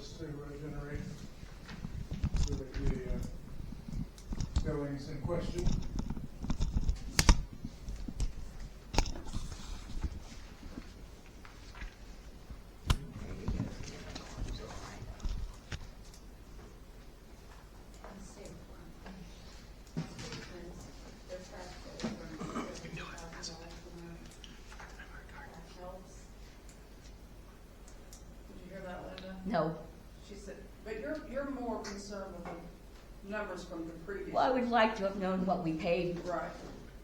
us to generate the billings in question. No. She said, but you're more concerned with the numbers from the previous. Well, I would like to have known what we paid Right,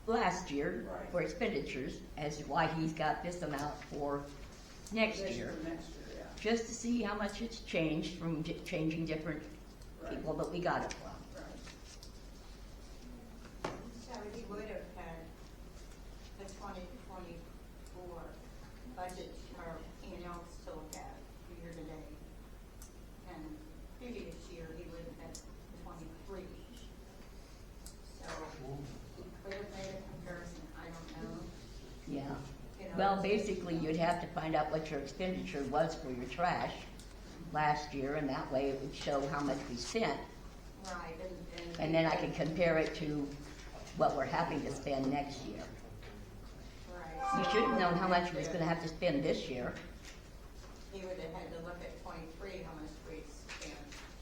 last year Right. for expenditures, as to why he's got this amount for next this year. for next year, yeah. Just to see how much it's changed from changing different Right. people that we got it from. Right. So he would have had the 2024 budget or P&L to look at year to date. And previous year, he would have had 23. So he could have made a comparison, I don't know. Yeah. You know, Well, basically, you'd have to find out what your expenditure was for your trash last year, and that way it would show how much we spent. Right, And then I can compare it to what we're having to spend next year. Right. You should have known how much he was gonna have to spend this year. He would have had to look at 23, how much we spent,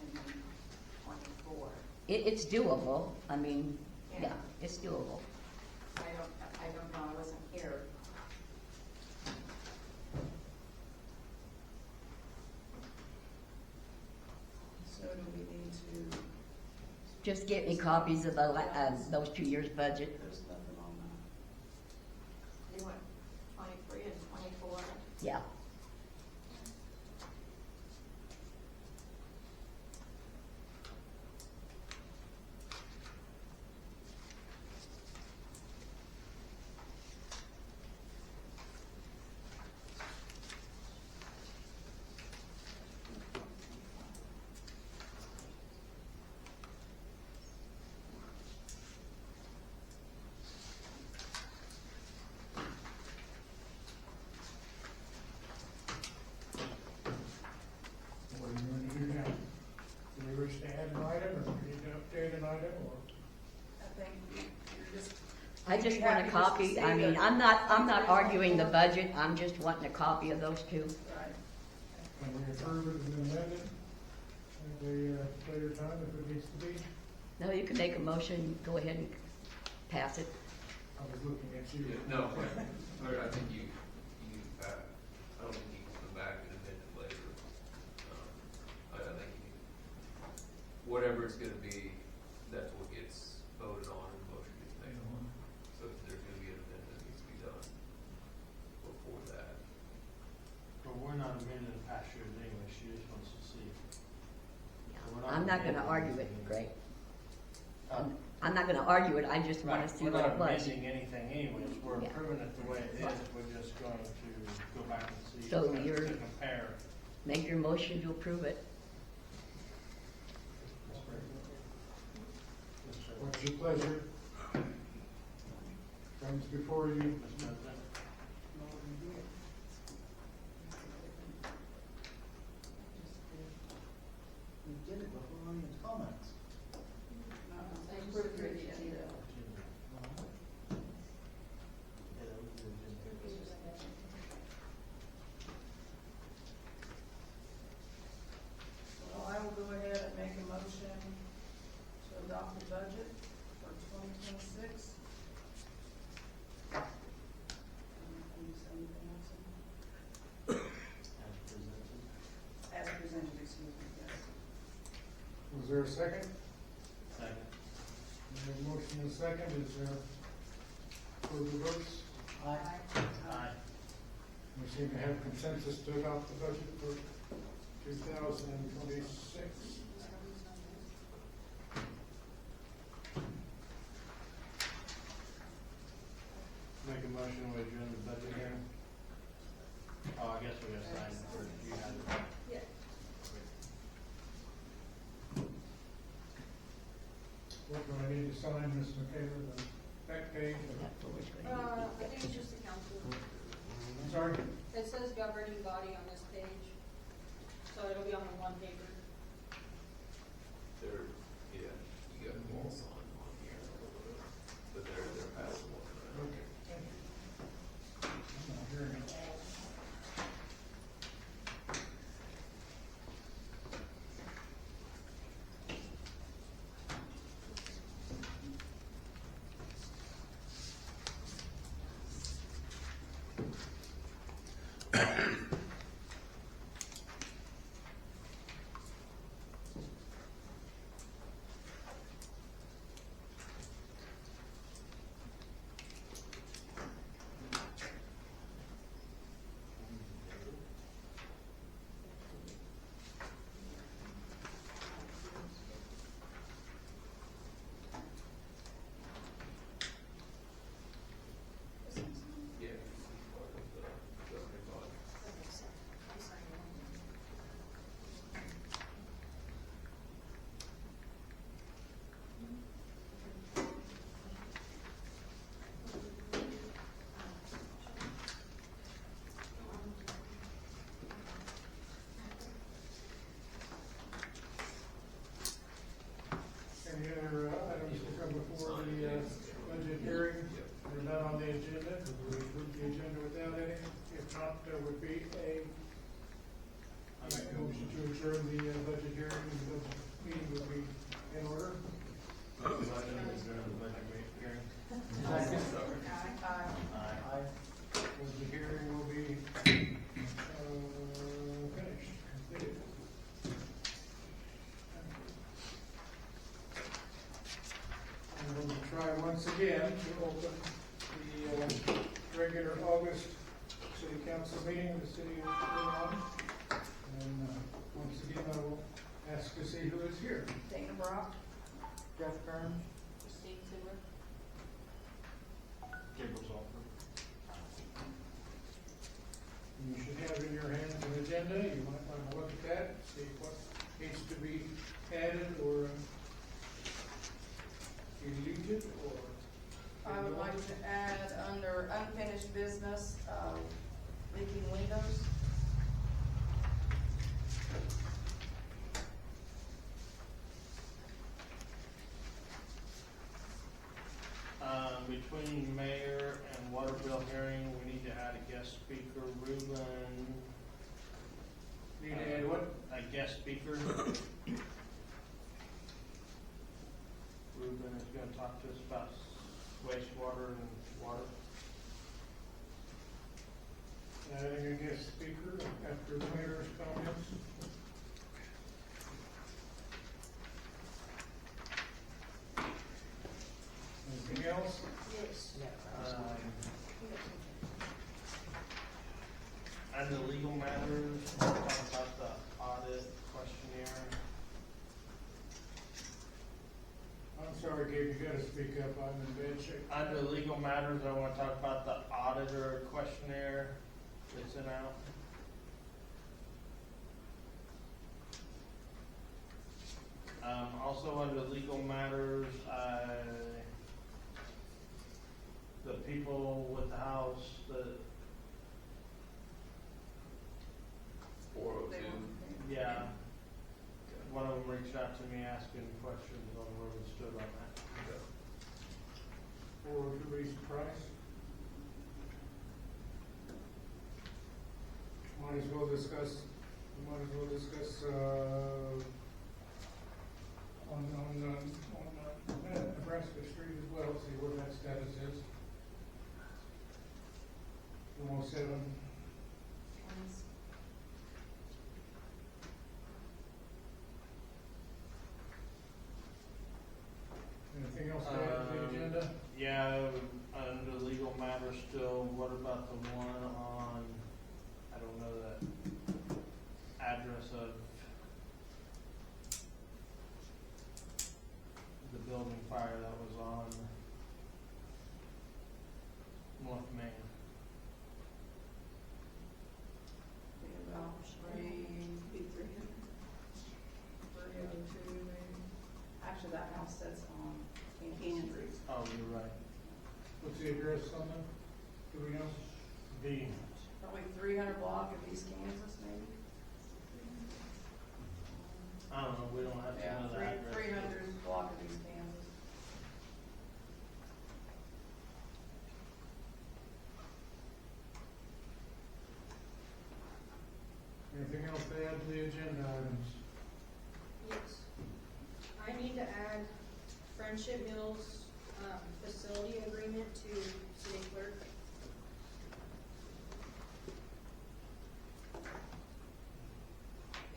and then 24. It's doable. I mean, yeah, it's doable. I don't know, I wasn't here. So do we need to, Just get me copies of those 2 years' budget. there's nothing on that. You want 23 and 24? Yeah. What are you going to do now? Do we wish to add an item, or do we need to update an item, or? I think you're just. I just you'd be want a happy just to copy. see I mean, the- I'm not arguing the budget. I'm just wanting a copy of those two. Right. Can we approve it and amend it at a later time if it needs to be? No, you can make a motion, go ahead and pass it. I was looking at you. No, I think I don't think you can come back and amend it later. I think whatever it's gonna be, that's what gets voted on and the motion gets made on. So if there's gonna be an amendment that needs to be done before that. But we're not amending the past years anyway, she just wants to see. I'm not gonna argue it, Greg. Uh, I'm not gonna argue it. I just wanna Right, see we're what not it was. amending anything anyways, we're Yeah. approving it the way it is, we're just going to go back and see. So to you're- compare. Make your motion to approve it. What's your pleasure? Comes before you. Mr. President? We did it before any comments. Approve your agenda. Well, I will go ahead and make a motion to adopt the budget for 2026. Can you say anything else? As presented. As presented, excuse me, yes. Was there a second? Second. We have a motion and a second. Is there further votes? Aye. Aye. We seem to have consensus to adopt the budget for 2026. Make a motion to adjourn the budget hearing. Oh, I guess we gotta sign it first, you had it. Yeah. What do I need to sign, Ms. McKayla, the back page? I think it's just the council. I'm sorry? It says governing body on this page. So it'll be on the one paper. They're, yeah, you got them all signed on here, but they're passable. Okay, thank you. I'm not hearing it. Yeah, it's part of the governing body. Any other items to come before the budget hearing? They're not on the agenda, we approve the agenda without any. If not, there would be I make a motion to adjourn the budget hearing, and the budget meeting would be in order. Motion to adjourn the budget hearing. Sorry. Aye. The hearing will be, finished, completed. I'm going to try once again to open the regular August city council meeting of the city of Turon. And once again, I will ask to see who is here. Dana Brock. Jeff Kearns? Christine Sewer. Gabriel Salter. You should have in your hands an agenda. You might want to look at that, see what needs to be added or deleted or. I would like to add under unfinished business, leaking windows. Between mayor and water bill hearing, we need to add a guest speaker, Ruben. Need to add what? A guest speaker. Ruben is gonna talk to us about wastewater and water. Adding a guest speaker after the mayor's comments. Anything else? Yes. Under legal matters, we'll talk about the audit questionnaire. I'm sorry, Gabe, you gotta speak up, I'm in bad shape. Under legal matters, I wanna talk about the auditor questionnaire that's sent out. Also under legal matters, the people with the house that, 402. yeah, one of them reached out to me asking questions on where we stood on that. For everybody's price. Might as well discuss, on Nebraska Street as well, see what that status is. 107. Anything else to add to the agenda? Yeah, under legal matters still, what about the one on, I don't know that address of the building fire that was on North Main? About 302 maybe. Actually, that house sits on Canyon Street. Oh, you're right. What's the address on that? Do we know? The, Probably 300 block of East Kansas maybe. I don't know, we don't have to Yeah, know the address. 300 block of East Kansas. Anything else to add to the agenda items? Yes. I need to add Friendship Mills, facility agreement to city clerk.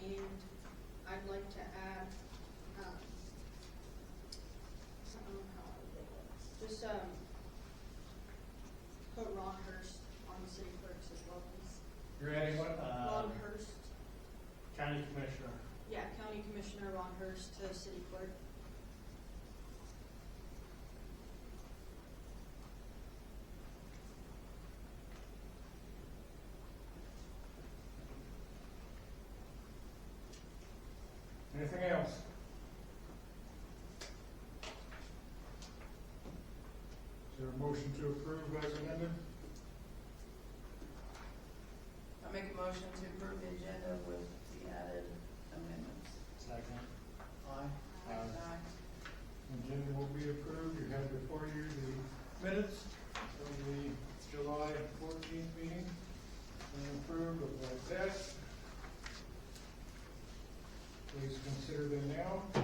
And I'd like to add, I don't know how I would do it. Just, put Ron Hurst on the city clerks as well, please. You're adding what? Ron Hurst, County Commissioner. yeah, County Commissioner Ron Hurst to city clerk. Anything else? Is there a motion to approve as amended? I make a motion to approve the agenda with the added amendments. Second. Aye. Aye. Agenda will be approved. You have before you the minutes of the July 14th meeting. And approved like that. Please consider them now.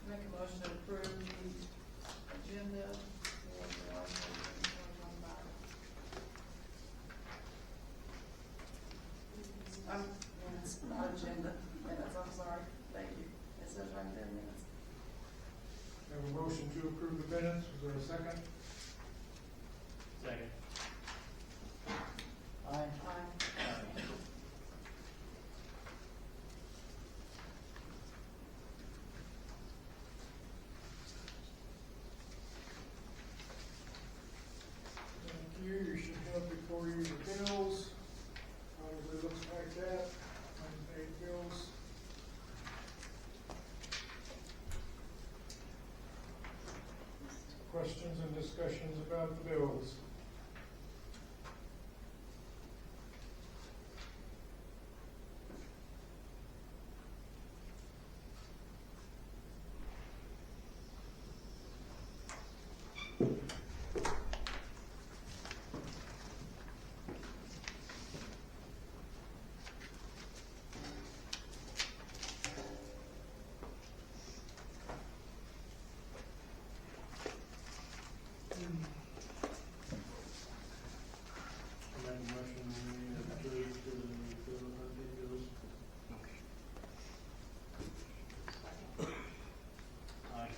Make a motion to approve the agenda for July 14th, 2025. It's not agenda, minutes, I'm sorry, thank you. It says right there, minutes. Have a motion to approve the minutes. Is there a second? Second. Aye. Aye. Thank you. You should have before you the bills. Probably looks like that. Unpaid bills. Questions and discussions about the bills? Make a motion we approve the unpaid bills. Aye.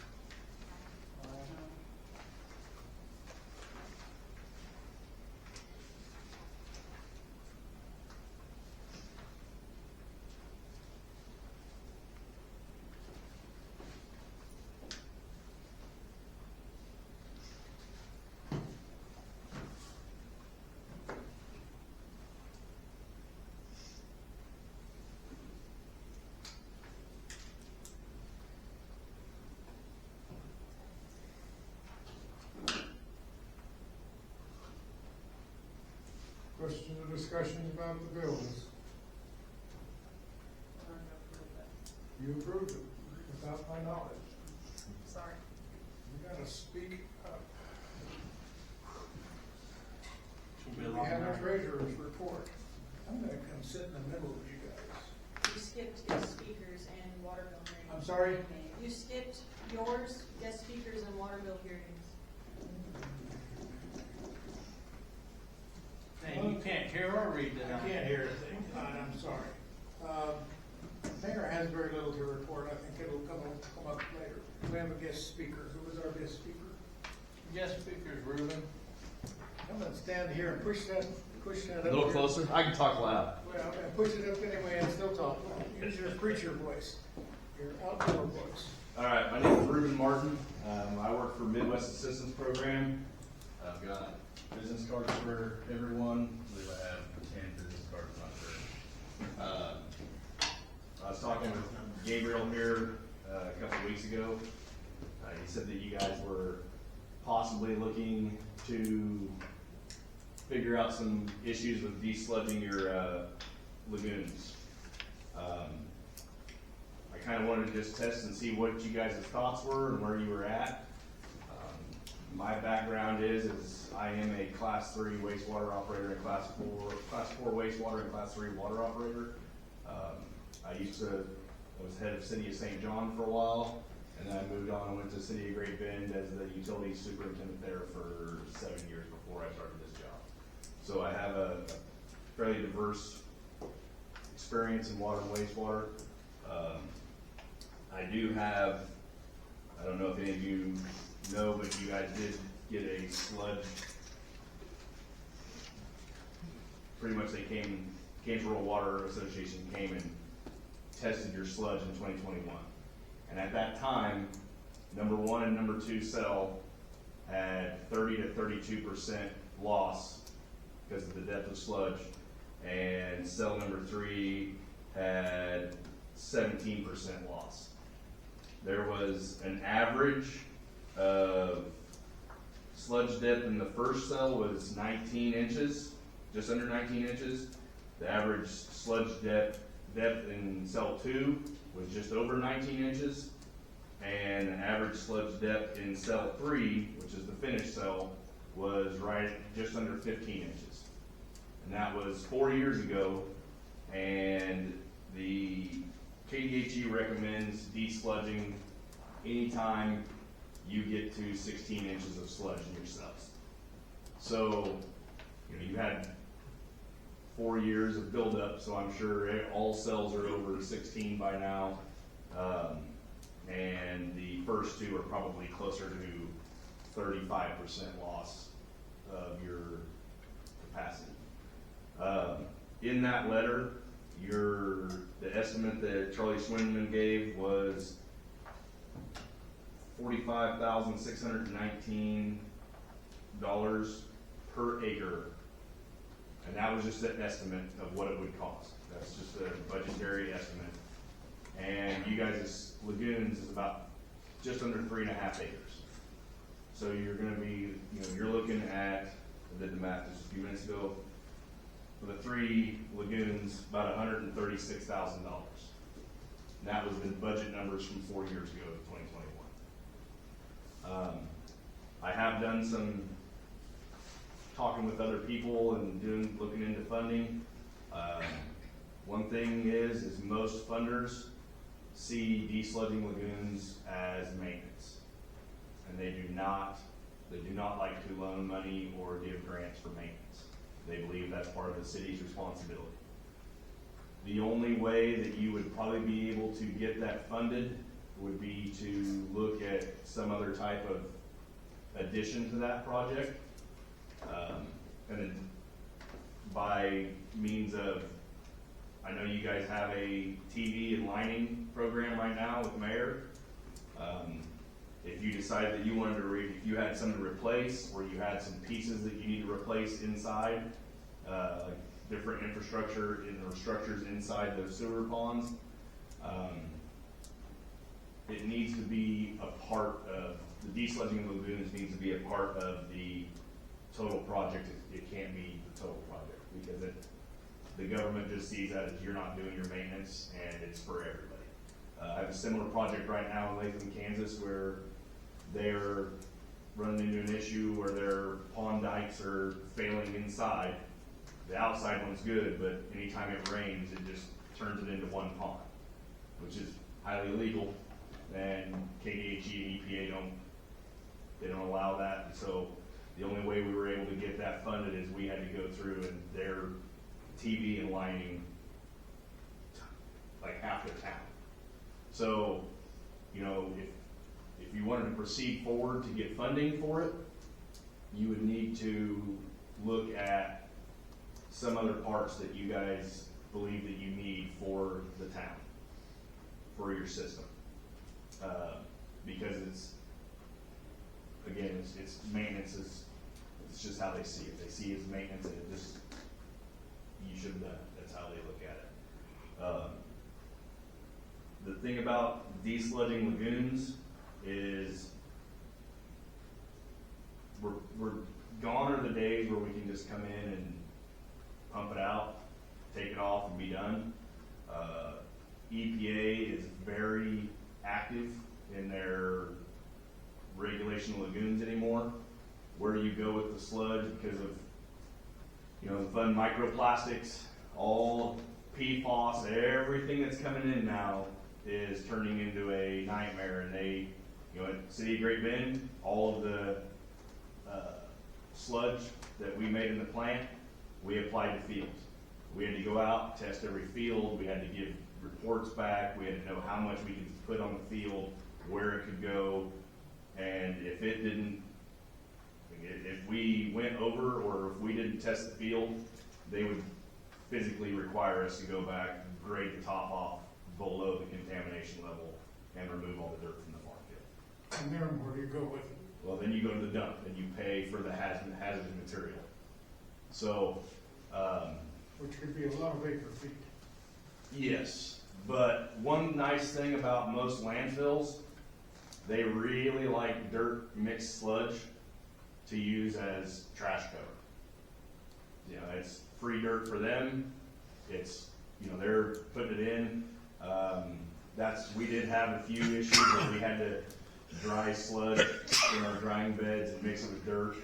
Questions or discussions about the bills? We're gonna approve that. You approved it without my knowledge. Sorry. You gotta speak up. Should be a We long have a night. treasurer's report. I'm gonna come sit in the middle of you guys. You skipped guest speakers and water bill hearings. I'm sorry? You skipped yours, guest speakers and water bill hearings. Dang, you can't hear or read I tonight. can't hear a thing. I'm sorry. has very little to report. I think it'll come up later. We have a guest speaker. Who was our guest speaker? Guest speaker's Ruben. I'm gonna stand here and push that up. A little here. closer? I can talk loud. Well, I'm gonna push it up anyway and still talk. Use your preacher voice, your outdoor voice. All right, my name is Ruben Martin. I work for Midwest Assistance Program. I've got business cards for everyone. I believe I have 10 business cards, not sure. I was talking with Gabriel here a couple of weeks ago. He said that you guys were possibly looking to figure out some issues with desludging your lagoons. I kind of wanted to just test and see what you guys' thoughts were and where you were at. My background is I am a Class 3 wastewater operator and Class 4 wastewater and Class 3 water operator. I was head of City of St. John for a while, and then I moved on and went to City of Great Bend as the utility superintendent there for 7 years before I started this job. So I have a fairly diverse experience in water and wastewater. I do have, I don't know if any of you know, but you guys did get a sludge. Pretty much Kansas Rural Water Association came and tested your sludge in 2021. And at that time, number 1 and number 2 cell had 30 to 32% loss because of the depth of sludge, and cell number 3 had 17% loss. There was an average of sludge depth in the first cell was 19 inches, just under 19 inches. The average sludge depth in cell 2 was just over 19 inches, and the average sludge depth in cell 3, which is the finished cell, was right just under 15 inches. And that was 4 years ago, and the KDHE recommends desludging anytime you get to 16 inches of sludge in your cells. So, you had 4 years of buildup, so I'm sure all cells are over 16 by now. And the first 2 are probably closer to 35% loss of your capacity. In that letter, the estimate that Charlie Swinman gave was $45,619 per acre, and that was just an estimate of what it would cost. That's just a budgetary estimate. And you guys' lagoons is about just under 3.5 acres. So you're going to be, you're looking at, I did the math just a few minutes ago, for the 3 lagoons, about $136,000. And that was the budget numbers from 4 years ago, 2021. I have done some talking with other people and looking into funding. One thing is most funders see desludging lagoons as maintenance, and they do not like to loan money or give grants for maintenance. They believe that's part of the city's responsibility. The only way that you would probably be able to get that funded would be to look at some other type of addition to that project. And then by means of, I know you guys have a TV and lining program right now with Mayor. If you decide that you wanted to if you had some to replace, or you had some pieces that you need to replace inside, like different infrastructure in the structures inside those sewer ponds, it needs to be a part of the desludging lagoons. Needs to be a part of the total project. It can't be the total project because the government just sees that as you're not doing your maintenance, and it's for everybody. I have a similar project right now in Latham, Kansas, where they're running into an issue where their pond dikes are failing inside. The outside one's good, but anytime it rains, it just turns it into one pond, which is highly illegal. And KDHE and EPA don't allow that. And so the only way we were able to get that funded is we had to go through and their TV and lining like half the town. So, you know, if you wanted to proceed forward to get funding for it, you would need to look at some other parts that you guys believe that you need for the town, for your system. Because it's maintenance it's just how they see it. They see it as maintenance, and it just, you should have done it. That's how they look at it. The thing about desludging lagoons is we're gone are the days where we can just come in and pump it out, take it off, and be done. EPA is very active in their regulation of lagoons anymore. Where you go with the sludge because of, you know, the fun microplastics, all PFAS, everything that's coming in now is turning into a nightmare. And they, you know, at City of Great Bend, all of the sludge that we made in the plant, we applied to fields. We had to go out, test every field. We had to give reports back. We had to know how much we could put on the field, where it could go, and if it didn't, if we went over or if we didn't test the field, they would physically require us to go back, grade the top off below the contamination level, and remove all the dirt from the farm field. And then where do you go with it? Well, then you go to the dump and you pay for the hazardous material. So, Which could be a lot of acre feet. yes, but one nice thing about most landfills, they really like dirt mixed sludge to use as trash cover. You know, it's free dirt for them. It's, you know, they're putting it in. We did have a few issues where we had to dry sludge in our drying beds and mix it with dirt.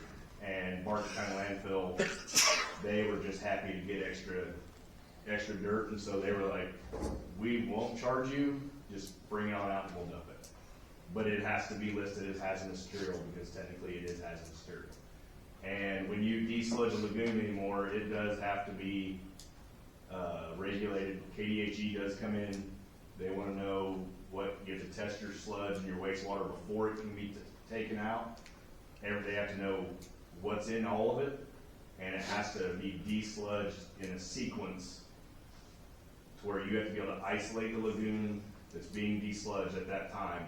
And Barton County Landfill, they were just happy to get extra dirt, and so they were like, we won't charge you, just bring it on out and we'll dump it. But it has to be listed as hazardous material because technically it is hazardous material. And when you desludge a lagoon anymore, it does have to be regulated. KDHE does come in. They want to know what, you have to test your sludge and your wastewater before it can be taken out. And they have to know what's in all of it, and it has to be desludged in a sequence to where you have to be able to isolate the lagoon that's being desludged at that time,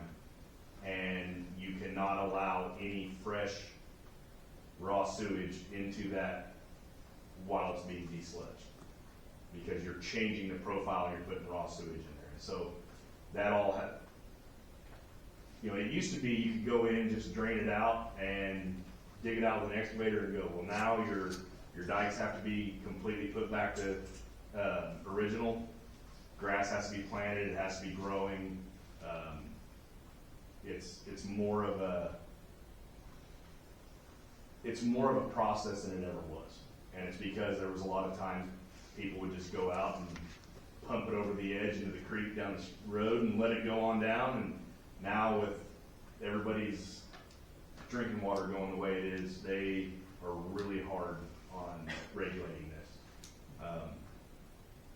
and you cannot allow any fresh raw sewage into that while it's being desludged, because you're changing the profile and you're putting raw sewage in there. So that all had, you know, it used to be you could go in, just drain it out and dig it out with an excavator and go. Well, now your dikes have to be completely put back to original. Grass has to be planted. It has to be growing. It's more of a process than it ever was, and it's because there was a lot of times people would just go out and pump it over the edge into the creek down the road and let it go on down. And now with everybody's drinking water going the way it is, they are really hard on regulating this.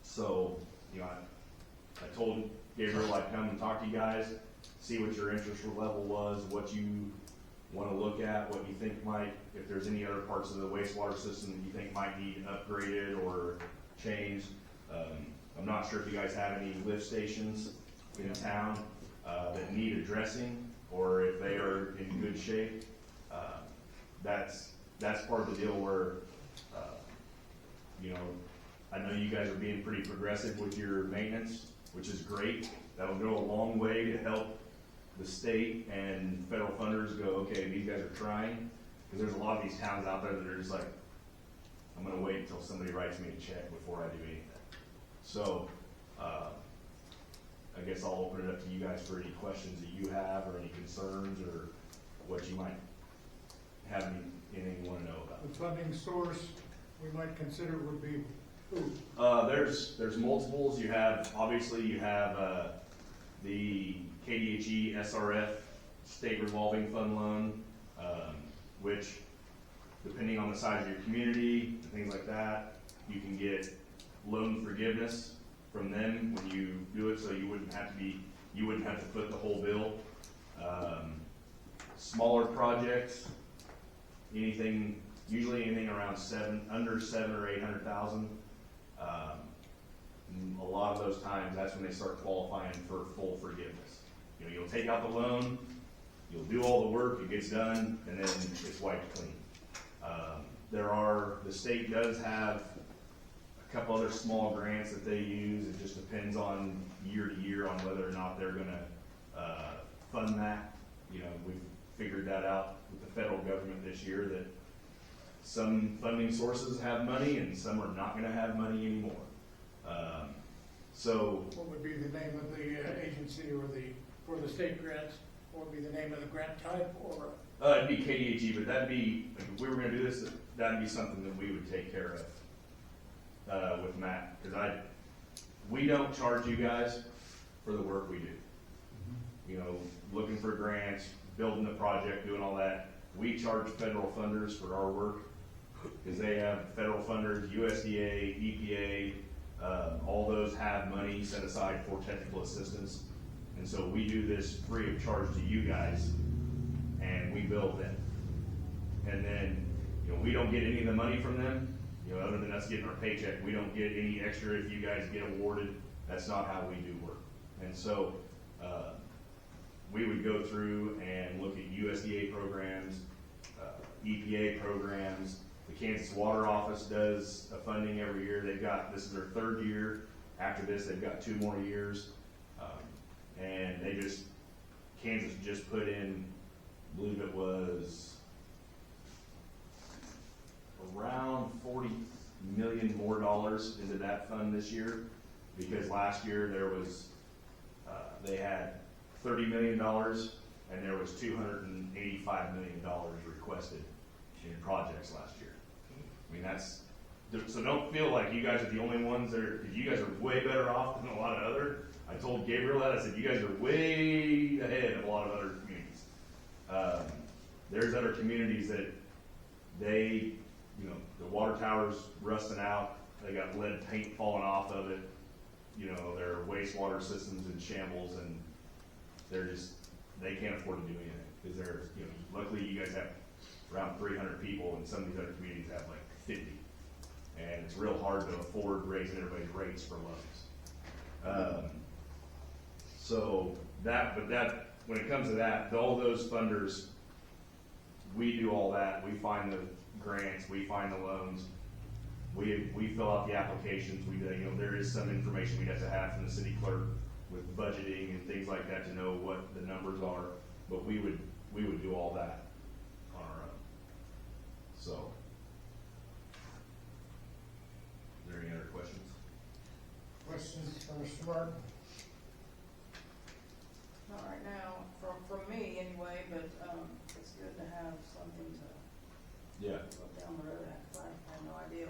So, you know, I told Gabriel I'd come and talk to you guys, see what your interest level was, what you want to look at, what you think might, if there's any other parts of the wastewater system that you think might need upgraded or changed. I'm not sure if you guys have any lift stations in town that need addressing, or if they are in good shape. That's part of the deal where, you know, I know you guys are being pretty progressive with your maintenance, which is great. That'll go a long way to help the state and federal funders go, okay, these guys are trying. Because there's a lot of these towns out there that are just like, I'm going to wait until somebody writes me a check before I do anything. So, I guess I'll open it up to you guys for any questions that you have or any concerns or what you might have anything you want to know about. The funding source we might consider would be who? There's multiples. You have, obviously you have the KDHE SRF state revolving fund loan, which depending on the size of your community and things like that, you can get loan forgiveness from them when you do it, so you wouldn't have to be you wouldn't have to foot the whole bill. Smaller projects, usually anything around under 7 or 800,000. A lot of those times, that's when they start qualifying for full forgiveness. You'll take out the loan, you'll do all the work, it gets done, and then it's wiped clean. The state does have a couple other small grants that they use. It just depends on year to year on whether or not they're gonna fund that. We've figured that out with the federal government this year, that some funding sources have money and some are not gonna have money anymore. What would be the name of the agency for the state grants? What would be the name of the grant type, or? It'd be KDHE, but that'd be, if we were gonna do this, that'd be something that we would take care of, with Matt, because we don't charge you guys for the work we do. Looking for grants, building the project, doing all that. We charge federal funders for our work, because they have federal funders, USDA, EPA, all those have money set aside for technical assistance. And so we do this free of charge to you guys, and we bill them. And then, we don't get any of the money from them, other than us getting our paycheck. We don't get any extra if you guys get awarded. That's not how we do work. And so, we would go through and look at USDA programs, EPA programs. The Kansas Water Office does a funding every year. This is their 3rd year. After this, they've got 2 more years. And Kansas just put in, I believe it was around $40 million more into that fund this year, because last year they had $30 million and there was $285 million requested in projects last year. So don't feel like you guys are the only ones because you guys are way better off than a lot of other. I told Gabriel that, I said, you guys are way ahead of a lot of other communities. There's other communities that the water tower's rusting out, they got lead paint falling off of it, their wastewater system's in shambles, and they can't afford to do anything, because luckily you guys have around 300 people, and some of these other communities have like 50. And it's real hard to afford raising everybody's rates for loans. When it comes to that, all those funders, we do all that. We find the grants, we find the loans, we fill out the applications. There is some information we'd have to have from the city clerk with budgeting and things like that to know what the numbers are, but we would do all that on our own. So, are there any other questions? Questions for Mr. Martin? Not right now, from me anyway, but, it's good to have something to Yeah. look down the road at, 'cause I had no idea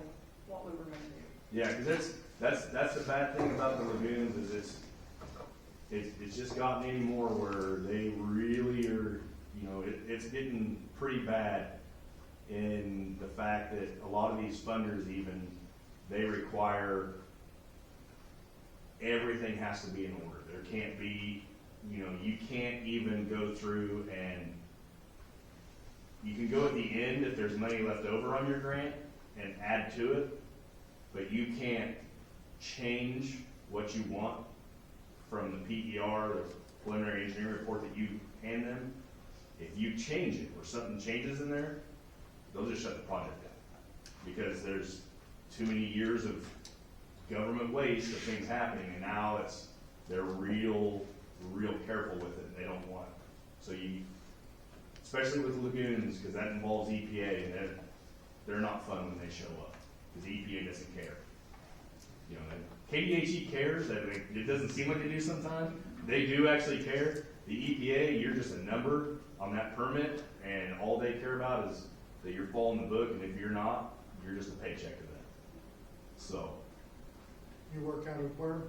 what we were gonna do. Yeah, because that's the bad thing about the lagoons is it's just gotten anymore where they really are, it's getting pretty bad in the fact that a lot of these funders they require everything has to be in order. There can't be, you can't even go through and you can go at the end if there's money left over on your grant and add to it, but you can't change what you want from the PER, the preliminary engineering report that you hand them. If you change it or something changes in there, they'll just shut the project down, because there's too many years of government waste of things happening, and now they're real careful with it. They don't want it. So especially with lagoons, because that involves EPA, and they're not fun when they show up, because the EPA doesn't care. KDHE cares. It doesn't seem like they do sometimes. They do actually care. The EPA, you're just a number on that permit, and all they care about is that you're following the book, and if you're not, you're just a paycheck to them. So, You work out of where?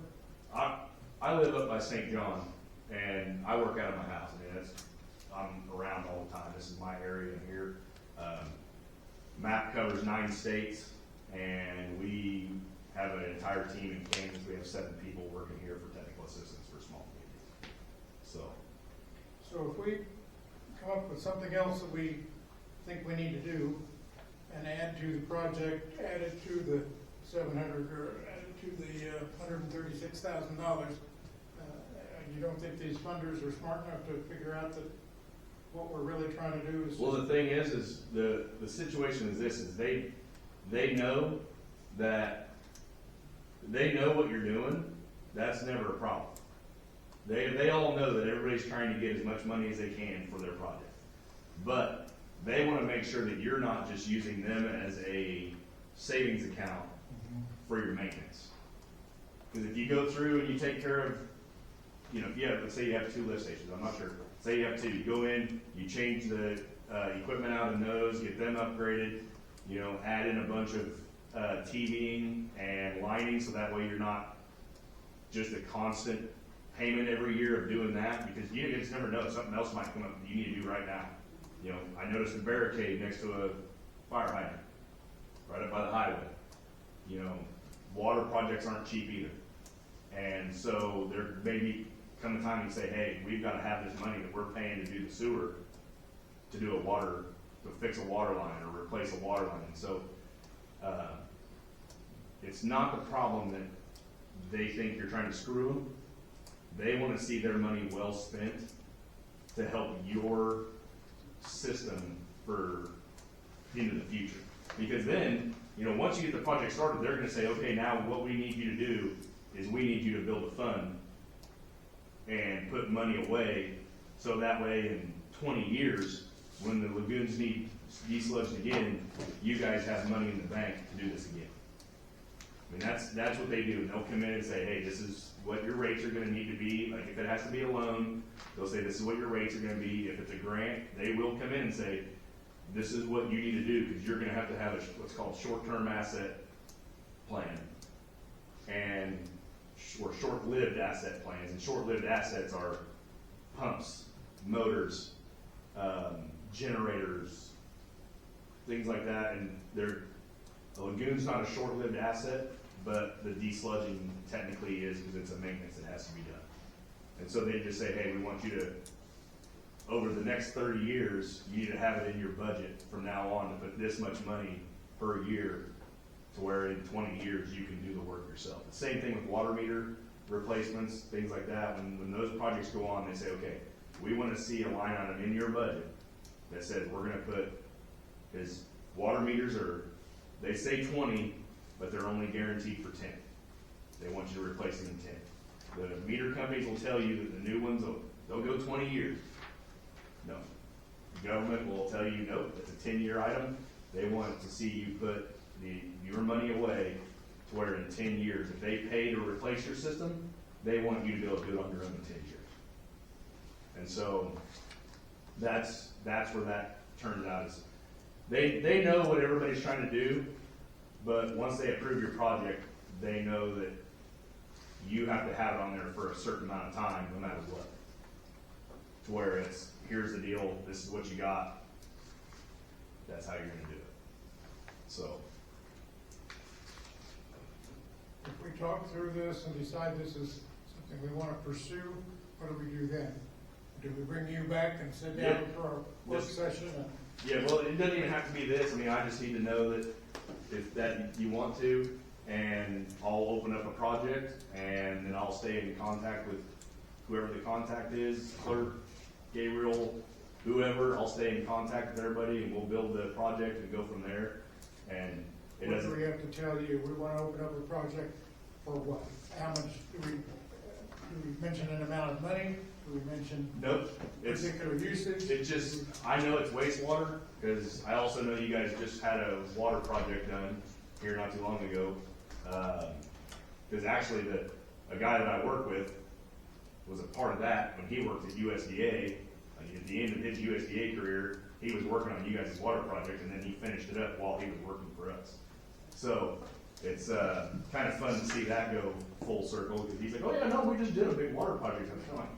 I live up by St. John, and I work out of my house. I'm around all the time. This is my area here. MAP covers 9 states, and we have an entire team in Kansas. We have 7 people working here for technical assistance for small communities. So, So if we come up with something else that we think we need to do and add to the project, add it to the 700 or add it to the $136,000, you don't think these funders are smart enough to figure out that what we're really trying to do is well, the thing is the situation is this, is they know that, they know what you're doing. That's never a problem. They all know that everybody's trying to get as much money as they can for their project. But they want to make sure that you're not just using them as a savings account for your maintenance. Because if you go through and you take care of, you know, if you have, let's say you have 2 lift stations, I'm not sure. Say you have 2, you go in, you change the equipment out in those, get them upgraded, you know, add in a bunch of TVing and lighting, so that way you're not just a constant payment every year of doing that, because you just never know, something else might come up that you need to do right now. You know, I noticed a barricade next to a fire hydrant, right up by the highway. You know, water projects aren't cheap either. And so there may be come a time you say, hey, we've got to have this money that we're paying to do the sewer, to do a water, to fix a water line or replace a water line. And so it's not the problem that they think you're trying to screw them. They want to see their money well spent to help your system for into the future. Because then, you know, once you get the project started, they're going to say, okay, now what we need you to do is we need you to build a fund and put money away, so that way in 20 years, when the lagoons need desludged again, you guys have money in the bank to do this again. I mean, that's what they do. And they'll come in and say, hey, this is what your rates are going to need to be. Like if it has to be a loan, they'll say this is what your rates are going to be. If it's a grant, they will come in and say, this is what you need to do, because you're going to have a what's called short-term asset plan, and or short-lived asset plans. And short-lived assets are pumps, motors, generators, things like that. And the lagoon's not a short-lived asset, but the desludging technically is, because it's a maintenance that has to be done. And so they just say, hey, we want you to, over the next 30 years, you need to have it in your budget from now on to put this much money per year, to where in 20 years you can do the work yourself. The same thing with water meter replacements, things like that. When those projects go on, they say, okay, we want to see a line item in your budget that says we're going to put, because water meters they say 20, but they're only guaranteed for 10. They want you to replace them in 10. The meter companies will tell you that the new ones, they'll go 20 years. No. The government will tell you, nope, it's a 10-year item. They want to see you put your money away to where in 10 years, if they pay to replace your system, they want you to be able to do it on your own in 10 years. And so that's where that turns out. Is they know what everybody's trying to do, but once they approve your project, they know that you have to have it on there for a certain amount of time, no matter what. To where it's, here's the deal, this is what you got, that's how you're going to do it. So, if we talk through this and decide this is something we want to pursue, what do we do then? Do we bring you back and sit down Yeah. for a work session? yeah, well, it doesn't even have to be this. I mean, I just need to know that if that you want to, and I'll open up a project, and then I'll stay in contact with whoever the contact is, clerk, Gabriel, whoever. I'll stay in contact with everybody, and we'll build the project and go from there. And it What do doesn't. we have to tell you? We want to open up a project for what? How much do we mention an amount of money? Do we mention Nope. It's particular usage? It just, I know it's wastewater, because I also know you guys just had a water project done here not too long ago. Because actually a guy that I work with was a part of that when he worked at USDA. Like at the end of his USDA career, he was working on you guys' water project, and then he finished it up while he was working for us. So it's kind of fun to see that go full circle, because he's like, oh yeah, no, we just did a big water project. I'm kind of like,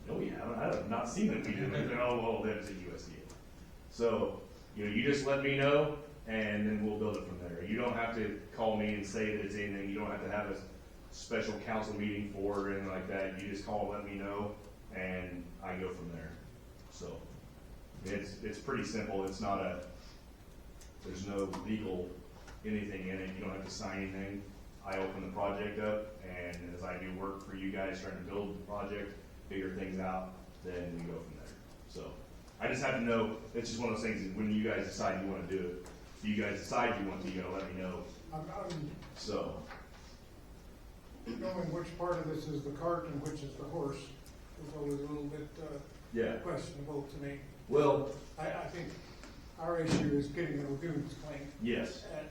no, we haven't. I have not seen that we did it. Oh, well, that's at USDA. So, you know, you just let me know, and then we'll build it from there. You don't have to call me and say that it's anything. You don't have to have a special council meeting for it or anything like that. You just call and let me know, and I go from there. So, it's pretty simple, it's not there's no legal anything in it, you don't have to sign anything. I open the project up, and as I do work for you guys trying to build the project, figure things out, then we go from there. So, I just have to know, it's just one of those things, that when you guys decide you wanna do it, if you guys decide you want to, you gotta let me know, I'm so. knowing which part of this is the cart and which is the horse is always a little bit Yeah, questionable to me. well, I think our issue is getting the lagoons clean. yes, And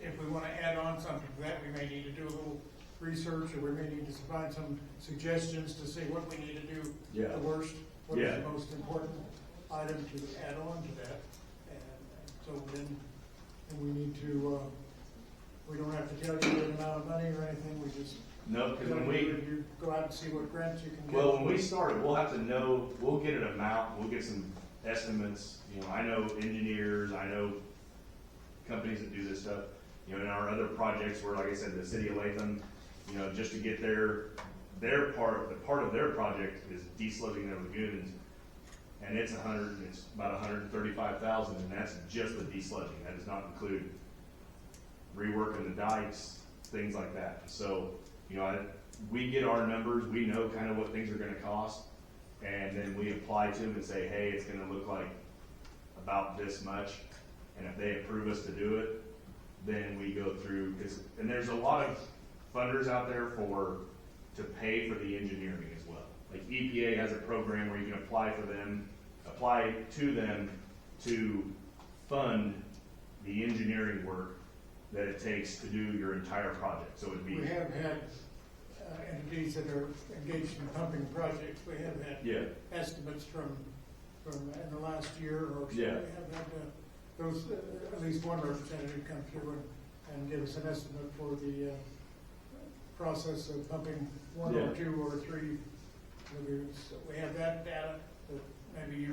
if we want to add on something to that, we may need to do a little research, or we may need to find some suggestions to see what we need to do Yeah. the worst, what is Yeah. the most important item to add on to that. And so then we need to, we don't have to tell you the amount of money or anything, we just no, because tell when you go out and see what grants you can get. well, when we start, we'll have to know, we'll get an amount, we'll get some estimates, you know, I know engineers, I know companies that do this stuff, you know, in our other projects where, like I said, the city of Latham, you know, just to get their part, the part of their project is desludging their lagoons, and it's about $135,000, and that's just the desludging, that does not include reworking the dikes, things like that. So, you know, we get our numbers, we know kind of what things are gonna cost, and then we apply to them and say, hey, it's gonna look like about this much, and if they approve us to do it, then we go through, and there's a lot of funders out there to pay for the engineering as well. Like EPA has a program where you can apply to them to fund the engineering work that it takes to do your entire project, so it'd be. We have had entities that are engaged in pumping projects, we have had Yeah, estimates from in the last year or so. Yeah. We have had those, at least one representative come through and give us an estimate for the process of pumping one or Yeah. two or three lagoons. So we have that data, but maybe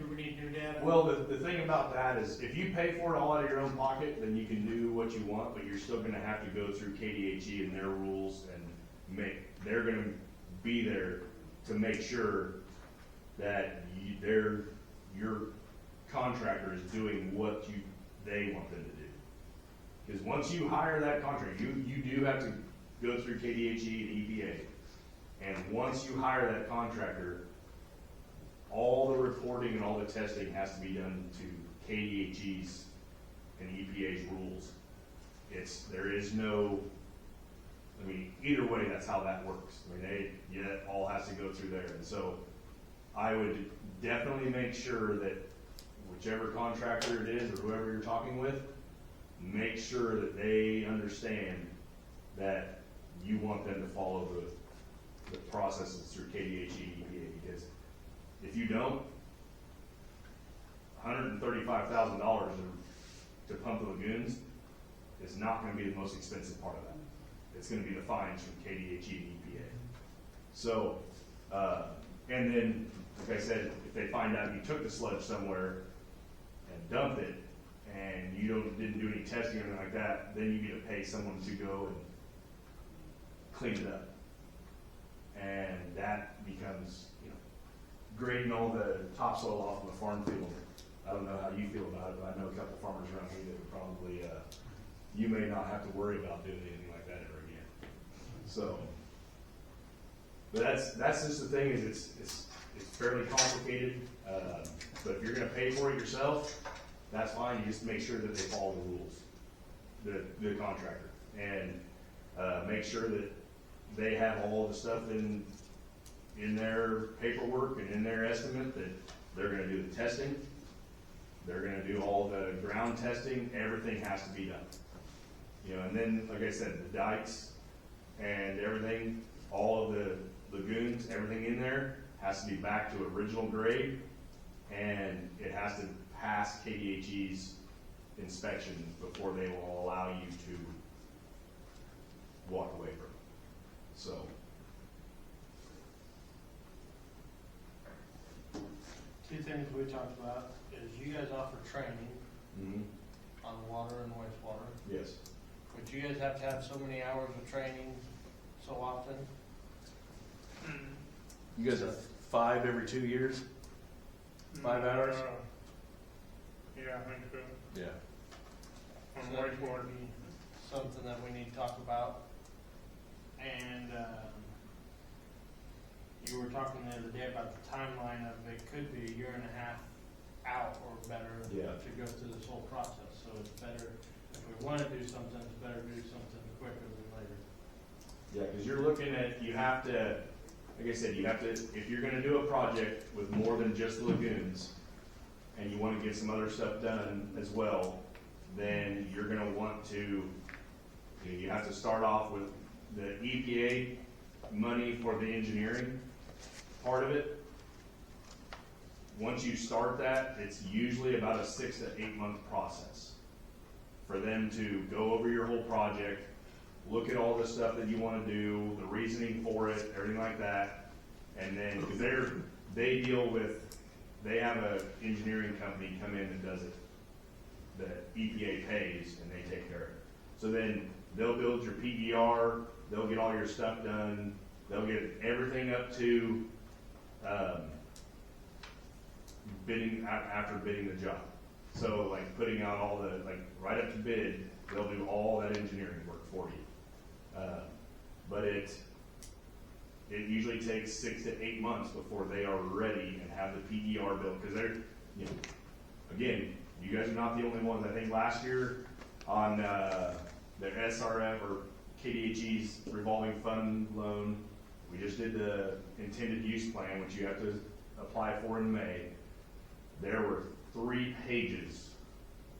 we need new data. well, the thing about that is, if you pay for it all out of your own pocket, then you can do what you want, but you're still gonna have to go through KDHE and their rules, and they're gonna be there to make sure that your contractor is doing what they want them to do. Because once you hire that contractor, you do have to go through KDHE and EPA, and once you hire that contractor, all the reporting and all the testing has to be done to KDHE's and EPA's rules. There is no, I mean, either way, that's how that works. I mean, it all has to go through there. And so I would definitely make sure that whichever contractor it is or whoever you're talking with, make sure that they understand that you want them to follow the processes through KDHE and EPA, because if you don't, $135,000 to pump the lagoons is not gonna be the most expensive part of that. It's gonna be the fines from KDHE and EPA. So, and then, like I said, if they find out you took the sludge somewhere and dumped it, and you didn't do any testing or anything like that, then you need to pay someone to go and clean it up. And that becomes, you know, grading all the topsoil off of a farm field. I don't know how you feel about it, but I know a couple farmers around here that would probably, you may not have to worry about doing anything like that ever again. So, but that's just the thing, is it's fairly complicated, but if you're gonna pay for it yourself, that's fine, you just make sure that they follow the rules, the contractor, and, make sure that they have all the stuff in their paperwork and in their estimate, that they're gonna do the testing, they're gonna do all the ground testing, everything has to be done. You know, and then, like I said, the dikes and everything, all of the lagoons, everything in there has to be back to original grade, and it has to pass KDHE's inspection before they will allow you to walk away from it. So. Two things we talked about is you guys offer training on water and wastewater. Yes. But you guys have to have so many hours of training so often. You guys are 5 every 2 years? 5 hours? Yeah, I think so. Yeah. On So that wastewater. would be something that we need to talk about. And, you were talking the other day about the timeline of it could be a year and a half out or better Yeah. to go through this whole process. So it's better, if we wanna do something, it's better to do something quicker than later. Yeah, because you're looking at, you have to, like I said, you have to, if you're gonna do a project with more than just lagoons, and you wanna get some other stuff done as well, then you're gonna want to, you have to start off with the EPA money for the engineering part of it. Once you start that, it's usually about a 6 to 8 month process for them to go over your whole project, look at all the stuff that you want to do, the reasoning for it, everything like that, and then because they have a engineering company come in and does it that EPA pays and they take care of it. So then they'll build your PER, they'll get all your stuff done, they'll get everything up to bidding after bidding the job. So like putting out all the right up to bid, they'll do all that engineering work for you. But it usually takes 6 to 8 months before they are ready and have the PER built because they're, again, you guys are not the only ones. I think last year on the SRF or KDHE's revolving fund loan, we just did the intended use plan, which you have to apply for in May. There were 3 pages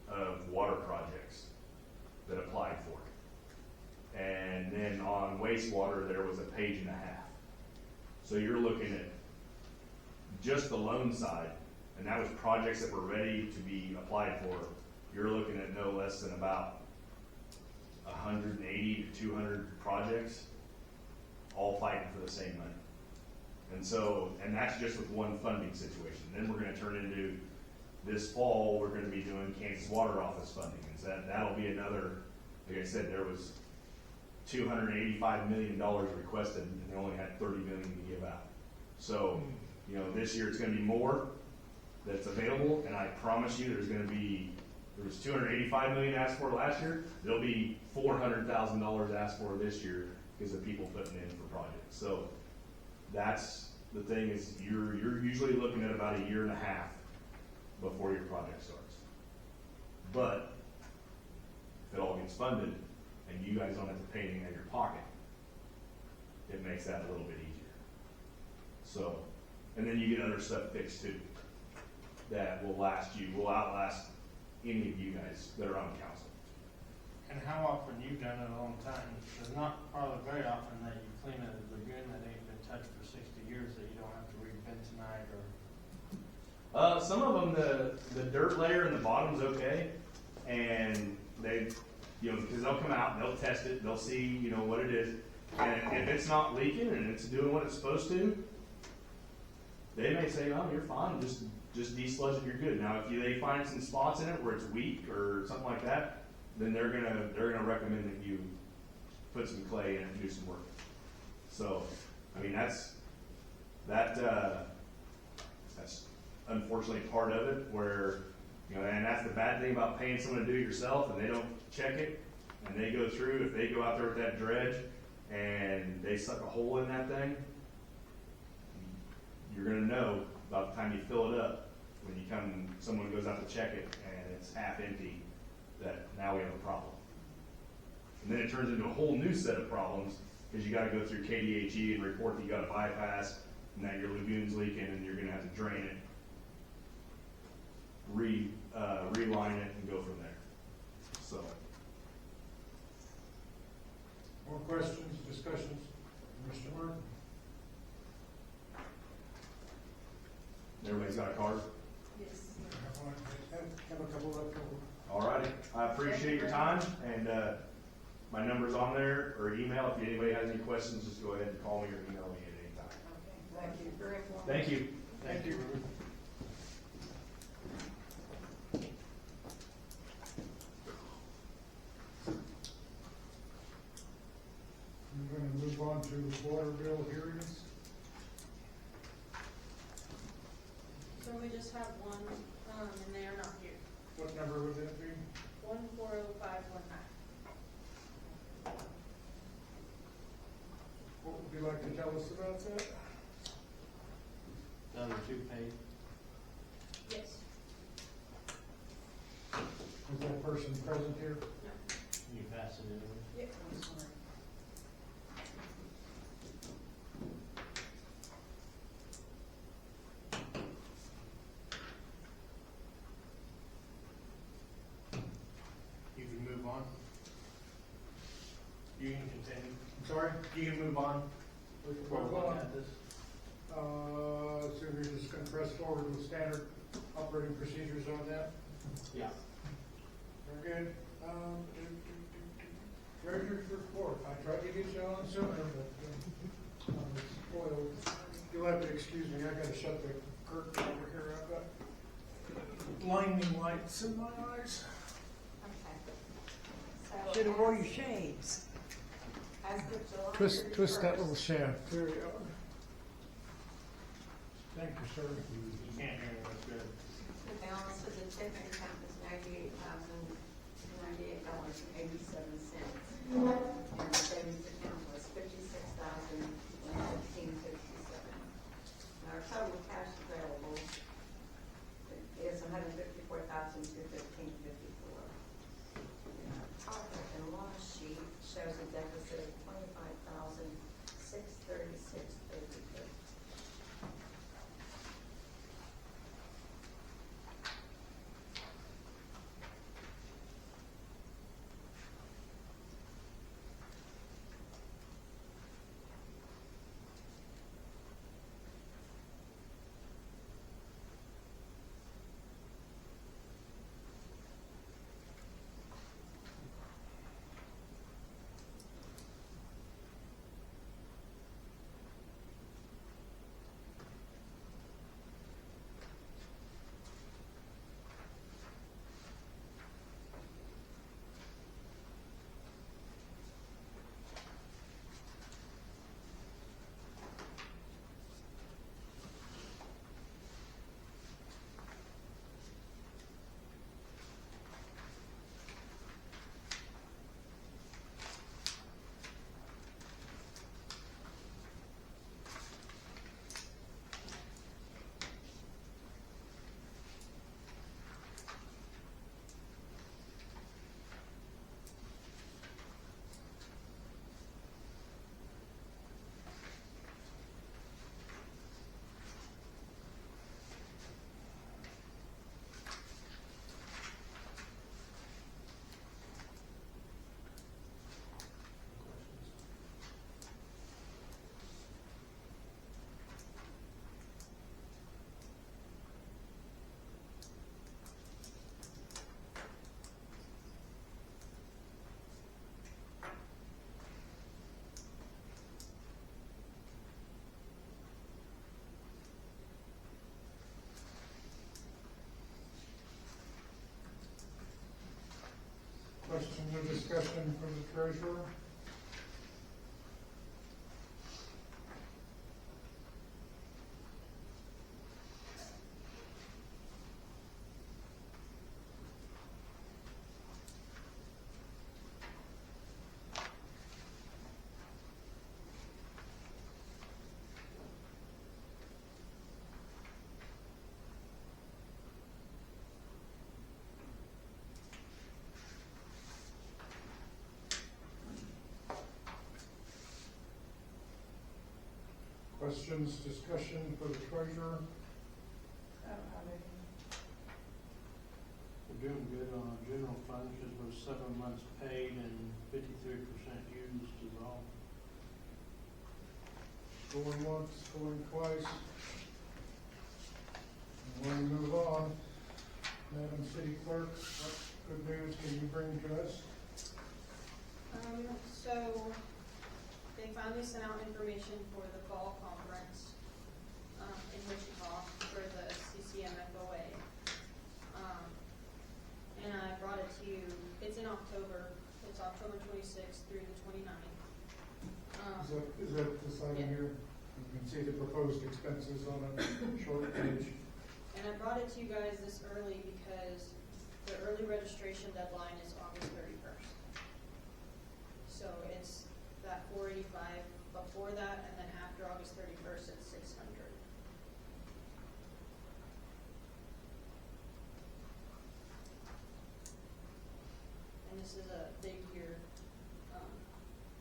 of water projects that applied for it. And then on wastewater, there was a 1.5 pages. So you're looking at just the loan side, and that was projects that were ready to be applied for. You're looking at no less than about 180 to 200 projects, all fighting for the same money. And that's just with one funding situation. Then we're gonna turn into, this fall, we're gonna be doing Kansas Water Office funding. And so that'll be another, like I said, there was $285 million requested, and they only had 30 million to give out. So, this year it's gonna be more that's available, and I promise you there was $285 million asked for last year. There'll be $400,000 asked for this year because of people putting in for projects. So that's the thing is you're usually looking at about 1.5 years before your project starts. But if it all gets funded and you guys don't have to pay anything out of your pocket, it makes that a little bit easier. So, and then you get other stuff fixed too that will outlast any of you guys that are on council. And how often, you've done it a long time, there's not probably very often that you clean a lagoon that ain't been touched for 60 years that you don't have to re-bentonite or. Some of them, the dirt layer in the bottom's okay, and they, because they'll come out and they'll test it, they'll see, what it is, and if it's not leaking and it's doing what it's supposed to, they may say, "Oh, you're fine, just de-sludge it, you're good." Now, if they find some spots in it where it's weak or something like that, then they're gonna recommend that you put some clay in it and do some work. So, I mean, that's unfortunately part of it where, and that's the bad thing about paying someone to do it yourself and they don't check it and they go through, if they go out there with that dredge and they suck a hole in that thing, you're gonna know about the time you fill it up when someone goes out to check it and it's half empty, that now we have a problem. And then it turns into a whole new set of problems because you gotta go through KDHE and report that you got a bypass and that your lagoon's leaking and you're gonna have to drain it, reline it and go from there. So. More questions, discussions? Mr. Martin? Everybody's got a card? Yes. Have a couple left over. All righty. I appreciate your time, and my number's on there, or email. If anybody has any questions, just go ahead and call me or email me at any time. Okay, thank you, very informative. Thank you. Thank you. We're going to move on to water bill hearings. we just have one, and they are not here. What number would that be? 140519. What would you like to tell us about that? The other two paid. Yes. Is that person present here? No. You pass it anyway. Yep. You can move on. You can continue. I'm sorry? You can move on. We can We're move looking on. at this. So we're just gonna press forward with standard operating procedures on that? Yeah. Very good. Treasurer's report. I tried to get you on sooner, but, I was spoiled. You'll have to excuse me, I gotta shut the curtain over here. I've got blinding lights in my eyes. Okay. So Should have wore your shades. as of July Twist that 31st, little shaft. There you are. Thank you, sir. You can't hear me, that's good. the balance of the checking account is $98,098.87. And the savings account was $56,115.57. Our total cash available is $154,215.54. Our profit and loss sheet shows a deficit of $25,636.32. Questions or discussion from the treasurer? Questions, discussion for the treasurer? I don't have any. We're doing good on our general fund because we're 7 months paid and 53% used is all. Going once, going twice. And when we move on, Madam City Clerk, what good news can you bring to us? So they finally sent out information for the fall conference, in Wichita for the CCMFOA. And I brought it to you, it's in October, it's October 26th through the 29th. Is that this item Yeah. here? You can see the proposed expenses on a short page. And And I brought it to you guys this early because the early registration deadline is August 31st. So it's that 485 before that, and then after August 31st, it's 600. And this is a big year,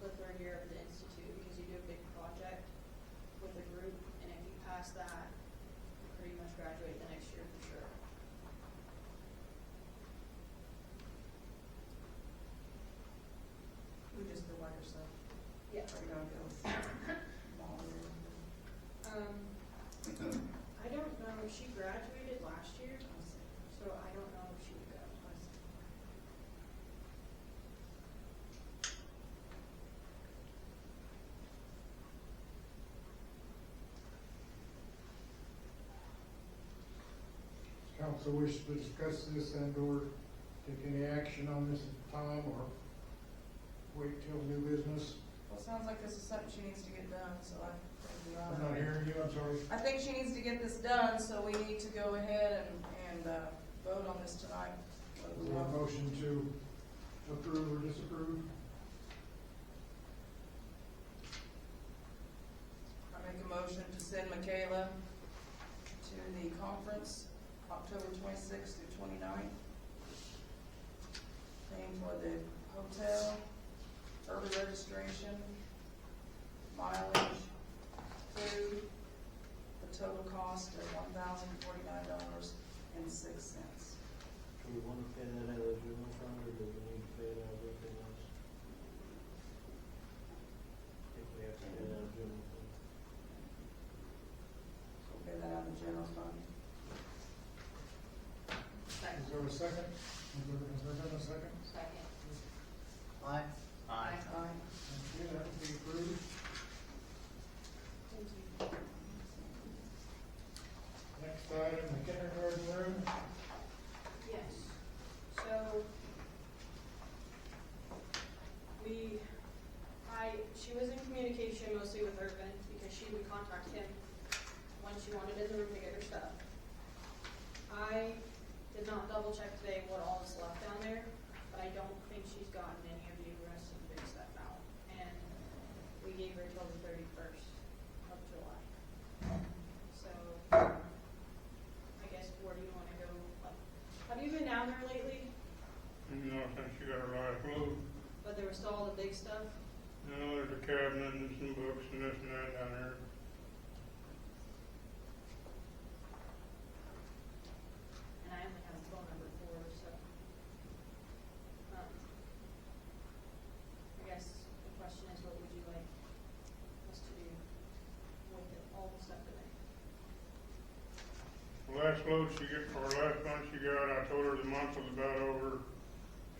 the third year of the institute, because you do a big project with a group, and if you pass that, you pretty much graduate the next year for sure. We just do like yourself. Yeah. Are you gonna go? I don't know, she graduated last year, so I don't know if she would go. Council wish to discuss this and or take any action on this at the time, or wait till new business? Well, it sounds like this is something she needs to get done, so I. I'm not hearing you, I'm sorry. I think she needs to get this done, so we need to go ahead and vote on this tonight. Is there a motion to approve or disapprove? I make a motion to send Michaela to the conference, October 26th through 29th. Paying for the hotel, early registration, mileage, food, the total cost of $1,049.06. Do we want to pay that out of the general fund, or do we need to pay it out of anything else? I think we have to pay it out of general fund. So we'll pay that out of the general fund. Is there a second? Is there a second? Second. Aye. Aye. Okay, that will be approved. Thank you. Next item, the kindergarten room. Yes, so she was in communication mostly with Irvin because she would contact him when she wanted in the room to get her stuff. I did not double check today what all is left down there, but I don't think she's gotten any of the rest of the big stuff out. And we gave her till the 31st of July. So, I guess where do you want to go? Have you been down there lately? No, since you got her last load. But there was still all the big stuff? No, there's a cabinet and some books and this and that down there. And I only have a phone number for her, so. I guess the question is, what would you like us to do with it, all the stuff in there? The last load she got, or last one she got, I told her the month was about over.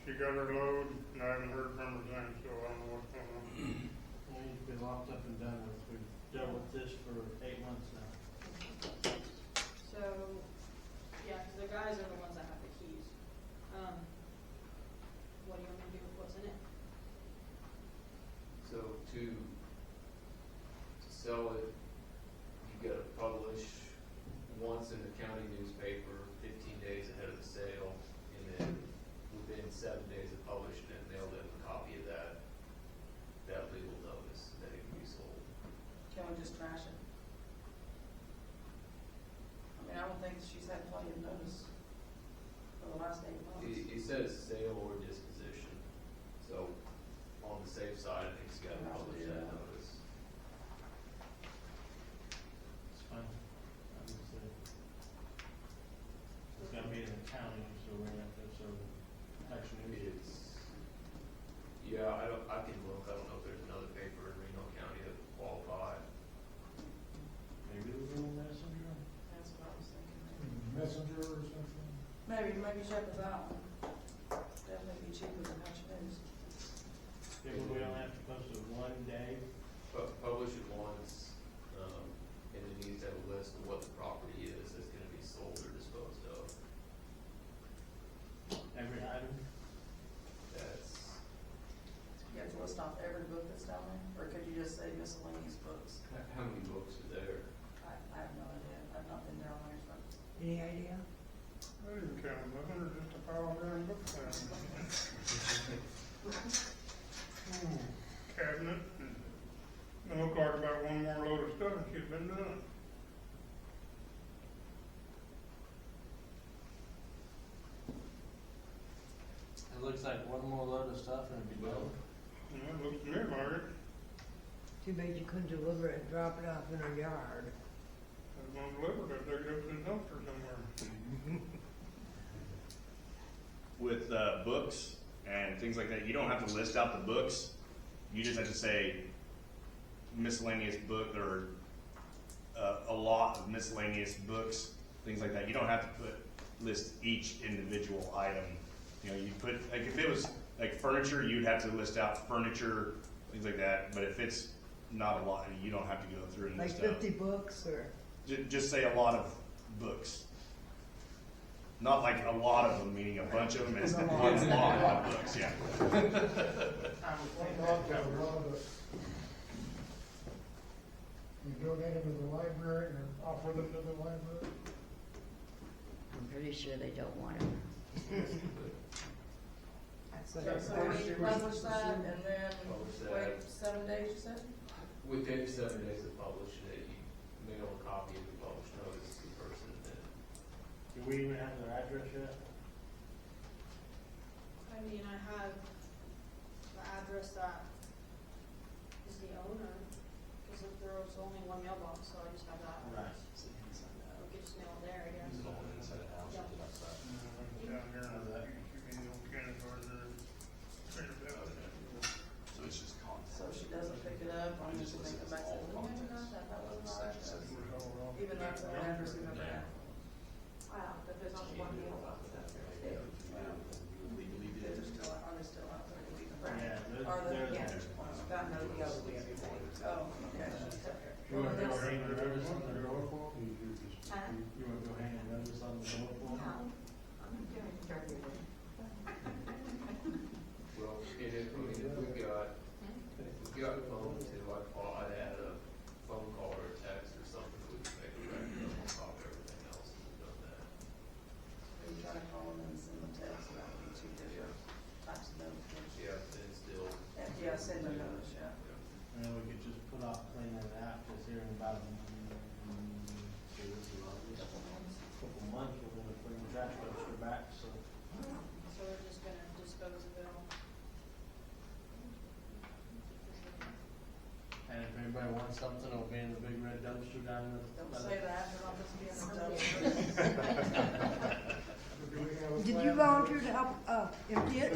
She got her load, and I haven't heard from her since, so I don't know what's going on. We need to be locked up and done with. We've dealt with this for 8 months now. So, yeah, 'cause the guys are the ones that have the keys. What do you want me to do with what's in it? So to sell it, you gotta publish once in the county newspaper 15 days ahead of the sale, and then within 7 days of publishing it, mail them a copy of that legal notice that it can be sold. Can we just trash it? I mean, I don't think she's had plenty of notice for the last 8 months. It says sale or disposition, so on the safe side, I think you gotta publish that notice. It's fine. I would say. It's gotta be in the county, so we're gonna have to have some action. It's, yeah, I can look, I don't know if there's another paper in Reno County that would qualify. Maybe we'll go messenger. That's what I was thinking. Messenger or something? Maybe check with that one. Definitely be cheaper than Hutch News. Maybe we only have to post it one day. Publish it once, and it needs to have a list of what the property is that's gonna be sold or disposed of. Every item. That's, You have to list off every book that's down there, or could you just say miscellaneous books? how many books are there? I have no idea. I've not been there on there, so. Any idea? I didn't count nothing, or just a pile of darn books down. Cabinet, and it looked like about one more load of stuff, and she'd been done. It looks like one more load of stuff and it'd be done. Yeah, it looks to me like it. Too bad you couldn't deliver it and drop it off in her yard. It's not delivered, I took it up to the dumpster somewhere. With books and things like that, you don't have to list out the books. You just have to say miscellaneous book or a lot of miscellaneous books, things like that. You don't have to list each individual item. You know, you put, like if it was like furniture, you'd have to list out furniture, things like that. But if it's not a lot, you don't have to go through and Like list out. 50 books or? Just say a lot of books. Not like a lot of them, meaning a bunch of them, it's one lot of books, yeah. One lot of books. You donate them to the library or offer them to the library? I'm pretty sure they don't want it. So we publish that and then Publish that. wait 7 days, you said? Within 7 days of publishing it, you mail a copy of the published notice to the person that. Do we even have their address yet? I mean, I have the address that is the owner, because if there was only one mailbox, so I just have that. Right. We could just mail it there, I guess. Down here, you can go kindergarten or So it's just So if she doesn't pick it up, I'm just gonna come back and say, well, maybe not that, that wasn't our address. Even though it's an address we never had. Wow, but there's only one mailbox out there. They're still, are they still out there? Yeah, Are they? they're Yeah. there. Got no yellow everything. Oh, okay. You wanna go hang a notice on the door for them? Huh? You wanna go hang a notice on the door for them? No, I'm doing dirty work. Well, and if we've got phone too, I'd add a phone call or a text or something, we can make a record on top of everything else and we've done that. Are you trying to call them and send them text? That would be two different types of notifications. Yeah, and still. Yeah, send a notice, yeah. And then we could just put off cleaning it out, cause here in about a couple months, we're gonna bring the trash dumpster back, so. So we're just gonna dispose of it all. And if anybody wants something, it'll be in the big red dumpster down in the. Don't say that, they're not just being a dumpster. Do we have a Did plan? you volunteer to help empty it?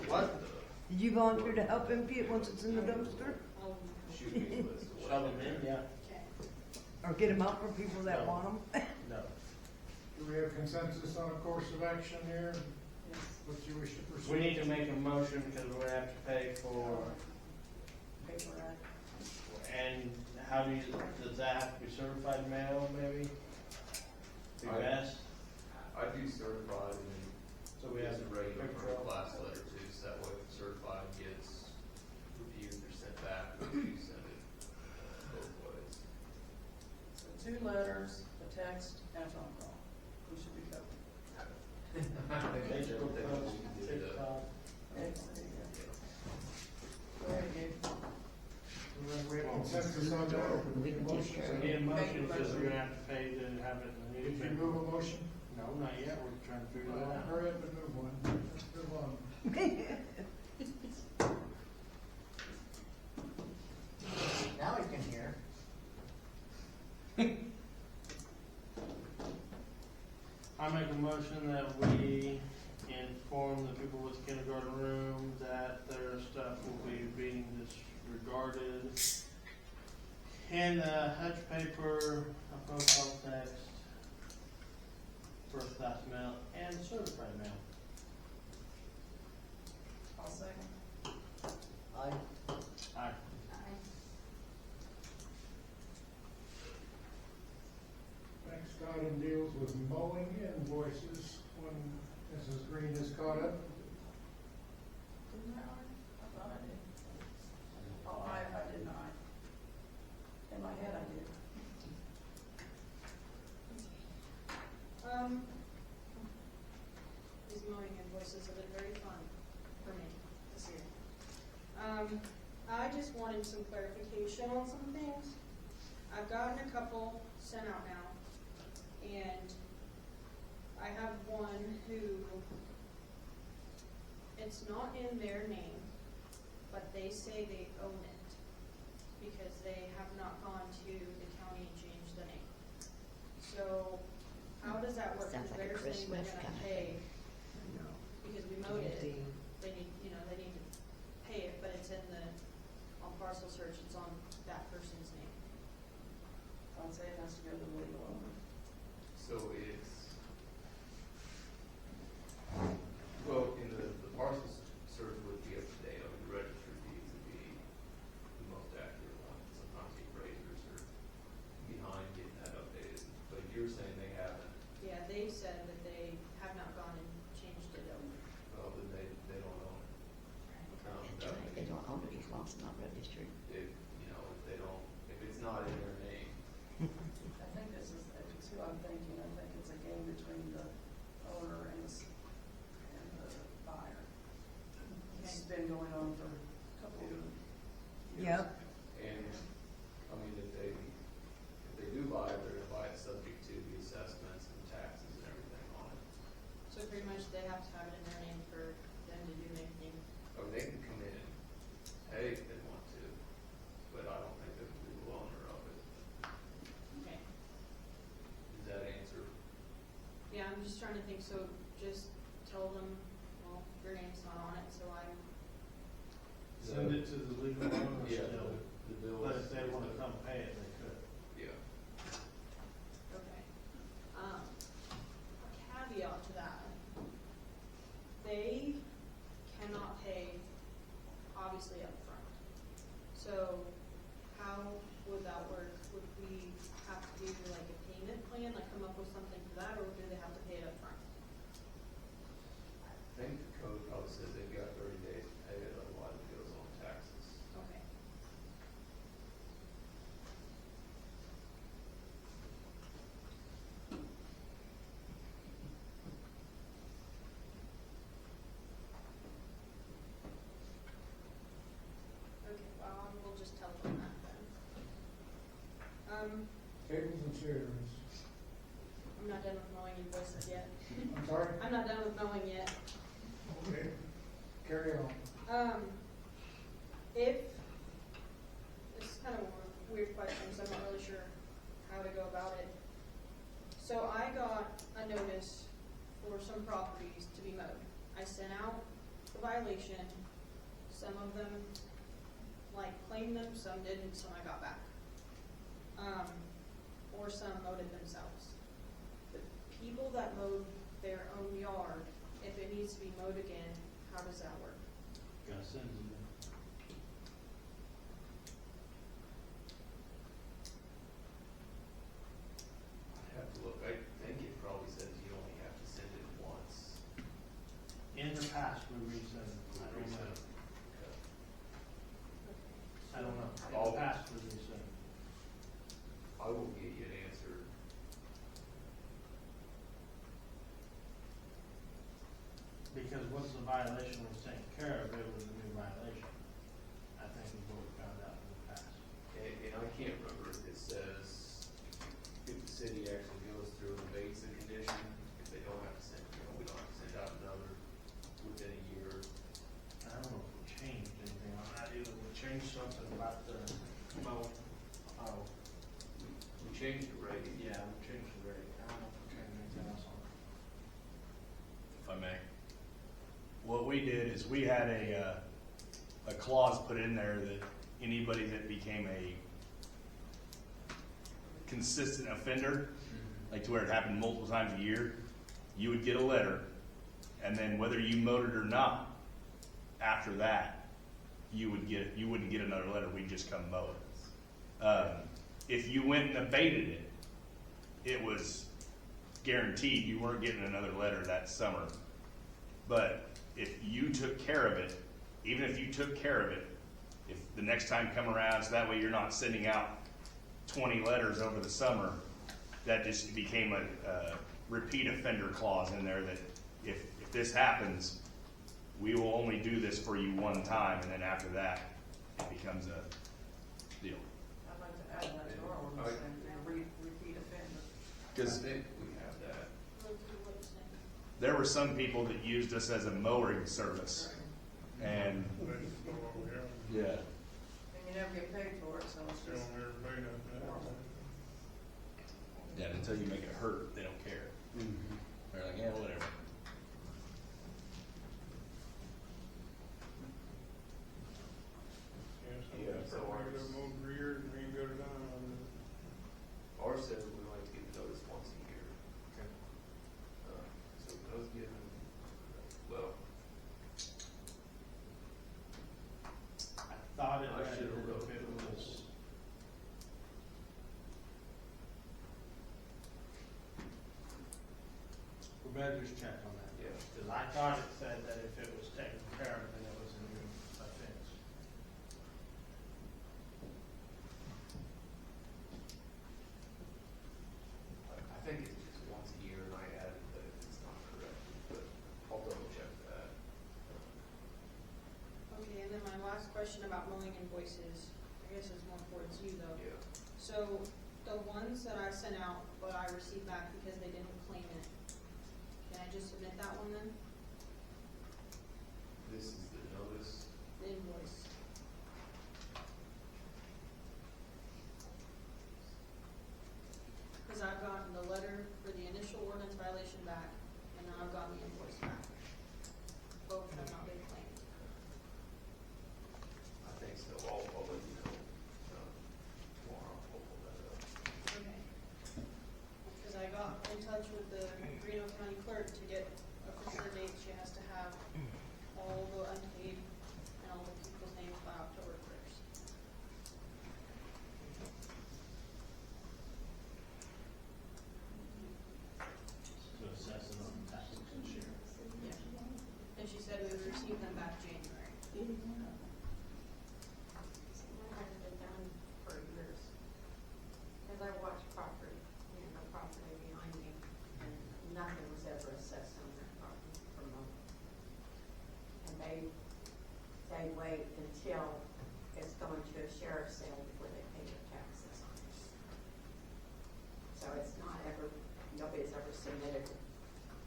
What? Did you volunteer to help empty it once it's in the dumpster? Shoot me a list of what. Shove them in, yeah. Okay. Or get them out for people that want them? No. Do we have consensus on a course of action here? Yes. What you wish to pursue? We need to make a motion because we have to pay for, Paper route. and how do you, does that have to be certified mail maybe? Be I- best, I do certified and then so we have just to. a regular paper first trail. class letter too, so that way if certified gets reviewed or sent back, we do send it both ways. So 2 letters, a text, and a phone call. We should be covered. Facebook post, TikTok. Excellent. Go ahead, Gabe. We have consensus on that, or do we need a motion? We need a motion because we're gonna have to pay to have it in the Did you newspaper. move a motion? No, not yet, we're trying to figure that out. Hurry up and move one. Let's move on. Now we can hear. I make a motion that we inform the people with the kindergarten room that their stuff will be being disregarded. And hutch paper, a phone call text, first class mail, and certified mail. I'll second. Aye. Aye. Next item deals with mowing invoices. When Mrs. Green is caught up, Didn't I? I thought I did. Oh, I did not. In my head, I did. I just wanted some clarification on some things. I've gotten a couple sent out now, and I have one who, it's not in their name, but they say they own it because they have not gone to the county and changed the name. So, how does that work? Sounds Because like a they're saying they're Christmas gonna kind of pay, No. because we mowed it, Anything. they need, they need to pay it, but it's in the, on parcel search, it's on that person's name. I'd say it has to go to the legal owner. So it's, well, in the parcel search would be up to date, I mean, the registry deeds would be the most accurate one. Sometimes the appraisers are behind getting that updated, but you're saying they haven't, Yeah, they've said that they have not gone and changed it over. well, then they don't own it. That's right, they don't own it, it's lost, not registered. If, if they don't, if it's not in their name, I think this is, if it's who I'm thinking, I think it's a game between the owner and the buyer. This has been going on for a couple of years. Yep. and, I mean, if they do buy it, they're gonna buy it subject to the assessments and taxes and everything on it. So pretty much they have to have it in their name for them to do anything. I mean, they can come in and pay if they want to, but I don't think they're the legal owner of it. Okay. Does that answer? Yeah, I'm just trying to think, so just tell them, well, your name's not on it, so I'm, Send it to the legal owner Yeah, still, the bill. but if they wanna come pay it, they could. Yeah. okay. Caveat to that, they cannot pay, obviously, upfront. So how would that work? Would we have to do like a payment plan, like come up with something for that, or do they have to pay it upfront? I think the code probably says they've got 30 days to pay it, otherwise it goes on taxes. Okay. Okay, well, we'll just tell them that then. Tables and chairs. I'm not done with mowing you voices yet. I'm sorry? I'm not done with mowing yet. Okay, carry on. If, this is kind of a weird question, so I'm not really sure how to go about it. So I got a notice for some properties to be mowed. I sent out the violation. Some of them, claimed them, some didn't, some I got back. Or some mowed it themselves. The people that mowed their own yard, if it needs to be mowed again, how does that work? Gotta send it. I'd have to look, I think it probably says you only have to send it once. In the past, we resend, I don't know, I don't know, in the past, we resend. I will get you an answer. Because once the violation was taken care of, it was a new violation, I think is what we found out in the past. And I can't remember if it says, if the city actually goes through and abates the condition, if they don't have to send, we don't have to send out another within a year. I don't know if we changed anything on that either, we changed something about the, We changed the rate. yeah, we changed the rate, I don't know if we changed anything else on it. If I may. What we did is we had a clause put in there that anybody that became a consistent offender, like to where it happened multiple times a year, you would get a letter, and then whether you mowed it or not, after that, you wouldn't get another letter, we'd just come mow it. If you went and abated it, it was guaranteed you weren't getting another letter that summer. But if you took care of it, even if you took care of it, if the next time come around, so that way you're not sending out 20 letters over the summer, that just became a repeat offender clause in there that if this happens, we will only do this for you one time, and then after that, becomes a deal. I'd like to add that to our ordinance, and repeat offender. I Because think we have that. there were some people that used us as a mowing service, and That's all we have. yeah, And you never get paid for it, so it's Still just never paid us that. horrible. yeah, until you make it hurt, they don't care. They're like, yeah, whatever. Yeah, So somebody ours- got mowed for years and ain't got it done. Ours says we like to get notice once a year. So those given, well, I thought it I read should've that wrote if it was, we better just check on that. yeah. Cause I thought it said that if it was taken care of, then it was a new offense. I think it's just once a year, and I added that if it's not correct, but I'll double check that. Okay, and then my last question about mowing invoices, I guess it's more towards you though. Yeah. So the ones that I sent out, but I received back because they didn't claim it, can I just submit that one then? This is the notice. The invoice. Cause I've gotten the letter for the initial ordinance violation back, and now I've gotten the invoice back. Both have not been claimed. I think so. I'll let you know. Tomorrow, I'll pull that up. Okay. Cause I got in touch with the Reno County clerk to get a for sure date, she has to have all the unpaid and all the people's names by October first. To assess it on taxes and share. Yeah. And she said we would receive them back January. That hasn't been done for years. Cause I watched property, the property behind me, and nothing was ever assessed on that property for mowing. And they wait until it's going to a sheriff's sale before they pay their taxes on it. So it's not ever, nobody's ever submitted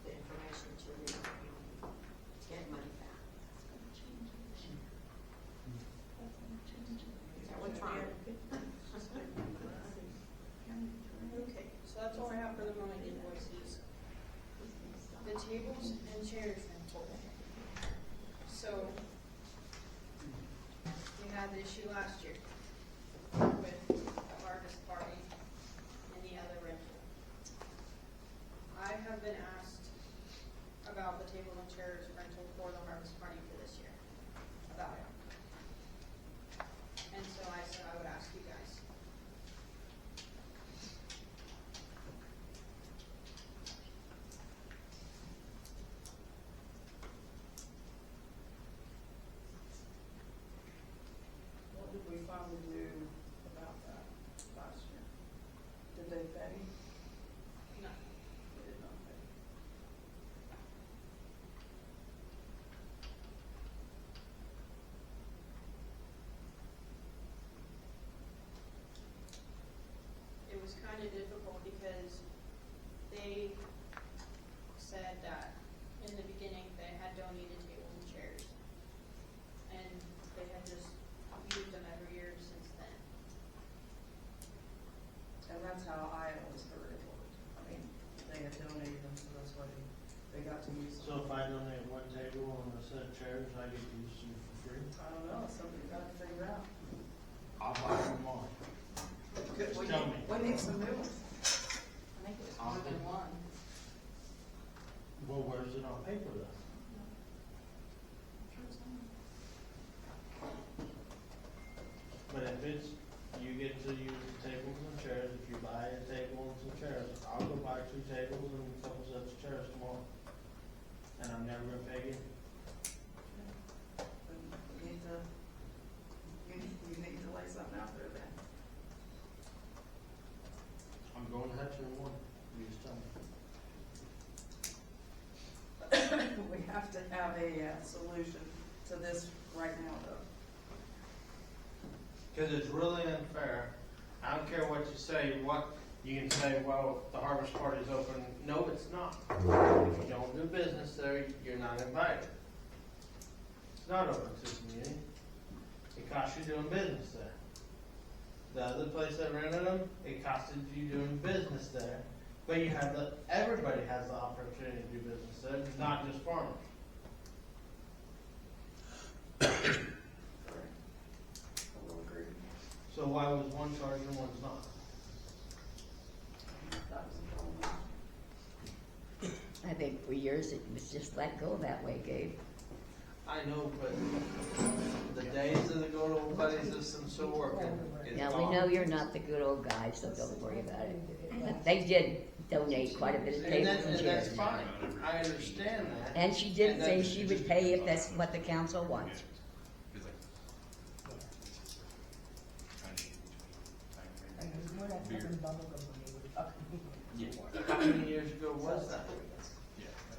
the information to Reno County to get money back. So we're trying. Okay, so that's all I have for the mowing invoices. The tables and chairs rental. So, we had the issue last year with the harvest party and the other rental. I have been asked about the table and chairs rental for the harvest party for this year, about it. And so I said I would ask you guys. What did we finally do about that last year? Did they pay? No. They did not pay. It was kind of difficult because they said that in the beginning they had donated tables and chairs. And they had just used them every year since then. And that's how I always heard it worked. I mean, they had donated them, so that's why they got to use them. So if I donate one table and a set of chairs, I get to use them for free? I don't know, it's something you gotta figure out. I'll buy them all. Good, Just tell me. we need some new ones. I think it was more than one. Well, where's it on paper then? But if it's, you get to use the tables and chairs, if you buy a table and some chairs, I'll go buy 2 tables and a couple sets of chairs tomorrow. And I'm never gonna pay you. You need to, you need to lay something out there then. I'm going to Hutchin in the morning, you just tell me. We have to have a solution to this right now, though. Cause it's really unfair. I don't care what you say, you can say, well, the harvest party's open. No, it's not. If you don't do business there, you're not invited. It's not open to the community. It costs you doing business there. The other place that rented them, it costed you doing business there. But you have everybody has the opportunity to do business there, not just farmers. Correct. I will agree. So why was one charged and one's not? That was a problem. I think for years it was just let go that way, Gabe. I know, but the days of the good old buddy system still working. is Now, we gone. know you're not the good old guy, so don't worry about it. But they did donate quite a bit of And tables and that's chairs. fine. I understand that. And she did And say that- she would pay if that's what the council wants. We're not talking bubble gum money, we're talking. How many years ago was that?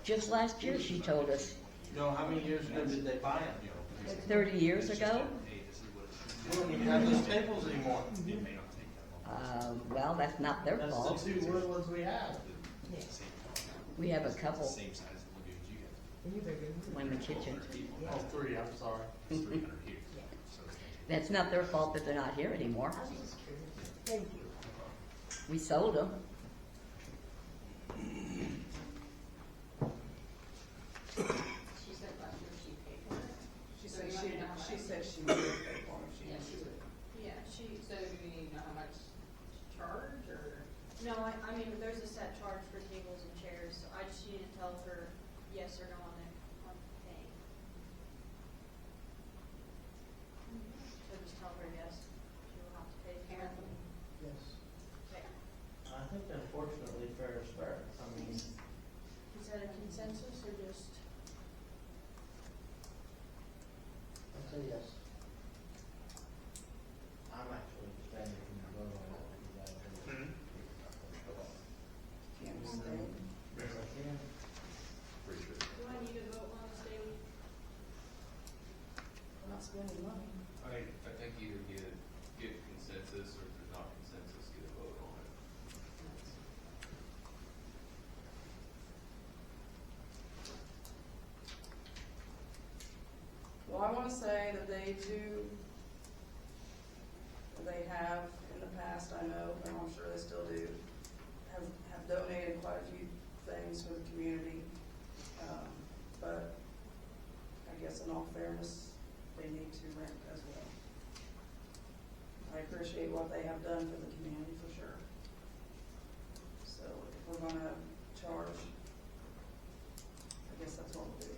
Just last year, she told us, No, how many years ago did they buy them? 30 years ago. We don't even have those tables anymore. Well, that's not their That's fault. the two wood ones we have. We have a couple Same size as the lagoons you have. You bigger. in the kitchen. Oh, three, I'm sorry. It's 300 here. So That's not their fault that they're not here anymore. I was just curious. Thank you. We sold them. She said last year she paid for it. She So said you she, want me to know how she much? said she would pay for it, she Yeah, didn't she do it. Yeah, so do we need to know how much to charge, or? No, I mean, there's a set charge for tables and chairs, so I just need to tell her yes or no on it, on paying. So just tell her yes, she will have to pay apparently. Yes. Okay. I think unfortunately fair is fair. I mean, Is that a consensus or just? I'd say yes. I'm actually standing from the vote on that. Can't abstain. Yes, I can. pretty sure. Do I need to vote on this daily? We're not spending money. I think either get consensus, or if there's not consensus, get a vote on it. Well, I wanna say that they do, they have in the past, I know, and I'm sure they still do, have donated quite a few things for the community. But I guess in all fairness, they need to rent as well. I appreciate what they have done for the community for sure. So if we're gonna charge, I guess that's what we'll do.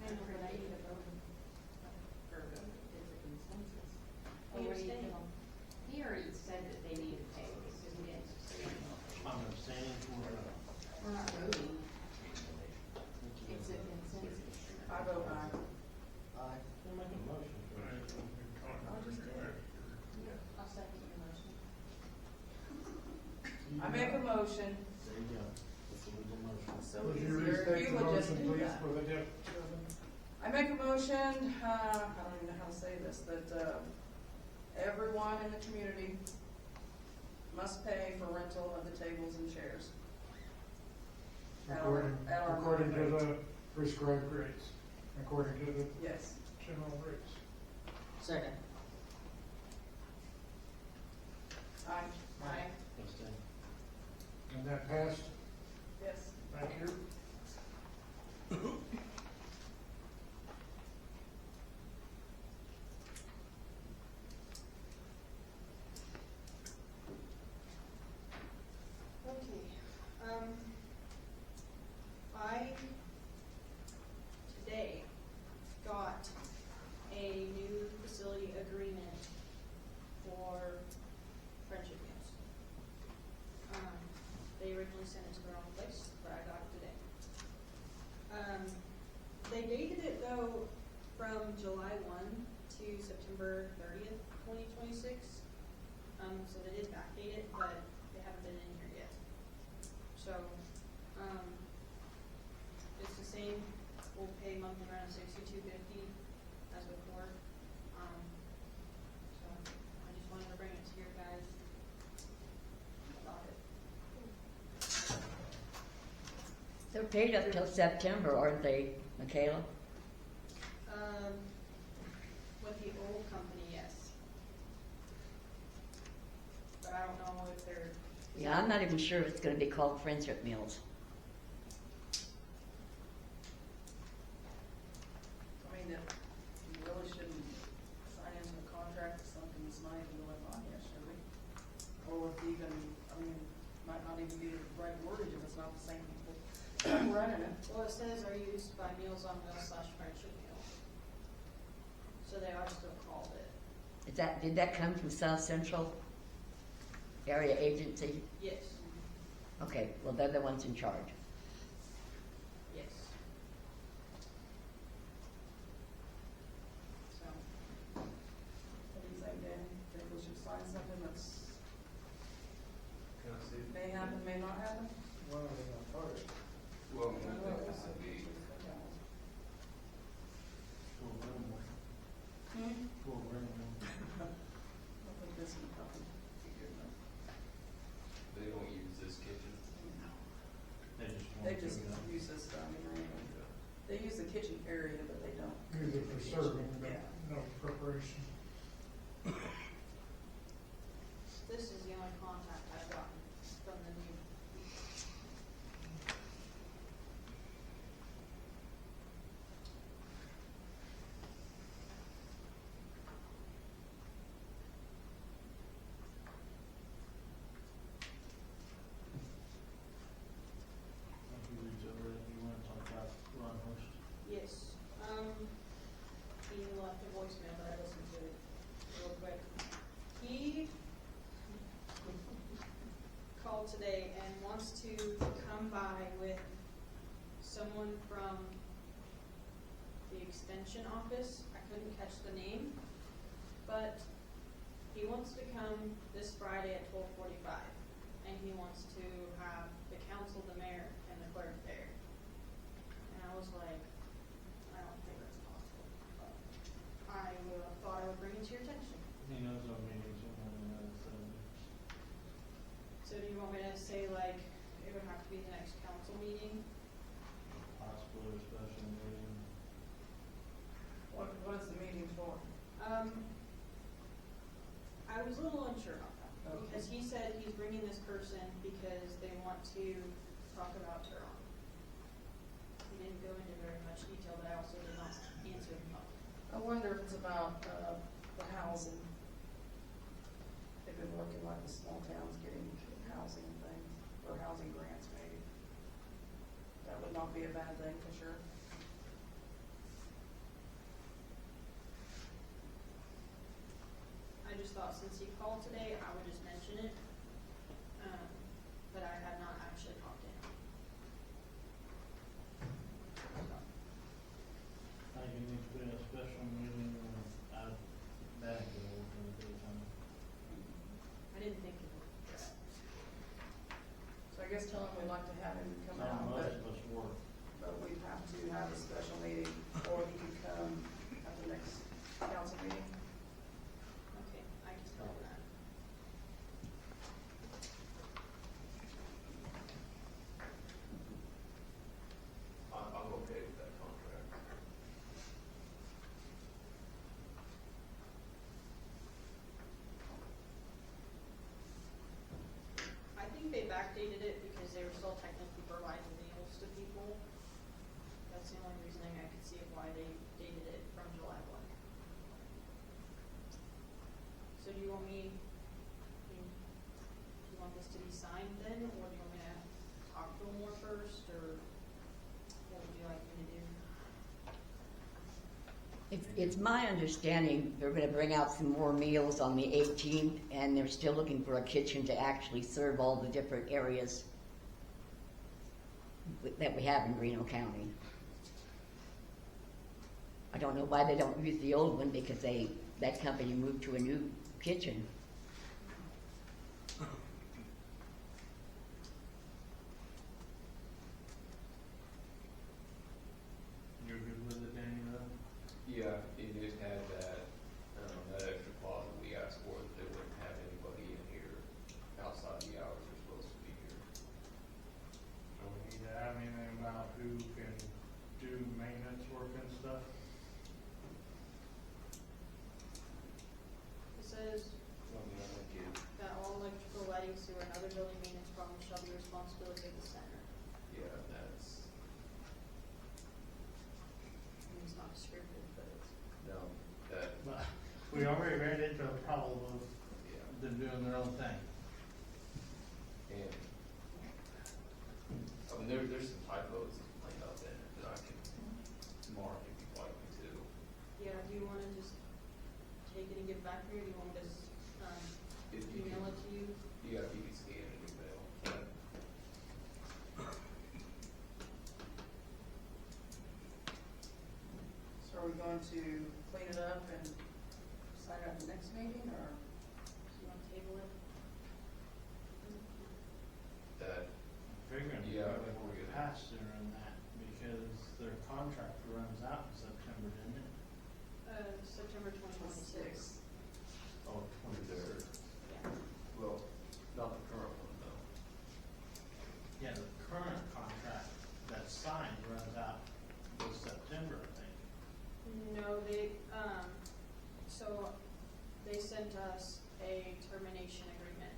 I don't know, I need a vote. Or it's a consensus. Oh, you're Or you staying. can- He already said that they need to pay, because we didn't say I'm abstaining from the vote. we're not voting. It's a consensus. I vote aye. Aye. I'll make a motion for it. I just did. I'll second your motion. I make a motion, There you go. It's a legal motion. so Would you easier, restate you the would just motion, do please, that. for the deaf children? I make a motion, I don't even know how to say this, that, everyone in the community must pay for rental of the tables and chairs. At our- at our According to rate. the prescribed rates, according to the Yes. general rates. Second. Aye. Aye. Abstain. And that passed, Yes. thank you. Okay, I today got a new facility agreement for Friendship Meals. They originally sent it to the wrong place, but I got it today. They dated it though from July 1 to September 30th, 2026. So they did backdate it, but they haven't been in here yet. So, it's the same, we'll pay monthly the ground 6250 as before. So I just wanted to bring it to your guys about it. They're paid up till September, aren't they, Michaela? With the old company, yes. But I don't know if they're. Yeah, I'm not even sure if it's gonna be called friendship meals. I mean, that you really shouldn't sign into a contract for something that's not even going on yet, should we? Or if even, I mean, might not even be the right wordage if it's not the same people running it. Well, it says are used by Meals on Wheels / Friendship Meal. So they are still called it. Did that come from South Central Area Agency? Yes. Okay, well, they're the ones in charge. Yes. So, What do you think, Dan? Think we should sign something that's Can I see? may happen, may not happen? Well, they're not part of it. Well, I think this would be, Hmm? I think this would probably be good enough. they don't use this kitchen. They just use this, I mean, they use the kitchen area, but they don't. Use it for serving, but Yeah. no preparation. this is the only contact I've gotten from the new. Yes, he left a voicemail, but I listened to it real quick. He called today and wants to come by with someone from the extension office. I couldn't catch the name, but he wants to come this Friday at 12:45, and he wants to have the council, the mayor, and the clerk there. And I was like, I don't think that's possible, but I thought I would bring it to your attention. He knows our meetings and So do you want me to say like, it would have to be the next council meeting? possibly a special meeting. What is the meeting for? I was a little unsure about that, Okay. because he said he's bringing this person because they want to talk about Turon. He didn't go into very much detail, but I also did not answer him. I wonder if it's about, the housing. They've been working like the small towns getting housing things, or housing grants maybe. That would not be a bad thing for sure. I just thought since he called today, I would just mention it, but I had not actually talked to him. I think it needs to be a special meeting, out that bill for the daytime. I didn't think it would. So I guess tell him we'd like to have him come Not out, much but, of us work. we have to have a special meeting, or he could come at the next council meeting. Okay, I can tell him that. I'm okay with that contract. I think they backdated it because they were still technically providing meals to people. That's the only reasoning I could see of why they dated it from July 1. So do you want me, do you want this to be signed then, or do you want me to talk to them more first, or what would you like me to do? It's my understanding they're gonna bring out some more meals on the 18th, and they're still looking for a kitchen to actually serve all the different areas that we have in Reno County. I don't know why they don't use the old one, because that company moved to a new kitchen. You're good with it, Dan? We already ran into a problem of Yeah. them doing their own thing. And, I mean, there's some typos laid out in it that I can mark if you'd like me to. Yeah, do you wanna just take it and get back here, or do you want me to, If you email can- it to you? Yeah, if you can scan an email. So are we going to clean it up and sign it at the next meeting, or? Do you wanna table it? That, Figuring Yeah, I they think we're will good. pass sooner than that because their contract runs out in September, didn't it? September 2026. Oh, 23rd. Yeah. well, not the current one though. Yeah, the current contract that's signed runs out this September, I think. No, so they sent us a termination agreement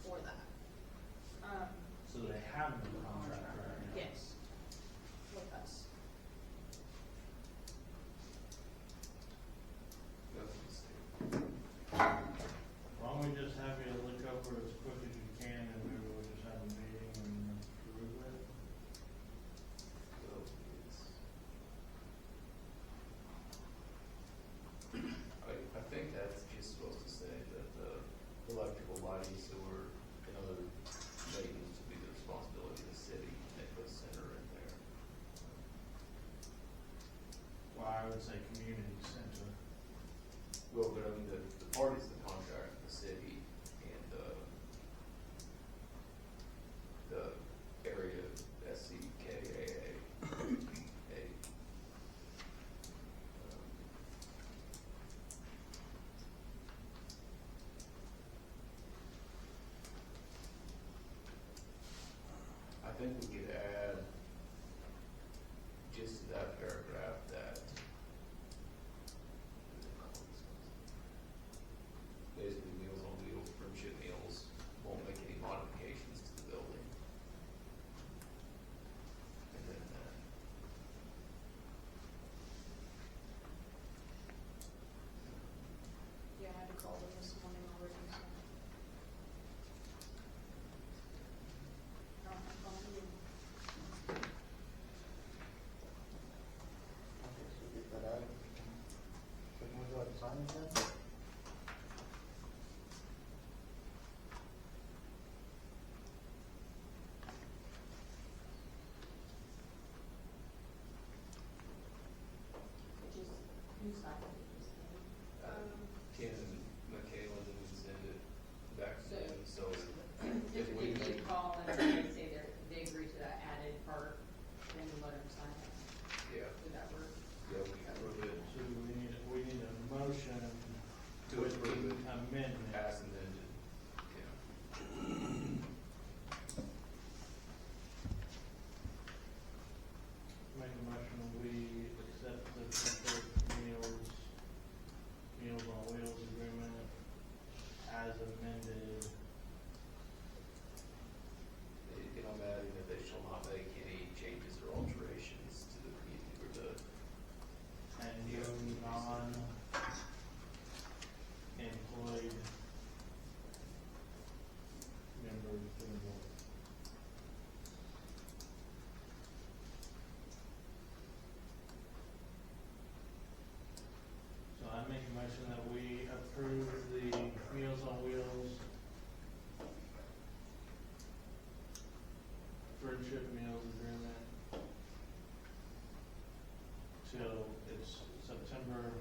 for that. So they have no contract right now. Yes, with us. That's a mistake. Why don't we just have you look over it as quick as you can and maybe we'll just have a meeting and approve it? So it's, I think that's just supposed to say that the electrical, lighting, sewer, and other maintenance to be the responsibility of the city, and they put center in there. Well, I would say community center. Well, but I mean, the parties of the contract, the city and the area SCKAA. I think we could add just to that paragraph that basically Meals on Wheels, Friendship Meals won't make any modifications to the building. And then Yeah, I had to call them this morning already, so. I don't have phone with you. Okay, so get that out. So can we go ahead and sign it then? Ken and Michaela didn't send it back to them, so If if we we, did call and they say they agree to that added part, then let them sign it. yeah, Would that work? yeah, we can approve it So we need a motion to with approve the it amendment. as amended, yeah. Make a motion, we accept the Friendship Meals on Wheels agreement as amended. And I'm adding that they shall not make any changes or alterations to the community or the, And Yeah. no non-employed members doing work. So I make a motion that we approve the Meals on Wheels Friendship Meals agreement till it's September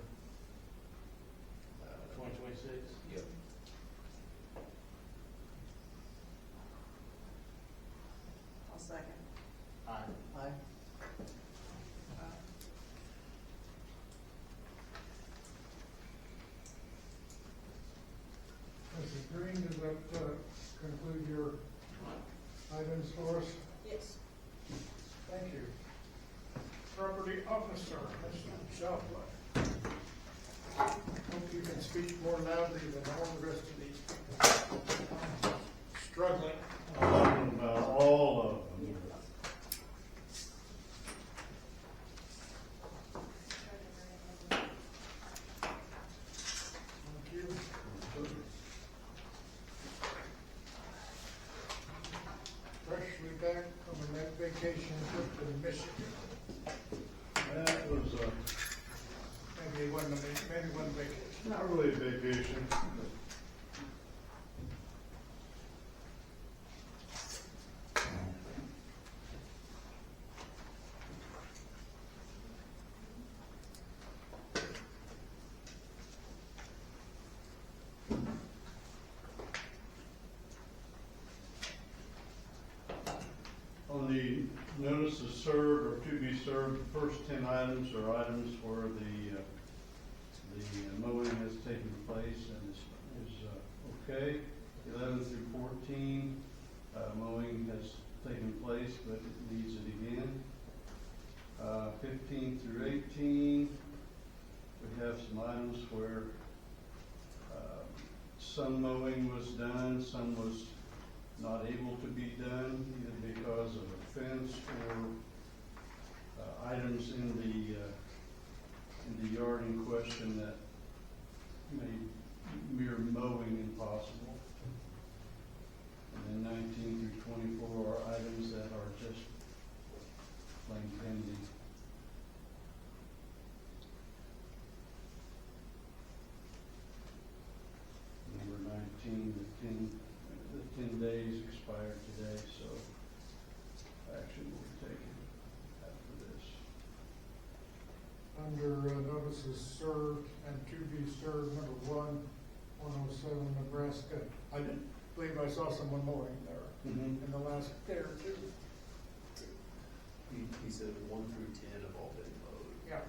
2026. yep. I'll second. Aye. Aye. Mrs. Green, does that conclude your items for us? Yes. Thank you. Property officer, Mr. Southwood. Hope you can speak more loudly than all the rest of these people. Struggling. All of them. in Michigan. That was, Maybe it wasn't, maybe it wasn't vacation. not really a vacation. On the notices served or to be served, the first 10 items are items where the mowing has taken place and is okay. 11 through 14, mowing has taken place, but it needs it again. 15 through 18, we have some items where some mowing was done, some was not able to be done, either because of a fence or items in the yard in question that made mere mowing impossible. And then 19 through 24 are items that are just plain pending. Number 19, the 10 days expired today, so action will be taken after this. Under notices served and to be served, number 107 Nebraska. I did believe I saw someone mowing there in the last day or two. He said 1 through 10 have all been mowed. Yeah.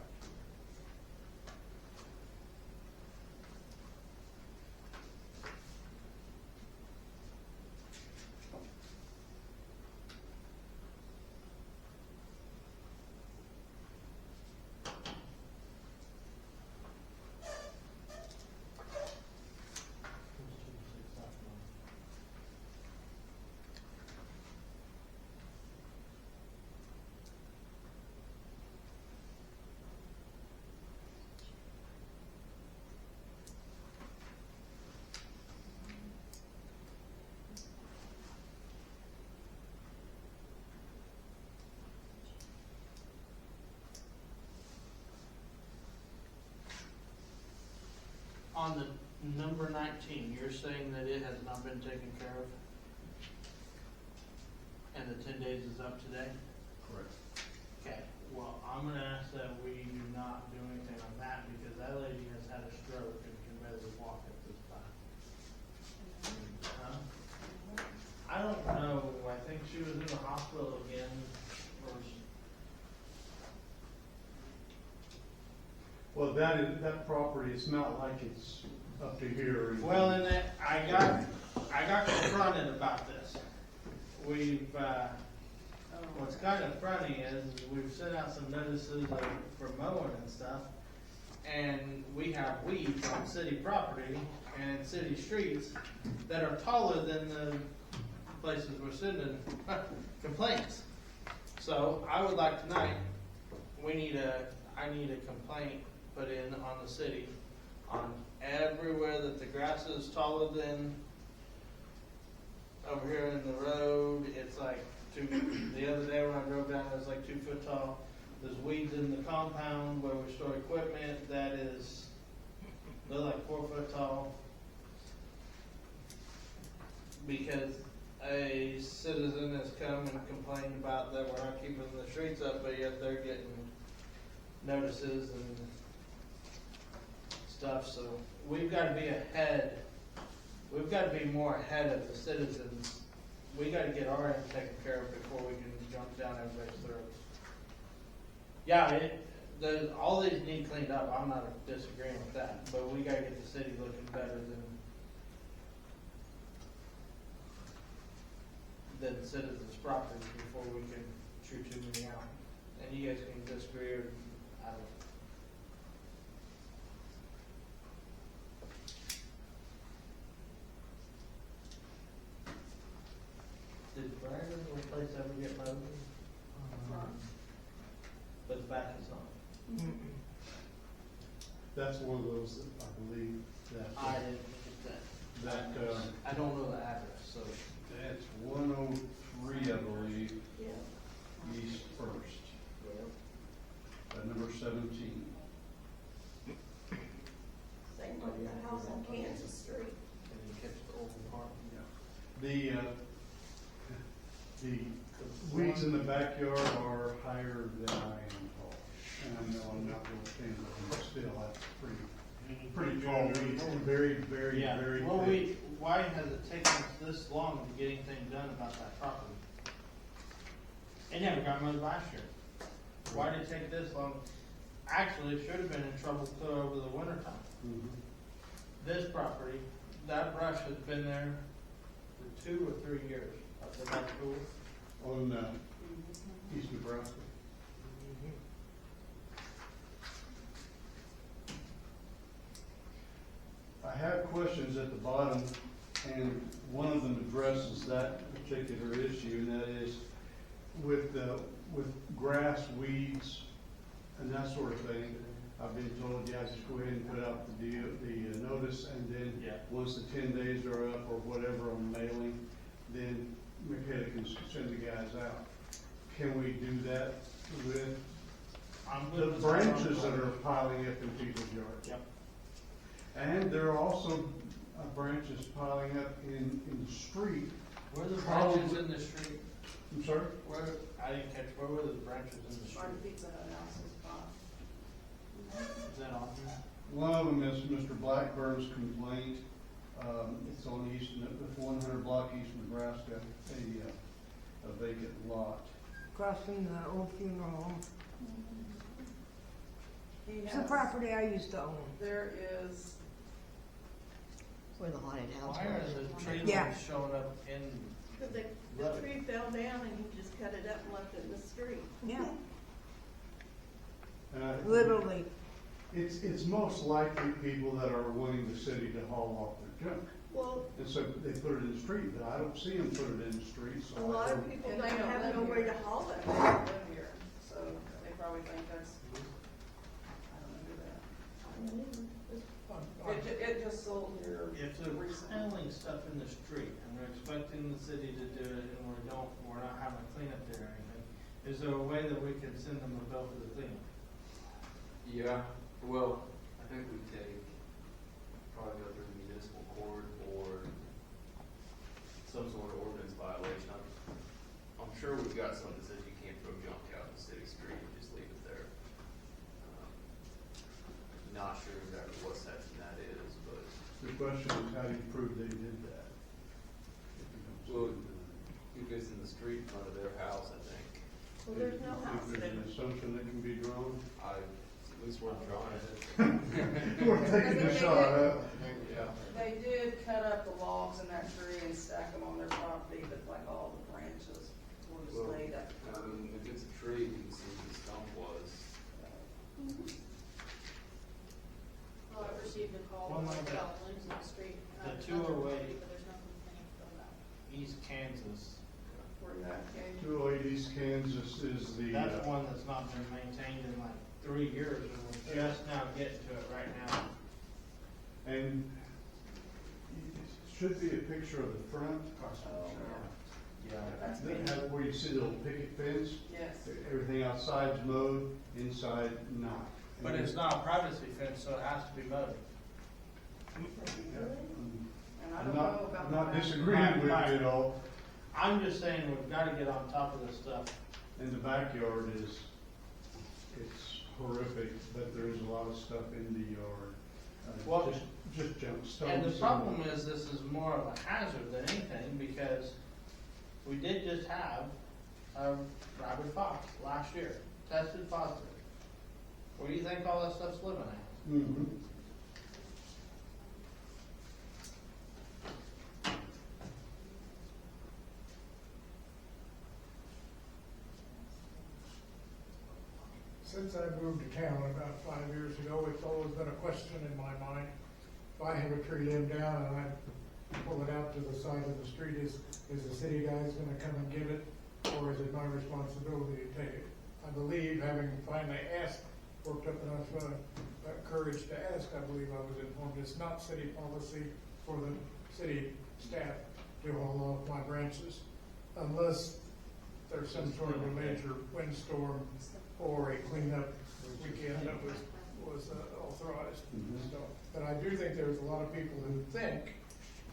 On the number 19, you're saying that it has not been taken care of? And the 10 days is up today? Correct. Okay, well, I'm gonna ask that we do not do anything on that because that lady has had a stroke and can barely walk at this time. Huh? I don't know, I think she was in the hospital again, or Well, that property, it's not like it's up to here. well, and that, I got confronted about this. We've, what's kind of funny is we've sent out some notices for mowing and stuff, and we have weeds on city property and city streets that are taller than the places we're sending complaints. So I would like tonight, I need a complaint put in on the city on everywhere that the grass is taller than over here in the road. It's like the other day when I drove down, it was like 2 foot tall. There's weeds in the compound where we store equipment they're like 4 foot tall. Because a citizen has come and complained about that we're not keeping the streets up, but yet they're getting notices and stuff, so we've got to be ahead. We've got to be more ahead of the citizens. We got to get our end taken care of before we can jump down everybody's throats. Yeah, all these need cleaned up. I'm not disagreeing with that, but we got to get the city looking better than citizens' properties before we can shoot too many out. And you guys can disagree or I don't know. Did Brandon's old place ever get mowed? But the back is not. That's one of those that I believe that. I didn't get that. I don't know the address, so. That's 103, I believe. Yeah. East First. Number 17. Same like that house on Kansas Street. And you catch the old part. The weeds in the backyard are higher than I am tall. And I know I'm not real thin, but still, that's pretty tall weeds, and very, very, Yeah, very well, thick. why has it taken us this long to get anything done about that property? It never got mowed last year. Why did it take this long? Actually, it should have been in trouble clear over the winter time. Mhm. This property, that brush has been there for 2 or 3 years. I said, that's cool. On East Nebraska. I have questions at the bottom, and one of them addresses that particular issue, and that is with grass, weeds, and that sort of thing. I've been told, yeah, just go ahead and put out the notice, and then Yeah. once the 10 days are up or whatever on mailing, then Michaela can send the guys out. Can we do that with I'm the good with branches that are piling up in people's yards? Yep. And there are also branches piling up in the street. Where are the Probably- branches in the street? I'm sorry? Where, I didn't catch, where were the branches in the Our street? Pizza Hut house is fine. Is that on here? One of them is Mr. Blackburn's complaint. It's on East, the 100 block East Nebraska, a vacant lot. Across from the old funeral home. He It's the has, property I used to own. there is, Where the haunted house Why are was. the tree Yeah. limbs showing up in, the tree fell down and he just cut it up and left it in the street. Yeah, And I- literally. It's most likely people that are wanting the city to haul off their junk. Well, And so they put it in the street, but I don't see them put it in the street, so a I lot of don't. people don't have nowhere to haul it, they don't live here, so they probably think that's, I don't know who that. It just sold here if they're recently. piling stuff in the street and they're expecting the city to do it and we're not having a cleanup there or anything, is there a way that we can send them a bill for the cleanup? Yeah, well, I think we take, probably go through the municipal court or some sort of ordinance violation. I'm sure we've got something that says you can't throw junk out in the city street and just leave it there. Not sure exactly what section that is, but. The question is, how do you prove they did that? Well, if it's in the street in front of their house, I think. Well, there's no house If there. there's an assumption that can be drawn. At least we're drawing it. We're taking a shot at it. Yeah. They did cut up the logs in that tree and stack them on their property, but like all the branches were just Well, laid up. I mean, if it's a tree, you can see where the stump was. Well, I received a call Well, like about limbs in the street. the That's 208 but there's no complaint about that. East Kansas, Where that came. 208 East Kansas is the. that's one that's not been maintained in like 3 years and we're just now getting to it right now. And it should be a picture of the front. Oh, Yeah. That's That been, has- Where you see the little picket fence, yes. everything outside's mowed, inside not. But it's not a privacy fence, so it has to be mowed. And I I'm don't know not, about. not the- disagreeing with you at all, I'm just saying we've gotta get on top of this stuff. and the backyard is, it's horrific, but there is a lot of stuff in the yard. Well, Just junk, stones. And the problem is, this is more of a hazard than anything, because we did just have a rabid fox last year, tested positive. Where do you think all that stuff's living at? Mhm. Since I moved to town about 5 years ago, it's always been a question in my mind. If I have a tree limb down and I pull it out to the side of the street, is the city guys gonna come and get it? Or is it my responsibility to take it? I believe, having finally asked, worked up enough courage to ask, I believe I was informed, it's not city policy for the city staff to haul off my branches unless there's some sort of a major windstorm or a cleanup weekend that was authorized. Mhm. So, but I do think there's a lot of people who think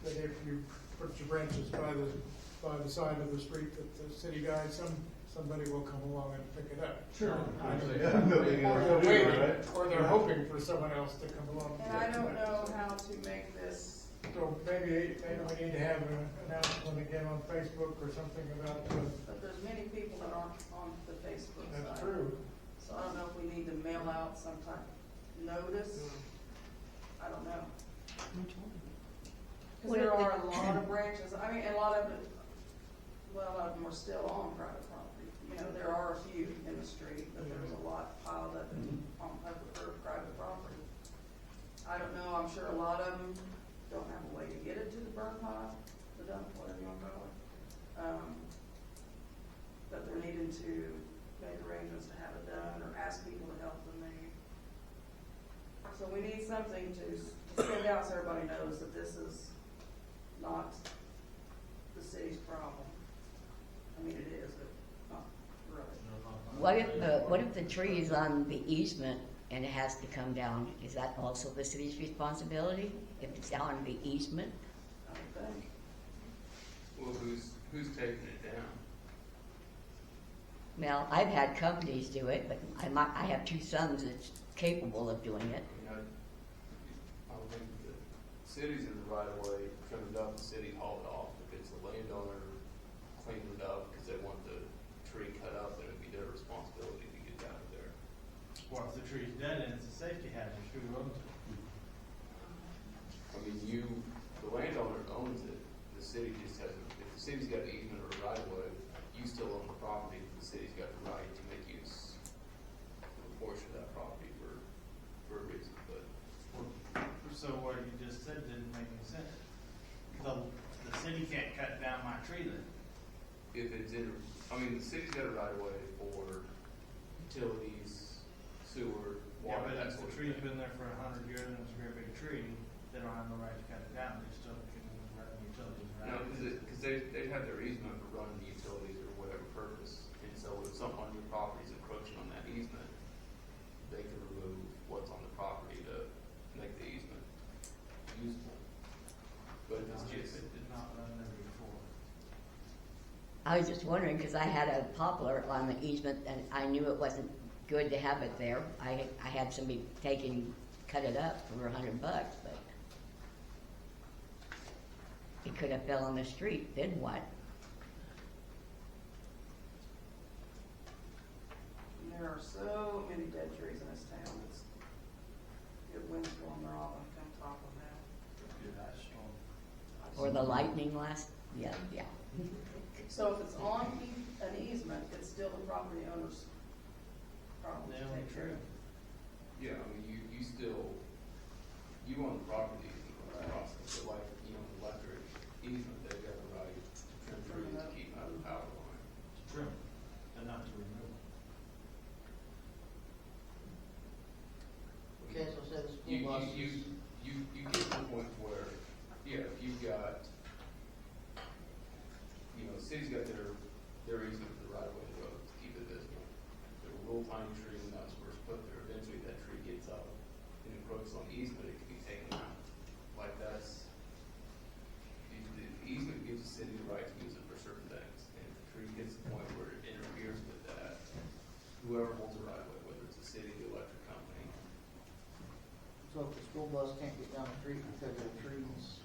that if you put your branches by the side of the street, that the city guy, somebody will come along and pick it up. Sure. Yeah. Nothing Or else they're to do, waiting, right? or they're hoping for someone else to come along. And I don't know how to make this, So maybe we need to have an announcement again on Facebook or something about the, but there's many people that aren't on the Facebook side. that's true. So I don't know if we need to mail out some type of notice. I don't know. Because What there if are a lot of branches, I mean, a lot of it, well, a lot of them are still on private property. You know, there are a few in the street, but there's a lot piled up on public or private property. I don't know, I'm sure a lot of them don't have a way to get it to the burn pile, the dump, whatever you want to call it. But they're needing to make arrangements to have it done or ask people to help them maybe. So we need something to send out so everybody knows that this is not the city's problem. I mean, it is, but not really. What if the tree is on the easement and it has to come down? Is that also the city's responsibility if it's down on the easement? I would think. Well, who's taking it down? Well, I've had companies do it, but I have two sons that's capable of doing it. I mean, I don't think the city's in the right of way, trim it up, the city haul it off. If it's the landowner cleaning it up because they want the tree cut up, then it'd be their responsibility to get out of there. Or if the tree's dead and it's a safety hazard, who owns it? I mean, the landowner owns it, the city just has, if the city's got an easement or a right of way, you still own the property, the city's got the right to make use of a portion of that property for a reason, but. So what you just said didn't make any sense. The city can't cut down my tree then. If it's in, I mean, the city's got a right of way for utilities, sewer, Yeah, water, but that if sort the of tree's thing. been there for 100 years and it's a great big tree, they don't have no right to cut it down, they still can run utilities, right? No, because they have their easement for running the utilities or whatever purpose, and so if something on your property is encroaching on that easement, they can remove what's on the property to make the easement usable. But if it's just, It did not run there before. I was just wondering, because I had a poplar on the easement and I knew it wasn't good to have it there. I had somebody cut it up for $100, but it could have fell on the street, then what? And there are so many dead trees in this town, it's good windstorm, they're all gonna come topple down. Good ice storm. Or the lightning last, yeah. So if it's on an easement, it's still the property owner's problem They to own take the care tree. of. yeah, I mean, you still, you own the property in the process, but like, you know, the electric easement, they've got the right to trim trees to keep out of the power line. To trim, and not to remove. Okay, so say the school You bus. get to the point where, yeah, if you've got, you know, the city's got their easement for the right of way of the road to keep it visible. There's a little tiny tree and that's where it's put there, eventually that tree gets up and encroaches on the easement, it can be taken out. Like that's, the easement gives the city the right to use it for certain things, and if the tree gets to the point where it interferes with that, whoever holds the right of way, whether it's the city, the electric company, So if the school bus can't get down the street because of the trees,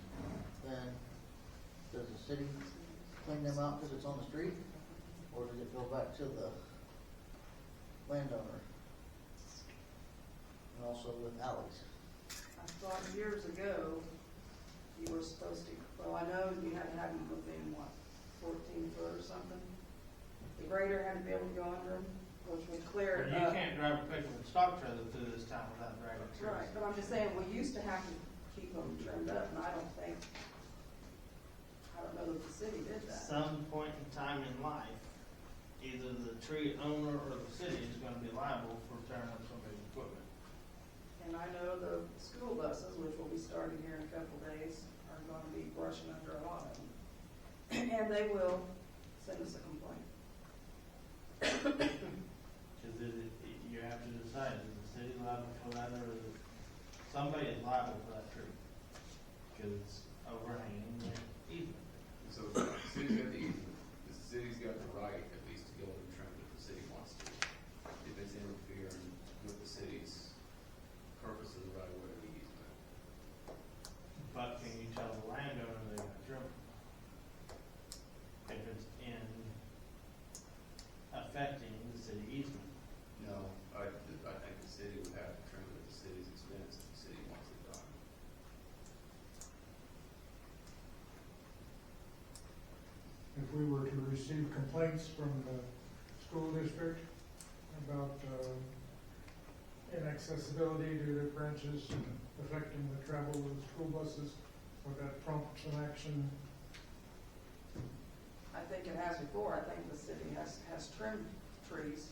then does the city clean them out because it's on the street? Or does it go back to the landowner? And also with alleys? I thought years ago, you were supposed to, well, I know you had to have them within, 14 foot or something? The grader had to be able to go under them, which would clear But it you up. can't drive a pickup and stock trailer through this town without dragging trees. Right, but I'm just saying, we used to have to keep them trimmed up, and I don't know that the city did that. Some point in time in life, either the tree owner or the city is gonna be liable for tearing up somebody's equipment. And I know the school buses, which will be starting here in a couple days, are gonna be brushing under a lot of them. And they will send us a complaint. Cause you have to decide, is the city liable for that, or is it, somebody is liable for that tree? Cause it's overhanging the easement. So the city's got the easement, the city's got the right at least to go and trim it if the city wants to. If it's interfering with the city's purpose of the right of way of the easement. But can you tell the landowner they got trim it? If it's in affecting the city easement? No, I think the city would have to trim it at the city's expense if the city wants it done. If we were to receive complaints from the school district about inaccessibility due to branches affecting the travel of the school buses, would that prompt some action? I think it has before, I think the city has trimmed trees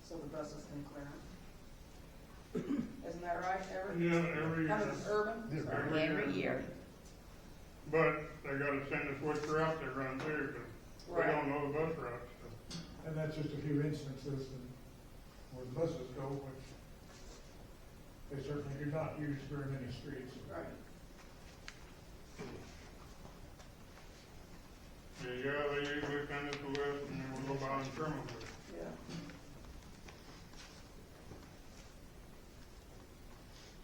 so the buses can clear them. Isn't that right, Eric? Yeah, every year. Kind of urban? Sorry. Every year. But they gotta send us which route they run too, 'cause we Right. don't know the bus routes. And that's just a few instances where the buses go, which they certainly do not use very many streets. Right. Yeah, they usually send us a list and then we'll go by and trim them. Yeah.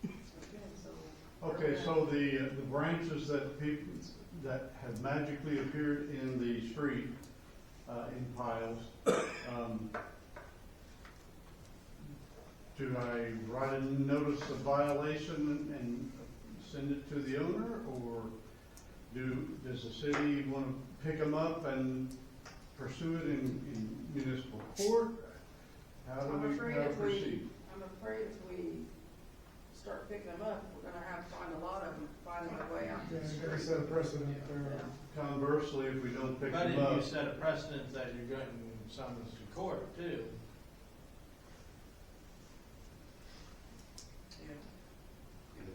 Okay, so. Okay, so the branches that people, that have magically appeared in the street, in piles, do I write a notice of violation and send it to the owner, or does the city want to pick them up and pursue it in municipal court? How do I'm we afraid how to if we- proceed? I'm afraid if we start picking them up, we're gonna have to find a lot of them finding their way out to the Yeah, street. set a precedent Yeah. Conversely, if we don't pick But them if up, you set a precedent that you're going to summons to court too, Yeah. And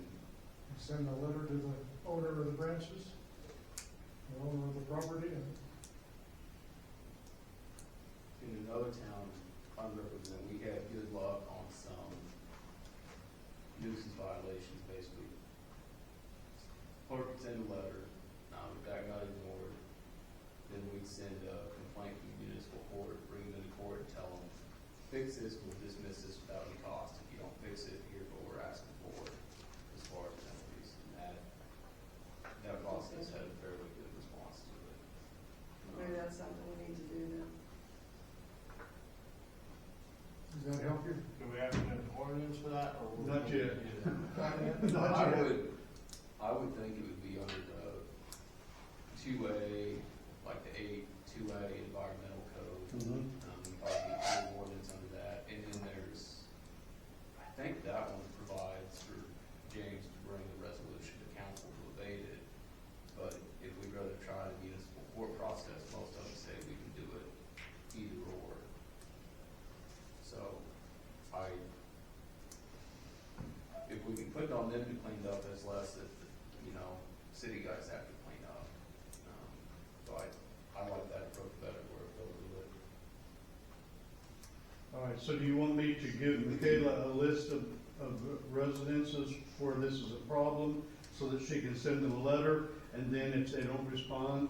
Send a letter to the owner of the branches, the owner of the property, and in another town, unrepresented, we had good luck on some nuisance violations, basically. Clerk would send a letter, if that got ignored, then we'd send a complaint to municipal court, bring them into court and tell them, fix this, we'll dismiss this without any cost. If you don't fix it, here's what we're asking for as far as penalties. And that process had a fairly good response to it. Maybe that's something we need to do then. does that help you? do we have an ordinance for that, or? Not yet. Not I yet. I would think it would be under the 2A, like the 2A environmental code. Mhm. Probably need an ordinance under that. And then there's, I think that one provides for James to bring the resolution to council to abate it. But if we'd rather try the municipal court process, most of them say we can do it either or. So if we can put it on them to clean it up, there's less that, city guys have to clean up. So I like that approach better where it goes with it. All right, so do you want me to give Michaela a list of residences where this is a problem, so that she can send them a letter, and then if they don't respond,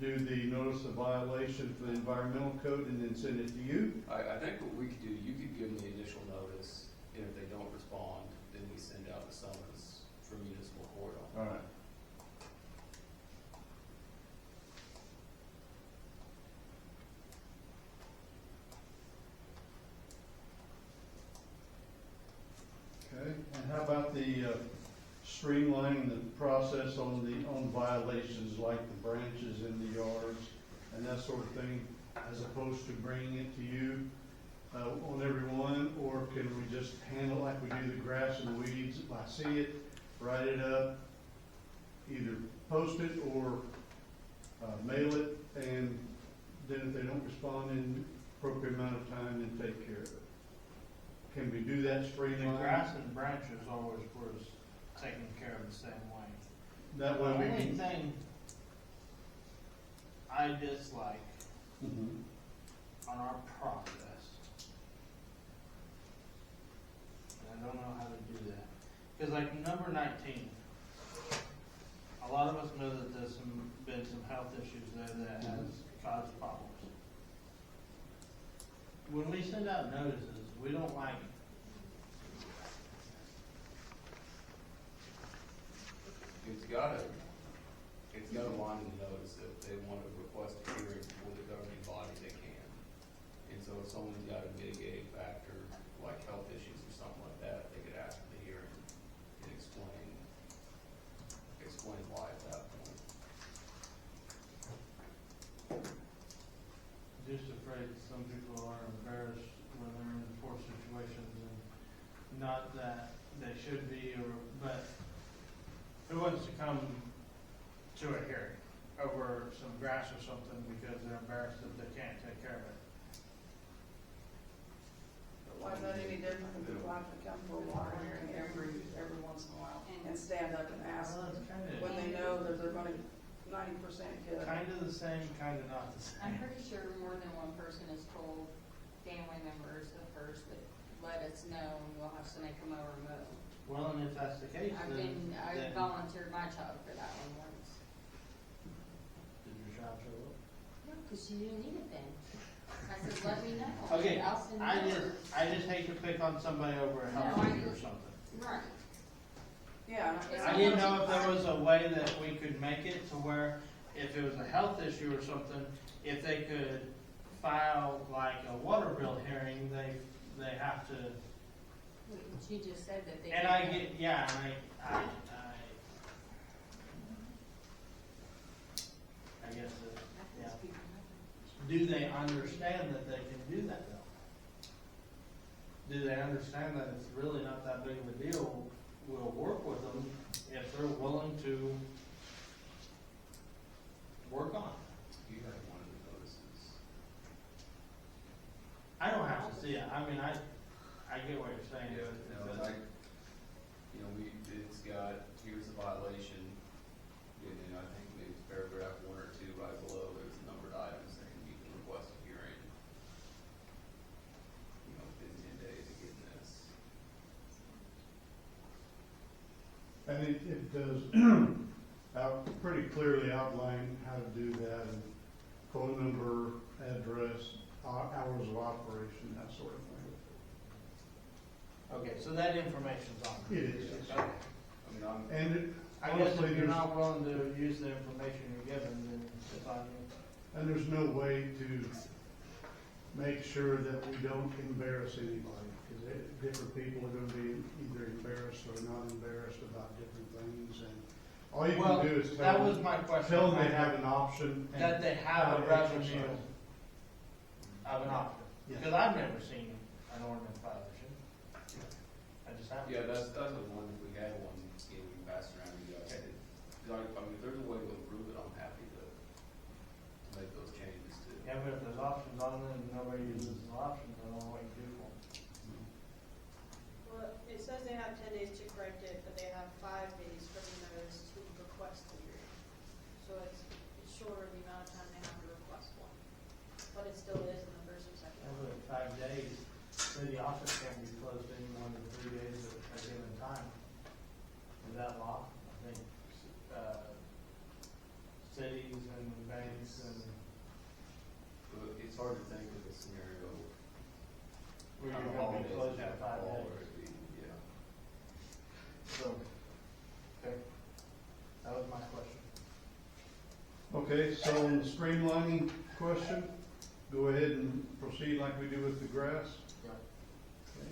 do the notice of violation for the environmental code, and then send it to you? I think what we could do, you could give them the initial notice, and if they don't respond, then we send out the summons for municipal court on All right. Okay, and how about the streamlining the process on violations like the branches in the yards and that sort of thing, as opposed to bringing it to you on every one, or can we just handle like we do the grass and weeds? If I see it, write it up, either post it or mail it, and then if they don't respond in appropriate amount of time, then take care of it. Can we do that The streamline? grass and branches always was taken care of the same way. That The way we only can. thing I dislike Mhm. on our process. And I don't know how to do that. Cause like number 19, a lot of us know that there's been some health issues there that has caused problems. When we send out notices, we don't like, It's got a line in the notice that if they want to request a hearing before the governing body, they can. And so if someone's got a mitigating factor, like health issues or something like that, they could ask for the hearing and explain why at that point. just afraid some people are embarrassed when they're in poor situations, and not that they should be, but who wants to come to a hearing over some grass or something because they're embarrassed that they can't take care of it? But why is that any different than people have to come to a water hearing every once in a while and stand up and ask Well, it's when they know that they're gonna 90% get it? Kind of the same, kind of not the I'm same. pretty sure more than one person has told family members at first that let us know and we'll have somebody come over and mow. Well, and if that's the case, I then volunteered my child for that one once. did your child show up? No, because she didn't need it then. I said, let me know. Okay, I'll send I it just, over. I just hate to pick on somebody over a health No, I issue or get- something. Right. Yeah. It's I didn't know if there was a way that we could make it to where if it was a health issue or something, if they could file like a water bill hearing, they have to, She just said that they. and I get, yeah, and I guess, yeah. Do they understand that they can do that though? Do they understand that it's really not that big of a deal? We'll work with them if they're willing to work on it. You have one of the notices. I don't have to see it. I mean, I get what you're saying. Yeah, no, and it's got, here's a violation, and then I think maybe paragraph 1 or 2 right below, there's a numbered items saying you can request a hearing, within 10 days of getting this. And it does pretty clearly outline how to do that, and phone number, address, hours of operation, that sort of thing. Okay, so that information's on there. It is, yes. Okay. I mean, And it, I guess honestly, if you're there's, not willing to use the information you're given, then it's on you. and there's no way to make sure that we don't embarrass anybody, because different people are gonna be either embarrassed or not embarrassed about different things, and all you Well, can do is that tell was them, my question. tell them they have an option. and That they how have a to revenue exercise. of an option. Yeah. Because I've never seen an ordinance violation. I just haven't. yeah, that's the one, if we had one, we can pass around to you guys. I mean, if there's a way to improve it, I'm happy to make those changes too. Yeah, but if there's options on it and nobody uses the options, I don't know what you do for them. Well, it says they have 10 days to correct it, but they have 5 days from the notice to request the hearing. So it's shorter the amount of time they have to request one. But it still is in the first or second Over one. 5 days, city office can't be closed any more than 3 days at a given time. Is that law? I think, cities and banks and But it's hard to think of a scenario. where on you're the gonna be holidays closed that for 5 fall days. where it'd be, yeah. So, okay. That was my question. Okay, so on the streamlining question, go ahead and proceed like we do with the grass. Yeah. Okay.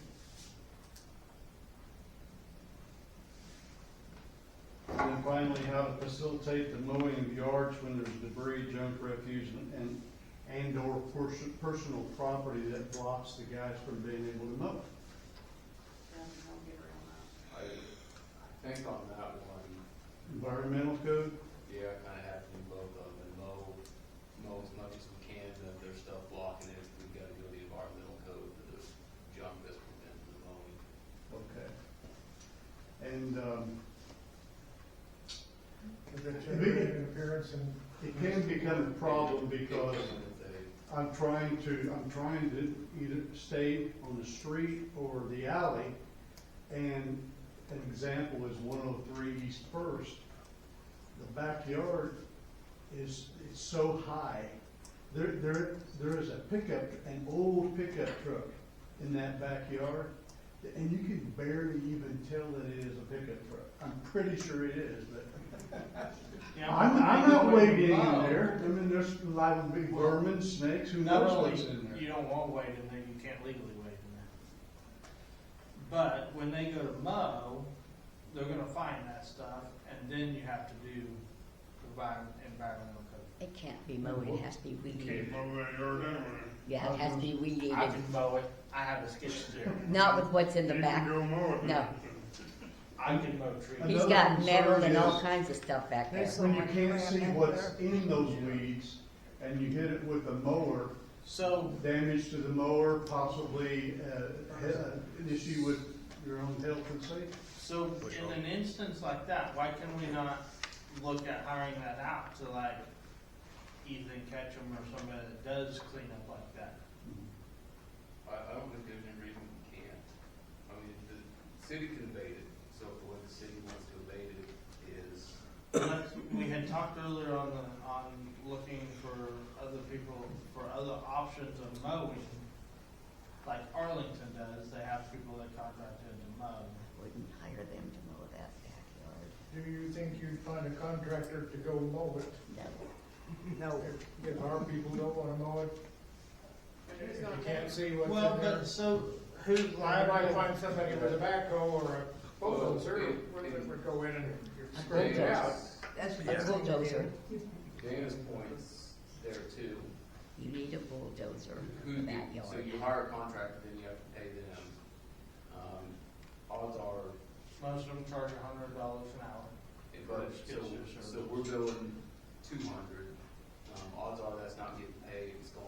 And then finally, how to facilitate the mowing of yards when there's debris, junk, refuse, and/or personal property that blocks the guys from being able to mow. Yeah, I'll get around that. I think on that one, Environmental code, yeah, I kinda have to do both of them, and mow as much as we can, and if there's stuff blocking it, we've gotta go to the environmental code for the junk that's preventing the mowing. okay. And, Is that generating interference and? it can become a problem because If they I'm trying to either stay on the street or the alley, and an example is 103 East First. The backyard is so high. There is a pickup, an old pickup truck in that backyard, and you can barely even tell that it is a pickup truck. I'm pretty sure it is, but Yeah, I'm not wading in mow. there. I mean, there's liable to be vermin, snakes, who Not knows only what's in there. you don't want weight in there, you can't legally weight in there. But when they go to mow, they're gonna find that stuff, and then you have to do environmental code. It can't be mowed, it has to be weeded. Can't mow that yard anyway. Yeah, it has to be weeded. I can mow it, I have a skid steer. Not with what's in the You back. can go mow it. No. I can mow trees. He's Another got metal concern and all is kinds of stuff back there. When you can't see what's in those weeds, and you hit it with a mower, So, damage to the mower, possibly an issue with your own health and safety. so in an instance like that, why can we not look at hiring that out to like Ethan Ketchum or somebody that does clean up like that? I don't think there's any reason we can't. I mean, the city can abate it, so the way the city wants to abate it is, We had talked earlier on looking for other people, for other options of mowing, like Arlington does, they have people that contract in to mow. Wouldn't hire them to mow that backyard. Do you think you'd find a contractor to go mow it? No. No. If our people don't wanna mow it, And who's if gonna you pay? can't see what's Well, in there. but so who's I might liable? find somebody with a backhoe or a bulldozer that would go in and scrape it out. That's a bulldozer. Dana's point's there too. You need a bulldozer Who, in the so backyard. you hire a contractor, then you have to pay them. Odds are, Most of them charge $100 an hour. but, so we're billing 200. Odds are that's not getting paid, it's going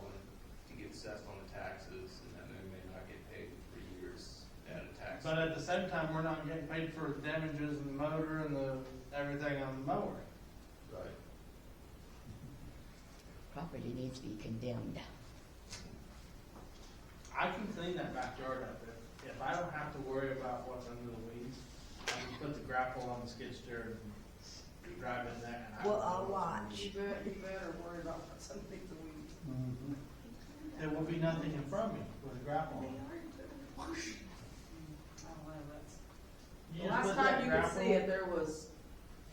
to get assessed on the taxes, and then they may not get paid for years at a tax. But at the same time, we're not getting paid for damages in the motor and everything on the mower. Right. Property needs to be condemned. I can clean that backyard up if I don't have to worry about what's under the weeds. I can put the grapple on the skid steer and drive in there and I. Well, I'll watch. You better worry about what's underneath the weeds. There will be nothing in front of me with a grapple on. I don't know, that's. You The just last put time that you could grapple- see it, there was,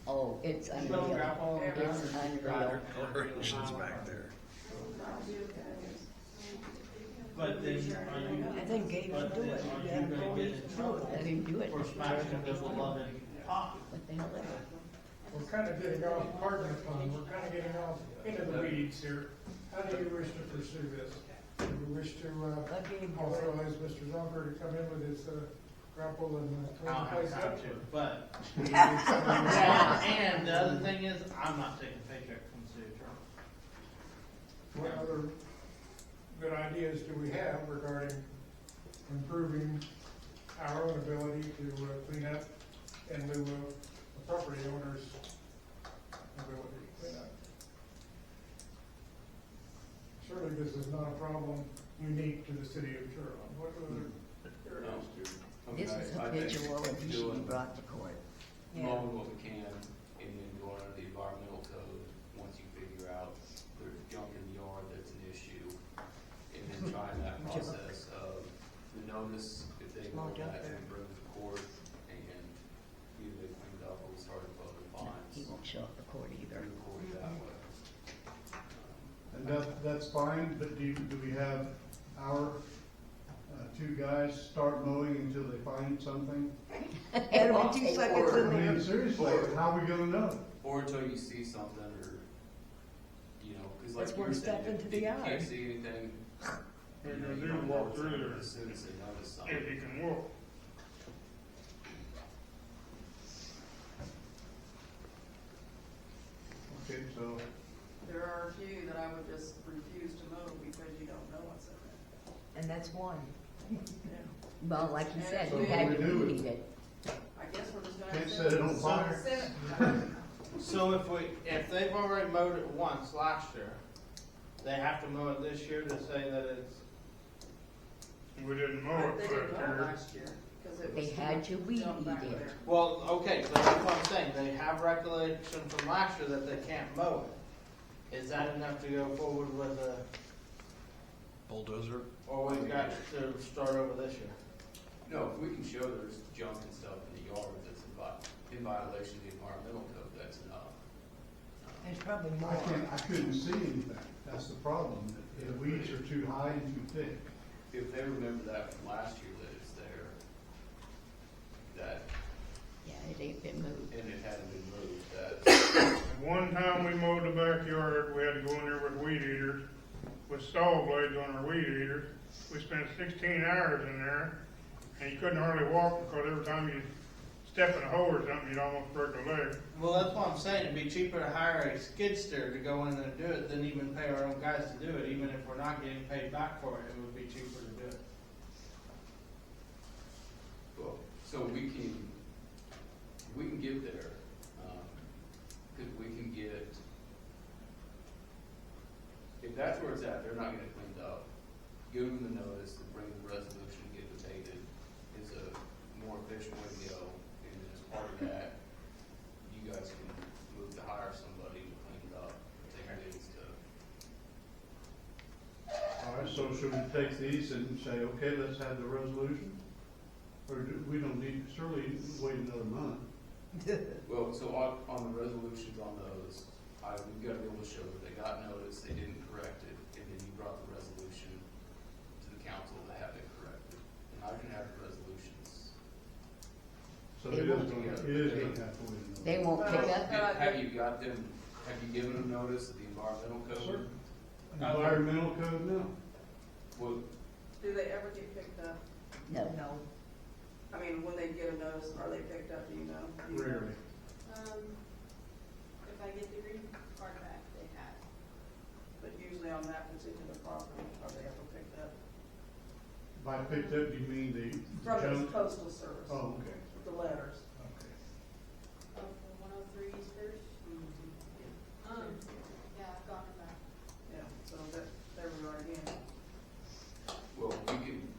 Oh, it's You put a unreal. grapple on the ground It's and drive unreal. it Operations back there. But then are you? I think Gabe should do it. But You then have are you gonna get in trouble Let him do it. for smashing a beloved pot? What the hell is it? We're kind of getting off, pardon the pun, we're kind of getting off into the weeds here. How do you wish to pursue this? Do you wish to authorize Mr. Zonker to come in with his grapple and clean I'll the have place time up? to, but. Yeah, and the other thing is, I'm not taking a paycheck from the city attorney. What other good ideas do we have regarding improving our own ability to clean up in lieu of the property owner's ability to clean up? Surely this is not a problem unique to the city of Turon. What other areas do? I mean, This is I a think visual and he should be doing- brought to court. Mowing what we can, and then going under the environmental code, once you figure out there's junk in the yard that's an issue, and then trying that process of the notice, if they go back and bring it to court, and either they cleaned up or we started voting No, fines. he won't show up for court either. Record it that way. And that's fine, but do we have our two guys start mowing until they find something? That'll be 2 seconds I in there. mean, seriously, how are we gonna know? Or until you see something, or, you know, cause like That's you one were saying, step into if the you yard. can't see anything, They're you know, gonna you do don't walk know what's through in there. there as soon as they notice something. If you can walk. Okay, so, there are a few that I would just refuse to mow because you don't know what's in And that's one. there. Well, like you said, So you what had do to we do? weed it. I guess we're just gonna. can't send set it on fire. Send it. So if they've already mowed it once last year, They have to mow it this year to say that it's, We didn't mow it They didn't last mow year. last year, cause it was. They had to weed dumped back eat it. there. well, okay, so that's what I'm saying, they have recollection from last year that they can't mow it. Is that enough to go forward with a, Bulldozer? or we've got to start over this year? No, if we can show there's junk and stuff in the yard that's in violation of the environmental code, that's enough. There's probably more. I couldn't see anything. That's the problem. The weeds are too high and too thick. If they remember that from last year that it's there, that, Yeah, it ain't been moved. and it hadn't been moved, that, One time we mowed the backyard, we had to go in there with weed eaters, with saw blades on our weed eaters. We spent 16 hours in there, and you couldn't hardly walk because every time you step in a hole or something, you'd almost break a leg. Well, that's what I'm saying, it'd be cheaper to hire a skid steer to go in there and do it than even pay our own guys to do it, even if we're not getting paid back for it, it would be cheaper to do it. well, so we can get there, cause we can get, if that's where it's at, they're not gonna clean it up. Give them the notice, and bring the resolution, get it debated, is a more efficient way to go, and then as part of that, you guys can move to hire somebody to clean it up, take days to. All right, so should we take these and say, okay, let's have the resolution? Or we don't need, surely wait another month. Well, so on the resolutions on those, we've got to be able to show that they got notice, they didn't correct it, and then you brought the resolution to the council to have it corrected. And I can have the resolutions. So They it won't. is gonna have to wait another month. They won't pick up. Have you got them, have you given them notice of the environmental code? Environmental code, no. Well, Do they ever get picked up? No. No. I mean, when they get a notice, are they picked up, do you know? Do you know? Rarely. If I get the green card back, they have. But usually on that particular property, are they ever picked up? By picked up, you mean the From the junk? postal service? Oh, okay, The letters? okay. Oh, for 103 East First? Yeah, I've gotten it back. Yeah, so that, there we are again. well,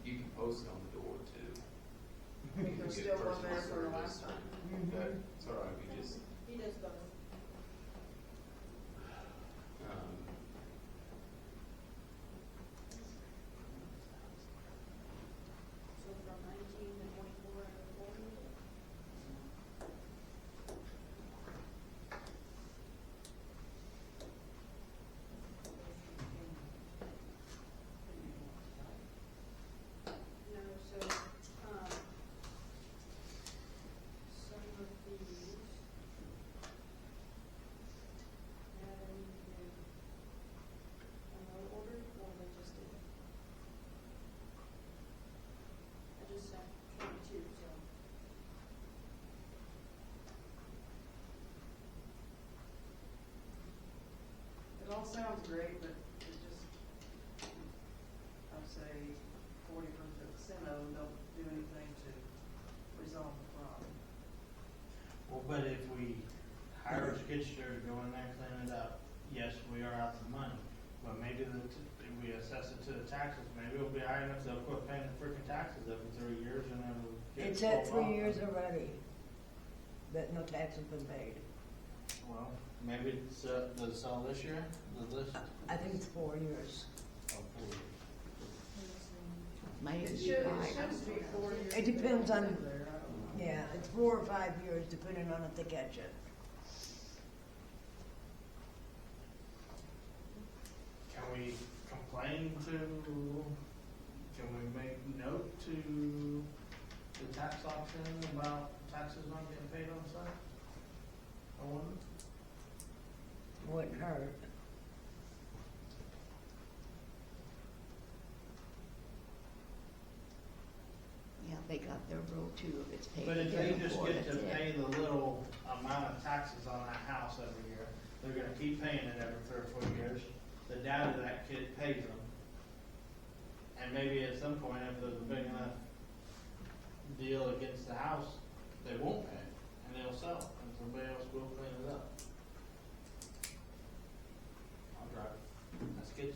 you can post it on the door too. You can There's get still one personal there for the service. last time. Okay, it's all right, we just, He does both. So from 19 to 24 and 40. No, so, some of these, have anything order, or they just did it? I just sent 22, so. It all sounds great, but it just, I'd say 40% of them don't do anything to resolve the problem. Well, but if we hire a skid steer to go in there, clean it up, yes, we are out the money. But maybe if we assess it to the taxes, maybe it'll be high enough they'll quit paying the freaking taxes every 3 years and then it'll get. It's at sold 3 off. years already, that no tax has been paid. Well, maybe it's, does it sell this year? Does this? I think it's 4 years. Oh, 4 years. Might even It be should, it 5. should be 4 years. It depends on- There, I don't know. Yeah, it's 4 or 5 years depending on if they catch it. Can we complain to, can we make note to the tax auction about taxes not getting paid on site? I wonder. Wouldn't hurt. Yeah, they got their rule too, if it's paid. But if they again just for get it, to yeah. pay the little amount of taxes on that house every year, they're gonna keep paying it every 3 or 4 years. The dad of that kid pays them. And maybe at some point, if there's a big enough deal against the house, they won't pay it, and they'll sell it, and somebody else will clean it up. I'll drive. That's good.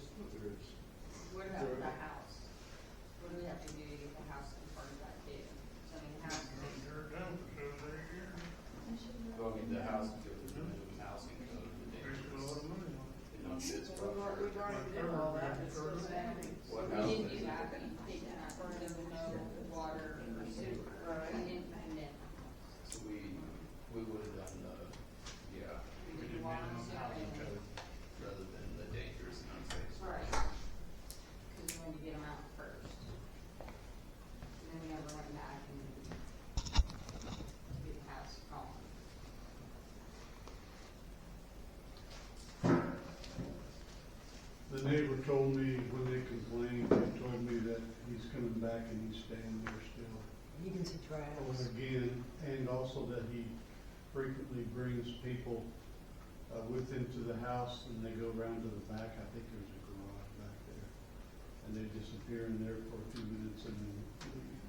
that he frequently brings people with him to the house, and they go around to the back. I think there's a garage back there, and they disappear in there for a few minutes and then leave.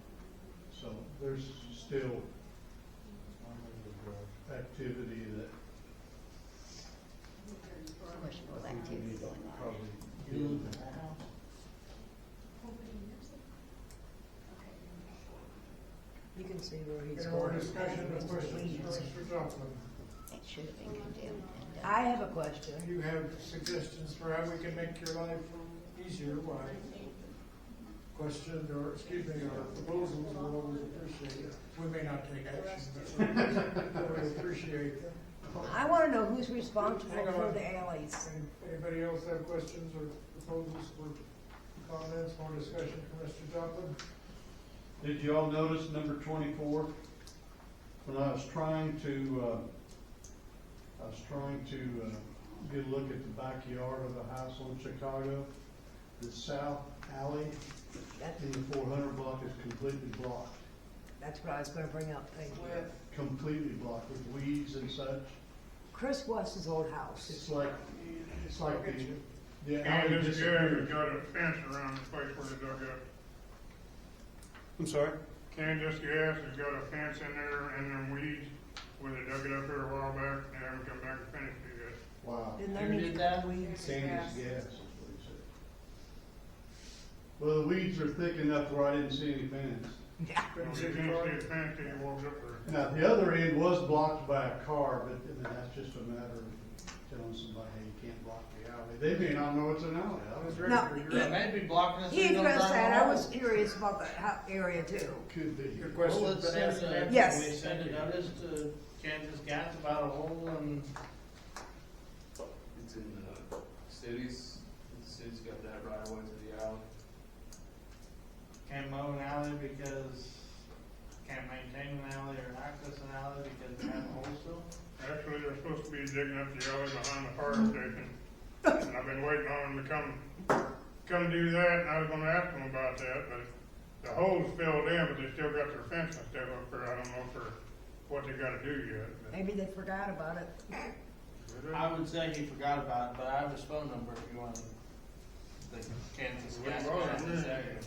So there's still activity that Questionable activity going on. probably. You live in that house? You can see where he's Any more going. discussion or questions for Mr. Joplin? It should have been condemned. and, I have a question. You have suggestions for how we can make your life easier, why? Questions or, excuse me, or proposals, we'll always appreciate it. We may not take action, but we appreciate them. I wanna know who's responsible Hang for on. the alleys. Anybody else have questions or proposals for comments, more discussion from Mr. Joplin? Did you all notice number 24? When I was trying to get a look at the backyard of the house on Chicago, the south alley in the 400 block is completely blocked. That's what I was gonna bring up, thank you. With, Completely blocked with weeds and such. Chris West's old house. It's like the alley And this guy has disappeared. got a fence around the place where they dug up. I'm sorry? Candace Gas has got a fence in there and them weeds where they dug it up there a while back, they haven't come back and finished it yet. Wow. Didn't Who they need did to that? cut weeds? Candace Gas is what he said. Well, the weeds are thick enough where I didn't see any fence. Yeah. Well, you can't see the fence till you walk up there. Now, the other end was blocked by a car, but I mean, that's just a matter of telling somebody, hey, you can't block the alley. They may not know it's an alley. I was ready No, for They may be blocking us. He addressed that, I was curious about that area too. Could be. Your Well, question's let's been send answered. a, Yes. we send a notice to Kansas Gas about a hole and It's in the city's got that right away to the alley. can't mow an alley because can't maintain an alley or access an alley because they have a hole still. Actually, they're supposed to be digging up the alley behind the fire station. And I've been waiting on them to come do that, and I was gonna ask them about that, but the hole's filled in, but they still got their fence and stuff up there. I don't know for what they gotta do yet. but- Maybe they forgot about it. I would say he forgot about it, but I have his phone number if you want the Kansas Gas guy in this area.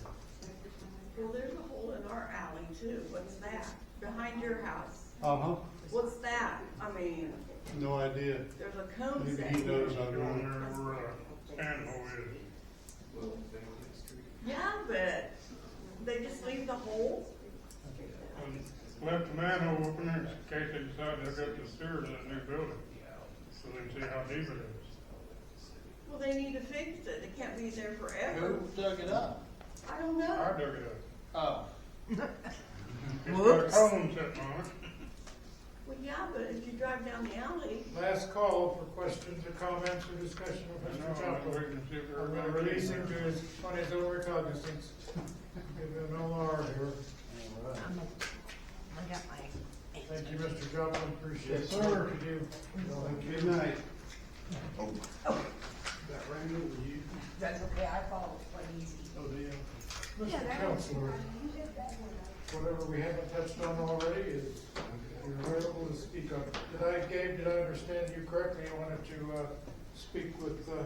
well, there's a hole in our alley too. What's that? Behind your house. Uh-huh. What's that? I mean, No idea. there's a cone Maybe set he knows here. I'm Down going. there where, Stanhope is. Well, Family Street. Yeah, but they just leave the hole? And left the manhole open there in case they decide to hook up the sewer to that new building. So they can see how deep it is. Well, they need to fix it. It can't be there forever. Who dug it up? I don't I know. dug it Oh, up. It's got a Whoops. cone sitting on it. Well, yeah, but if you drive down the alley, Last call for questions or comments or discussion I of know, Mr. I'm Joplin. waiting to see if they're. I'm gonna release him to his, on his own recognizance. Give him no more here. I got my. Thank you, Mr. Joplin, appreciate Yes, the sir. work you do. Good night. That ran over you. That's okay, I followed it quite easy. Oh, yeah. Mr. Counselor, whatever we haven't touched on already is, you're available to speak on. Gabe, did I understand you correctly? I wanted to, speak with, the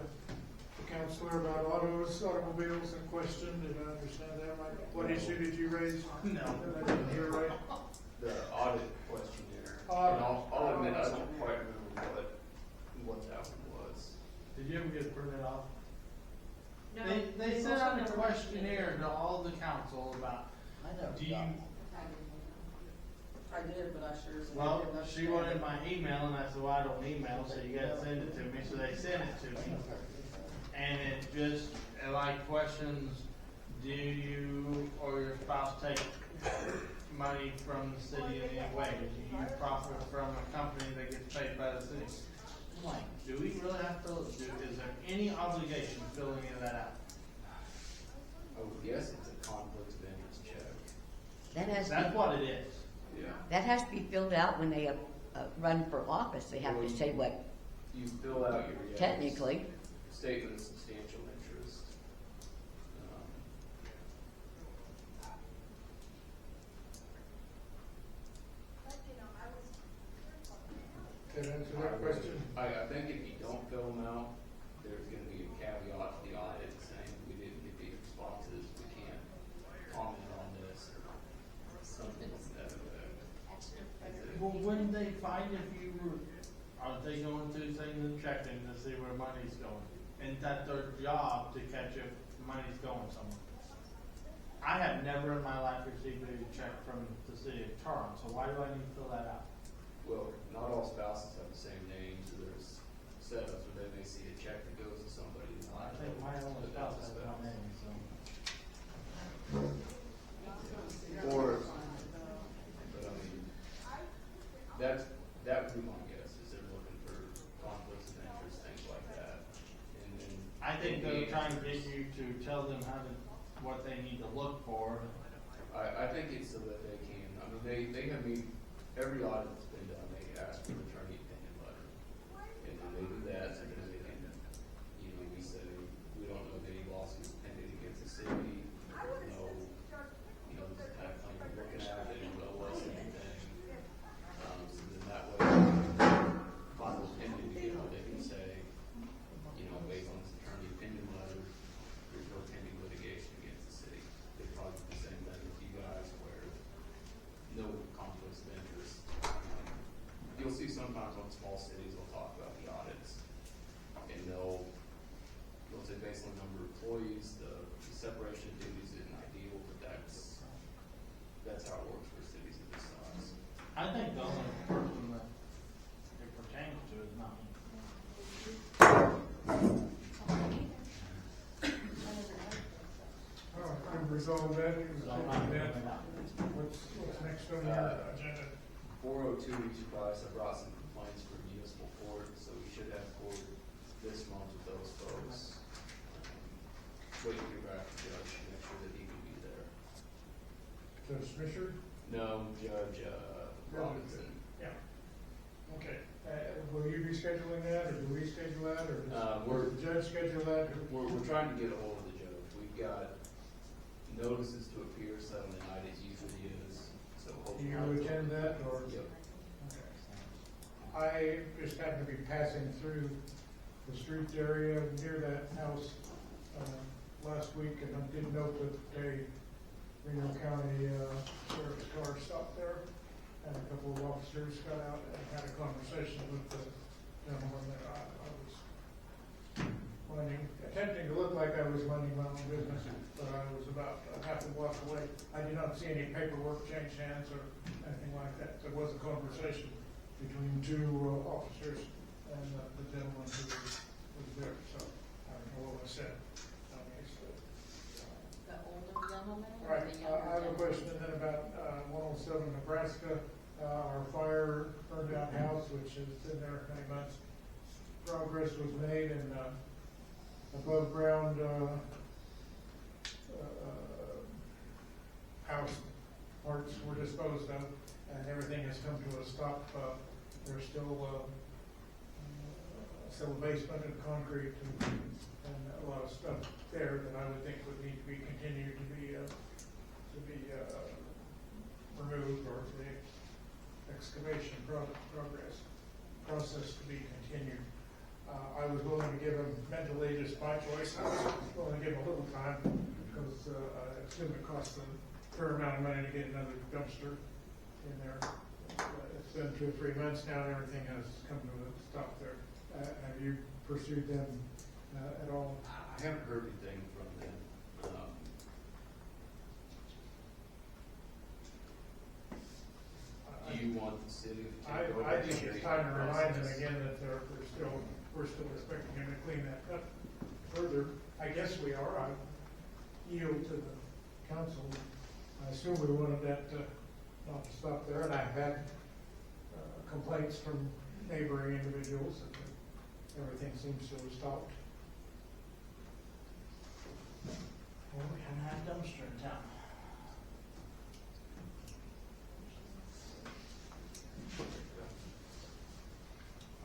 counselor about automobiles in question. Did I understand that right? What issue did you raise? no. I didn't hear right. The audit questionnaire. Audit. And I'll admit, I don't quite remember what that one was. Did you ever get it printed off? No. They sent out a questionnaire to all the council about, I never do you, got one. I did, but I sure as well, heck didn't she understand wanted it. my email and I said, well, I don't email, so you gotta send it to me, so they sent it to me. And it just, like questions, do you or your spouse take money from the city in any way? Do you profit from a company that gets paid by the city? I'm like, do we really have to, is there any obligation filling any of that out? I would guess it's a conflict of interest check. That has, That's to what it is. Yeah. that has to be filled out when they, run for office. They have to say what, You fill out your, yes, technically. statement of substantial interest. that answer that question? I think if you don't fill them out, there's gonna be a caveat to the audit saying we didn't get these responses, we can't comment on this or something to that effect. Well, wouldn't they find if you were, are they going through things and checking to see where money's going? And that's their job to catch if money's going somewhere. I have never in my life received a check from the city of Turon, so why do I need to fill that out? Well, not all spouses have the same name, so there's setups where they may see a check that goes to somebody. and I not think my know only that spouse that's a has my spouse. name, so. Or, but I mean, that would be my guess, is they're looking for conflicts of interest, things like that. And then. I think they're trying to get you to tell them what they need to look for. I think it's so that they can, I mean, they have me, every audit that's been done, they ask for an attorney opinion letter. And when they do that, so then they can, you know, we say, we don't know of any lawsuits pending against the city, we don't know, you know, this kind of claim we're looking at, they don't owe us anything. So then that way, final opinion, you know, they can say, you know, based on this attorney opinion letter, there's no pending litigation against the city. They probably do the same thing with you guys where no conflicts of interest. You'll see sometimes on small cities, they'll talk about the audits and they'll say based on the number of employees, the separation of duties isn't ideal, but that's how it works for cities of this size. I think the only person that it pertains to is not me. All right, we've resolved that, we've So I'm resolved not that. doing that. What's next on your agenda? 402 each price, I brought some complaints for municipal court, so we should have court this month with those folks. Waiting to hear back from Judge, to make sure that he can be there. Judge Smisher? No, Judge, Robinson. Yeah. Okay, will you be scheduling that, or do we schedule that, or does the judge schedule that? We're trying to get a hold of the judge. We've got notices to appear 7 tonight, it usually is, so Do hopefully. you attend that, or? Yep. Okay. I just happened to be passing through the street area near that house, last week, and I did note that a Reno County, sheriff's car stopped there, and a couple of officers got out and had a conversation with the gentleman that I was attempting to look like I was minding my own business, but I was about half a block away. I did not see any paperwork change hands or anything like that. There was a conversation between two officers and the gentleman who was there, so I don't know what was said. Obviously. The older gentleman All or right, the I younger have a gentleman? question then about 107 Nebraska. Our fire burned down house, which has been there many months. Progress was made and above ground house parts were disposed of, and everything has come to a stop. There's still a basement and concrete and a lot of stuff there that I would think would need to be continued to be removed, or for the excavation process to be continued. I was willing to give him, mentally, just my choice, I was willing to give him a little time, because I assume it costs a fair amount of money to get another dumpster in there. It's been 2 or 3 months now, and everything has come to a stop there. Have you pursued them at all? I haven't heard anything from them. Do you want the city to take over? I think it's time to remind them again that we're still expecting him to clean that up further. I guess we are. I yield to the council. I assume we wanted that not to stop there, and I've had complaints from neighboring individuals that everything seems to have stopped. Well, we haven't had a dumpster in town.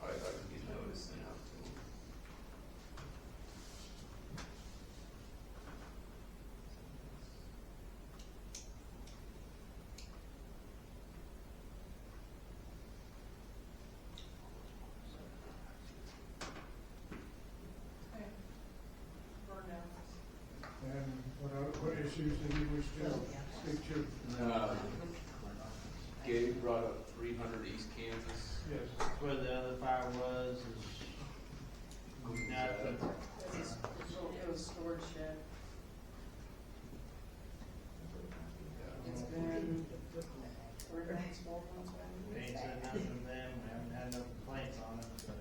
I can get notice sent out to them. issues that you wish to speak to? Gabe brought up 300 East Kansas. Yes. Where the other fire was, is nothing. It was storage shed. It's been 3 months, 4 months, We maybe. ain't said nothing then, we haven't had no complaints on it, but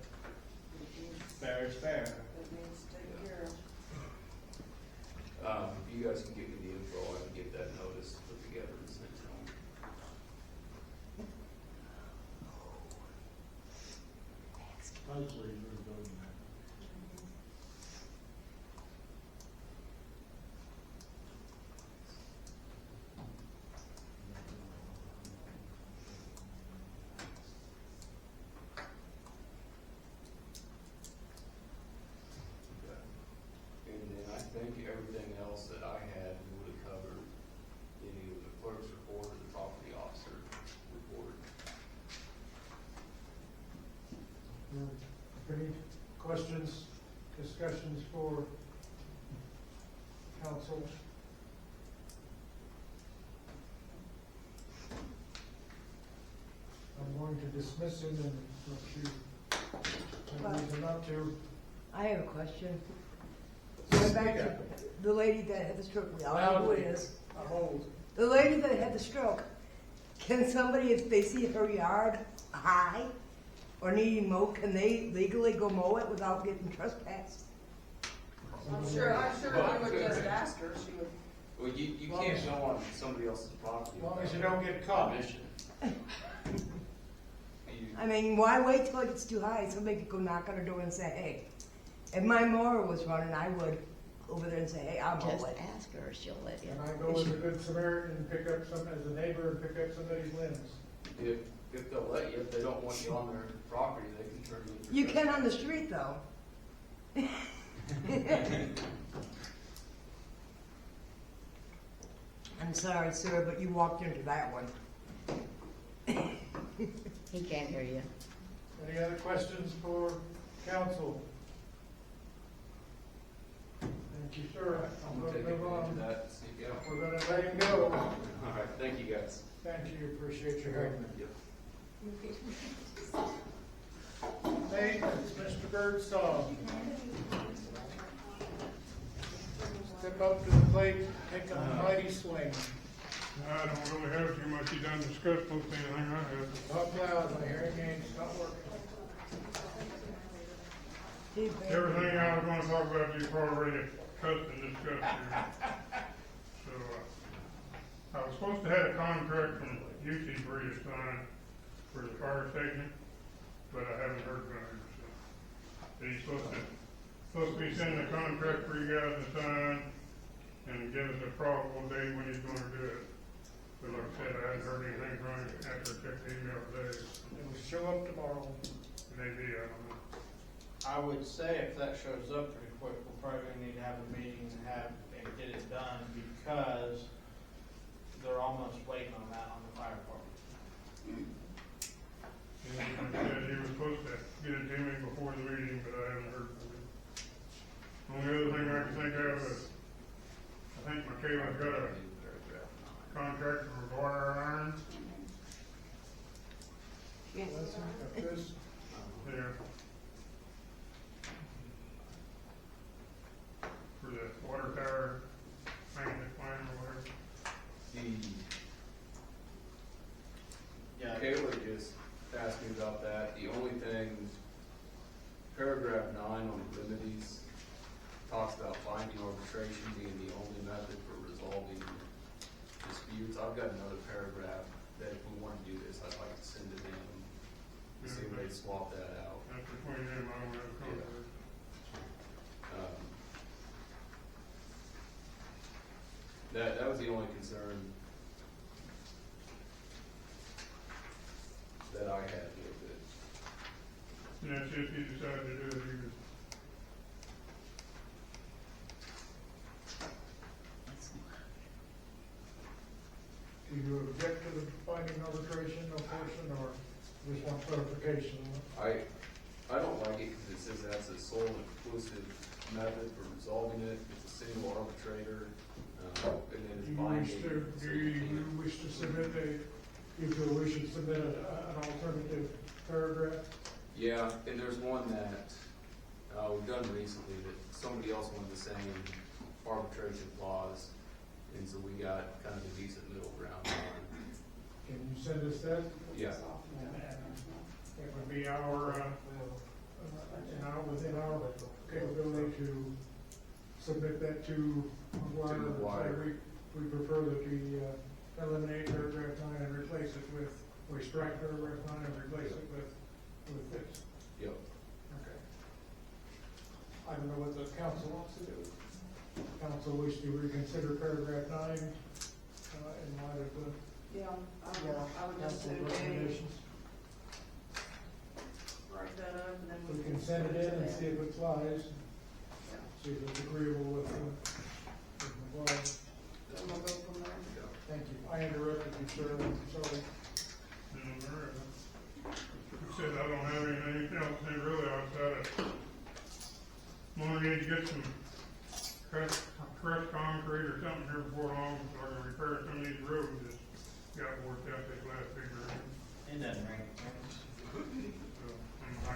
fair is fair. It needs taken care of. If you guys can get me the info, I can get that notice put together and sent to them. Supposedly, we're building that. And then I think everything else that I had would have covered in either the clerk's report or the property officer report. Any questions, discussions for council? I'm going to dismiss him and let you, no reason not to. I have a question. Going back to the lady that had the stroke, we all know who it is. A hold. The lady that had the stroke, can somebody, if they see her yard high or needing mowed, can they legally go mow it without getting trespassed? I'm sure I would just ask her, she would. Well, you can't go on somebody else's property. As long as you without don't get caught. Permission. I mean, why wait till it gets too high? Somebody could go knock on her door and say, hey. If my mower was running, I would go over there and say, hey, I'll mow Just it. ask her, she'll let you. And I go as a good Samaritan and pick up some, as a neighbor, and pick up somebody's limbs. If they'll let you, if they don't want you on their property, they can turn you in. for You can on the trespass. street, though. I'm sorry, sir, but you walked into that one. He can't hear you. Any other questions for council? Thank you, sir. I'm I'm gonna going take to move advantage of on. that and see if you have. We're going to let him go. All right, thank you guys. Thank you, appreciate your help. Yep. Maintenance, Mr. Birdsong. Step up to the plate, take a mighty swing. I don't really have too much. You done discussed most anything I have. Talk loud, my hearing aid's not working. Everything I was gonna talk about, you've already discussed and discussed here. So, I was supposed to have a contract from UC for you to sign for the fire station, but I haven't heard from him, so. He's supposed to be sending a contract for you guys to sign and give us a probable date when he's gonna do it. But like I said, I hadn't heard anything from him after I checked the email today. It will show up tomorrow. Maybe, I don't know. I would say if that shows up pretty quick, we'll probably need to have a meeting and get it done, because they're almost waiting on that on the fire department. And like I said, he was supposed to get it to me before the meeting, but I haven't heard from him. Only other thing I can think of is, I think Michaela's got a contract for wire iron. Yes. This, Yeah. For the water tower maintenance plan or whatever. Yeah. Kayla just asked me about that. The only thing, paragraph 9 on remedies talks about binding arbitration being the only method for resolving disputes. I've got another paragraph that if we want to do this, I'd like to send to them and see if they swap that out. That's between them, I don't have a contract. That was the only concern that I had with it. And that's if you decide to do it, you just do you object to the binding arbitration or portion, or just want clarification on it? I don't like it because it says that's a sole and exclusive method for resolving it. It's a single arbitrator, and then it's Do binding. you wish to submit you feel we should submit an alternative paragraph? Yeah, and there's one that, we've done recently that somebody else wanted the same arbitration clause, and so we got kind of a decent middle ground on. Can you send us that? Yeah. It would be within our capability to submit that to McGuire. We prefer that we eliminate paragraph 9 and replace it with, we strike paragraph 9 and replace it with this. Yep. Okay. I don't know what the council wants to do. Council wish to reconsider paragraph 9 in light of the Yeah, I would just say, recommendations. write that up and then We can send it in and see if it flies, Yeah. see if it's agreeable with McGuire. Then we'll go from there. Thank you. I interrupted you, sir. I'm sorry. He said I don't have anything else, and really outside of, we need to get some crushed concrete or something here before long, so I can repair some of these roads that got worked out this last big rain. It doesn't rain. So, I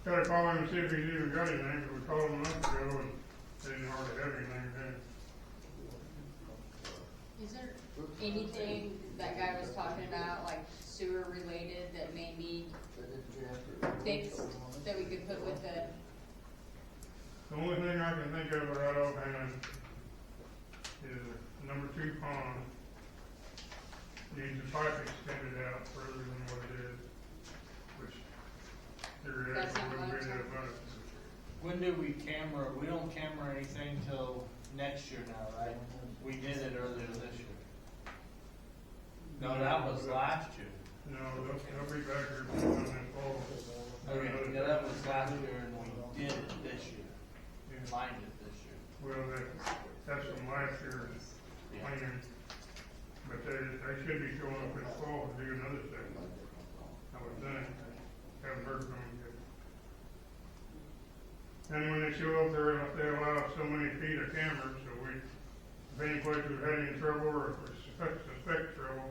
gotta call him and see if he's even got anything, because we called him a month ago and they didn't hardly have anything then. Is there anything that guy was talking about, like sewer related, that may need fixed, that we could put with the, The only thing I can think of right offhand is number 2 pond needs the pipe extended out further than what it is, which That's theoretically not wouldn't be much. that much. When do we don't camera anything till next year now, right? We did it earlier this year. No, that was last year. No, they'll be back here sometime this fall. Okay, yeah, that was last year and we did it this year. Yeah. Lined it this year. Well, that's from last year's plan, but they should be showing up this fall to do another section. I would think. Haven't heard from them yet. And when they show up there, they allow so many feet of cameras, so if any place we've had any trouble or if we suspect trouble,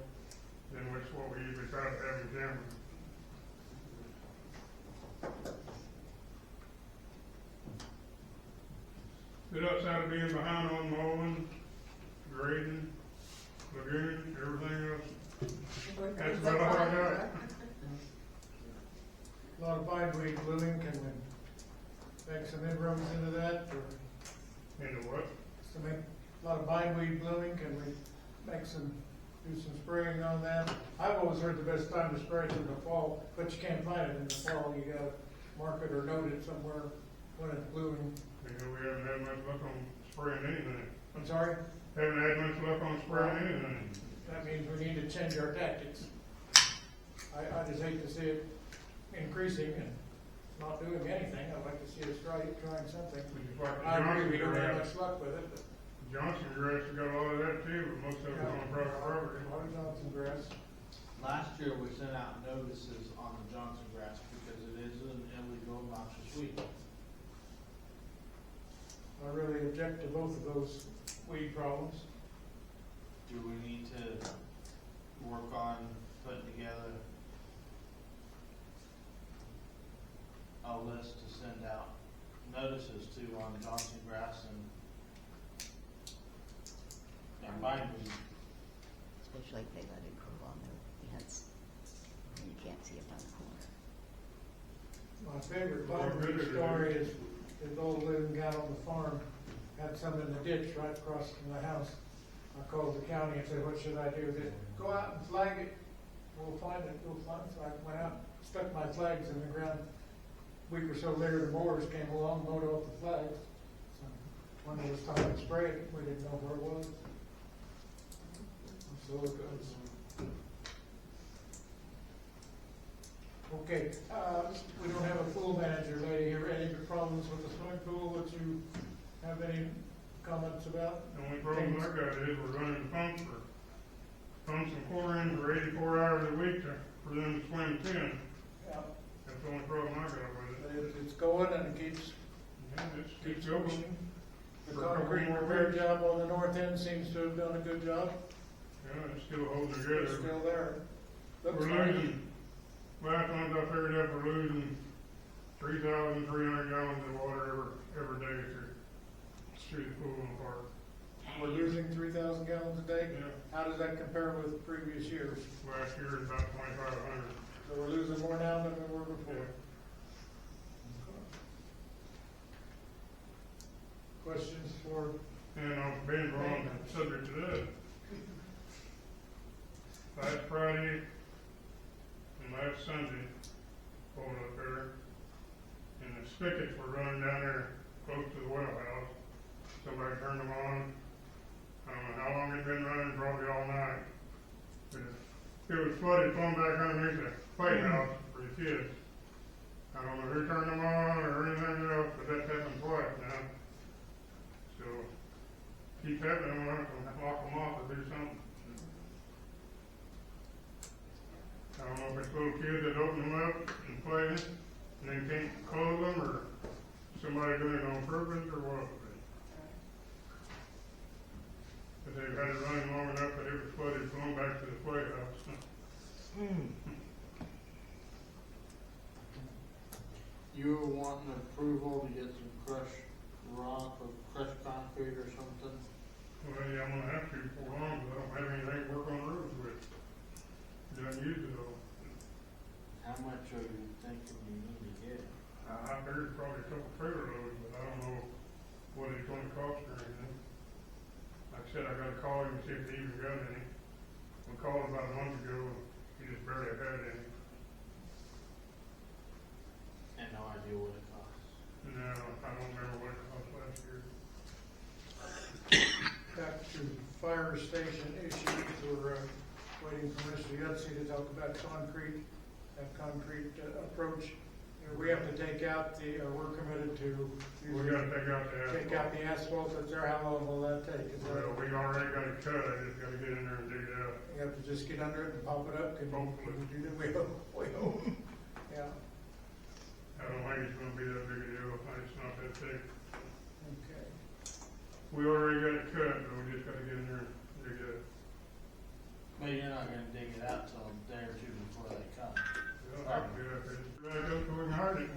then that's what we usually try to have in camera. But outside of being behind on mowing, grading, lagoon, everything else, that's about all I got. A lot of bindweed blooming, can we make some inroads into that, or Into what? a lot of bindweed blooming, can we do some spraying on that? I've always heard the best time to spray is in the fall, but you can't plant it in the fall, you gotta mark it or note it somewhere when it's blooming. You know, we haven't had much luck on spraying anything. I'm sorry? Haven't had much luck on spraying anything. That means we need to change our tactics. I just hate to see it increasing and not doing anything. I'd like to see us trying something. I agree, we don't have much luck with it, but Johnson grass has got a lot of that too, but most of it's on private property. a lot of Johnson grass. Last year, we sent out notices on the Johnson grass because it is an illegal noxious weed. I really object to both of those weed problems. Do we need to work on putting together a list to send out notices to on Johnson grass and bindweed? Especially if they let it grow on their fence, and you can't see it on the corner. My favorite bindweed story is the old living guy on the farm had some in the ditch right across from the house. I called the county and said, what should I do? They said, go out and flag it. We'll find it, we'll find it. So I went out, stuck my flags in the ground. A week or so later, the mowers came along, mowed off the flags. So when it was time to spray it, we didn't know where it was. So it goes. Okay, we don't have a pool manager lady here. Any problems with the swimming pool that you have any comments about? The only problem I got is we're running pumps and chlorine for 84 hours a week for them to swim 10. Yeah. That's the only problem I got with it. It's going and it keeps Yeah, it's keeps going. pushing. The For a couple concrete more repair weeks. job on the north end seems to have done a good job. Yeah, it's still holding It's together. still there. Looks We're like. losing, last month I figured up we're losing 3,300 gallons of water every day through the pool and park. We're losing 3,000 gallons a day? Yeah. How does that compare with previous years? Last year was about 2,500. So we're losing more now than we were before. Questions for, And I've been on the subject to that. Last Friday and last Sunday, pulled up there, and the spigots were running down there close to the well house. Somebody turned them on. I don't know how long it'd been running, probably all night. But it was flooded, flowing back underneath the playhouse for the kids. I don't know who turned them on or anything else, but that's happened twice now. So, keep happening, we'll have to lock them off or do something. I don't know if it's little kids that open them up and play it, and then can't close them, or somebody doing it on purpose, or what. But they've had it running long enough that it was flooded, going back to the playhouse. You were wanting approval to get some crushed rock or crushed concrete or something? Well, yeah, I'm gonna have to for long, because I don't have anything to work on the roads with. Done used it all. How much are you thinking you need to get? I figured probably a couple trailer loads, but I don't know what it's gonna cost or anything. Like I said, I gotta call him and see if he even got any. We called about a month ago, he just barely had any. And no idea what it costs. No, I don't remember what it cost last year. back to fire station issues, we're waiting for Mr. Yutzi to talk about concrete, that concrete approach. We have to take out the, we're committed to. We gotta take out the asphalt. Take out the asphalt that's there, how long will that take? Is that- Well, we already got it cut, I just gotta get in there and dig it out. You have to just get under it and pop it up, can Hopefully. we do that? We hope, yeah, I don't think it's gonna be that big a deal, I think it's not that thick. okay. We already got it cut, but we just gotta get in there and dig it out. But you're not gonna dig it out till a day or two before they come. Well, I can do that, but it's right up to we can hard it.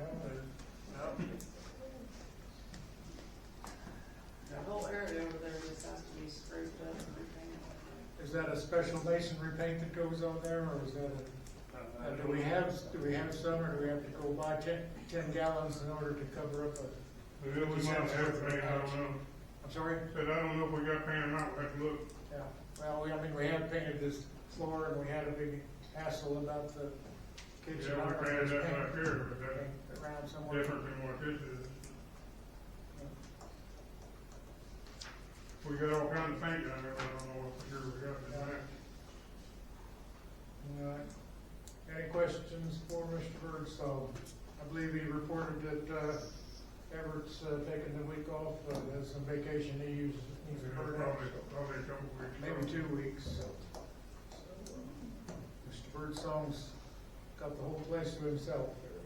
That whole area over there just has to be scraped up and repainted. Is that a special masonry paint that goes on there, or is that do we have some, or do we have to go buy 10 gallons in order to cover up a? Maybe we might have paint, I don't know. I'm sorry? Said, I don't know if we got paint or not, we'll have to look. Yeah, well, we have painted this floor, and we had a big hassle about the kitchen. Yeah, we painted that back here, but Paint that's around somewhere. different than what this is. We got all kinds of paint down there, but I don't know what for sure we got in there. All right. Any questions for Mr. Birdsall? I believe he reported that, Everett's, taking the week off, has some vacation he uses, needs to burn out. Probably a couple weeks. Maybe 2 weeks, so. Mr. Birdsong's got the whole place to himself there.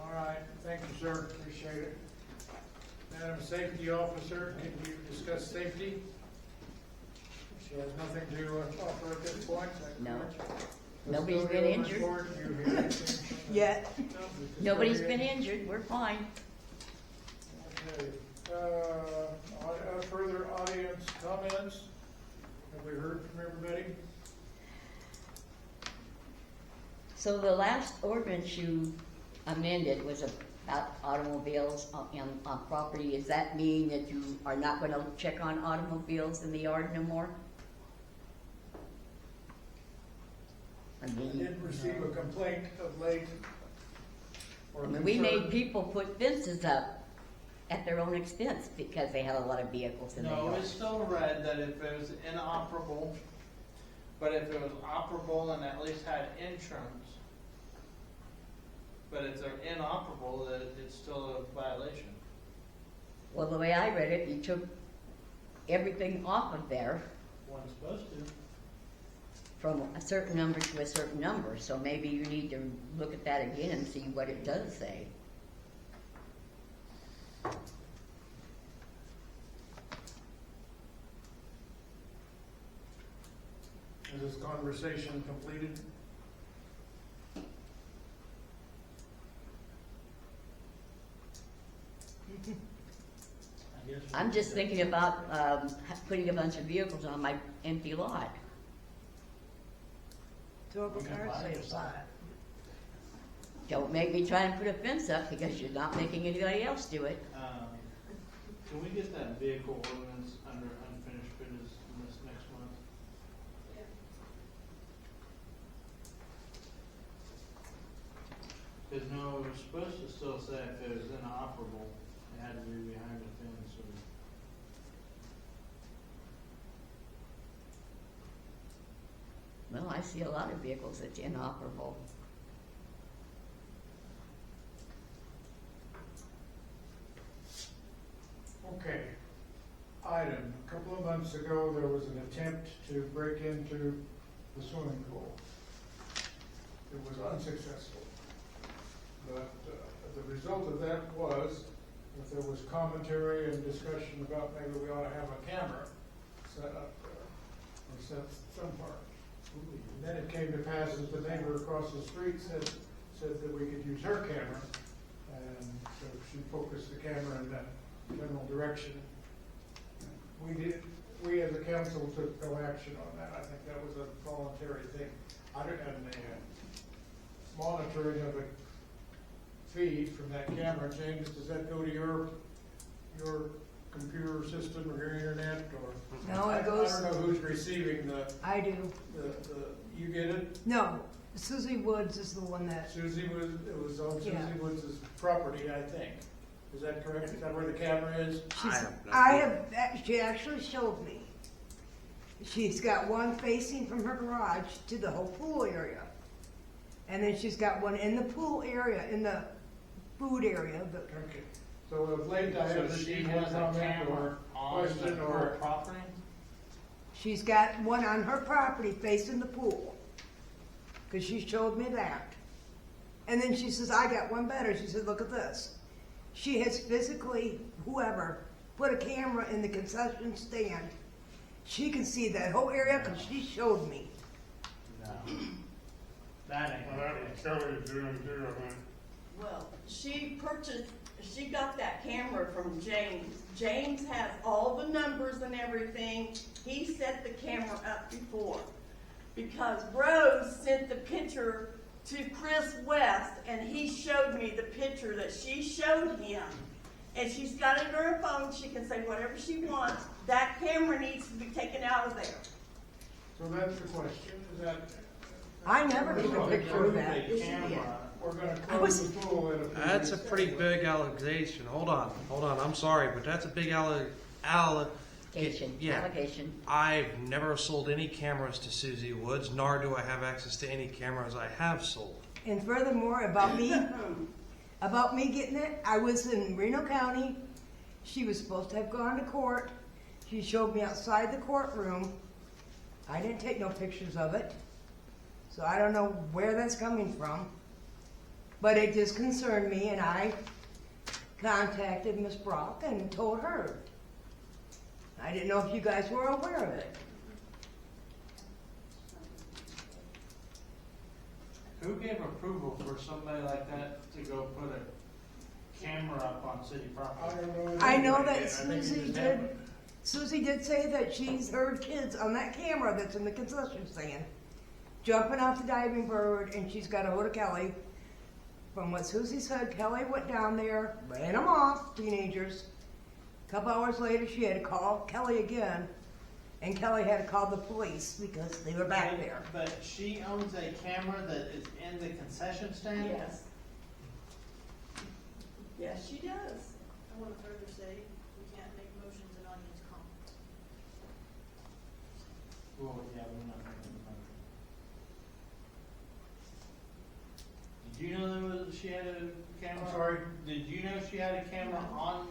All right, thank you, sir, appreciate it. Madam Safety Officer, can you discuss safety? She has nothing to offer at this point. No. Nobody's been Custodial injured. report, you hear anything from the- Yet. the Nobody's custodian? been injured, we're fine. Okay, further audience comments? Have we heard from everybody? So the last ordinance you amended was about automobiles on property. Does that mean that you are not gonna check on automobiles in the yard no more? I I mean, did receive a complaint of late. or we made concern. people put fences up at their own expense because they have a lot of vehicles in their No, yard. it's still read that if it was inoperable, but if it was operable and at least had insurance, but if they're inoperable, that it's still a violation. Well, the way I read it, you took everything off of there. One's supposed to. from a certain number to a certain number, so maybe you need to look at that again and see what it does say. Is this conversation completed? I guess we I'm just could- thinking about, putting a bunch of vehicles on my empty lot. Throw up a We can car buy sale it. sign. Don't make me try and put a fence up because you're not making anybody else do it. Can we get that vehicle ordinance under unfinished business this next month? Cause no, it was supposed to still say if it was inoperable, it had to be behind the fence or. Well, I see a lot of vehicles that's inoperable. Okay. Item, a couple of months ago, there was an attempt to break into the swimming pool. It was unsuccessful. But the result of that was that there was commentary and discussion about maybe we ought to have a camera set up there, or set somewhere. And then it came to pass that the neighbor across the street said that we could use her camera, and so she focused the camera in that general direction. We as a council took no action on that. I think that was a voluntary thing. And the monitoring of the feed from that camera, James, does that go to your computer system or your internet or? No, it goes- I don't know who's receiving the, I do. you get it? No, Susie Woods is the one that, Susie was, it was on Susie Yeah. Woods' property, I think. Is that correct? Is that where the camera is? she actually showed me. She's got one facing from her garage to the whole pool area. And then she's got one in the pool area, in the food area, but Okay. So of late I So have she received has one a comment camera or on the question pool or. property? she's got one on her property facing the pool. Cause she showed me that. And then she says, I got one better. She said, look at this. She has physically, whoever, put a camera in the concession stand. She can see that whole area because she showed me. No. That ain't. Well, that was Kelly's doing too, I think. Well, she got that camera from James. James has all the numbers and everything. He set the camera up before. Because Rose sent the picture to Chris West, and he showed me the picture that she showed him. And she's got it on her phone. She can say whatever she wants. That camera needs to be taken out of there. So that's the question, is that? I never took a picture of that. A camera. We're gonna close the pool in a few That's a weeks pretty anyway. big allegation. Hold on, I'm sorry, but that's a big Allegation. Yeah. Allegation. I've never sold any cameras to Susie Woods, nor do I have access to any cameras I have sold. And furthermore, about me getting it, I was in Reno County. She was supposed to have gone to court. She showed me outside the courtroom. I didn't take no pictures of it. So I don't know where that's coming from. But it just concerned me, and I contacted Miss Brock and told her. I didn't know if you guys were aware of it. Who gave approval for somebody like that to go put a camera up on city I property? don't know. I know anybody that did. I think Susie you just did. have- Susie did say that she's heard kids on that camera that's in the concession stand jumping off the diving board, and she's got a hold of Kelly. From what Susie said, Kelly went down there, ran them off, teenagers. A couple hours later, she had to call Kelly again, and Kelly had to call the police because they were back there. But she owns a camera that is in the concession stand? Yes. Yes, she does. I want to further say, we can't make motions in audience comments. Well, yeah, we're not making the motion. Did you know there was, she had a camera? I'm sorry? Did you know she had a camera on,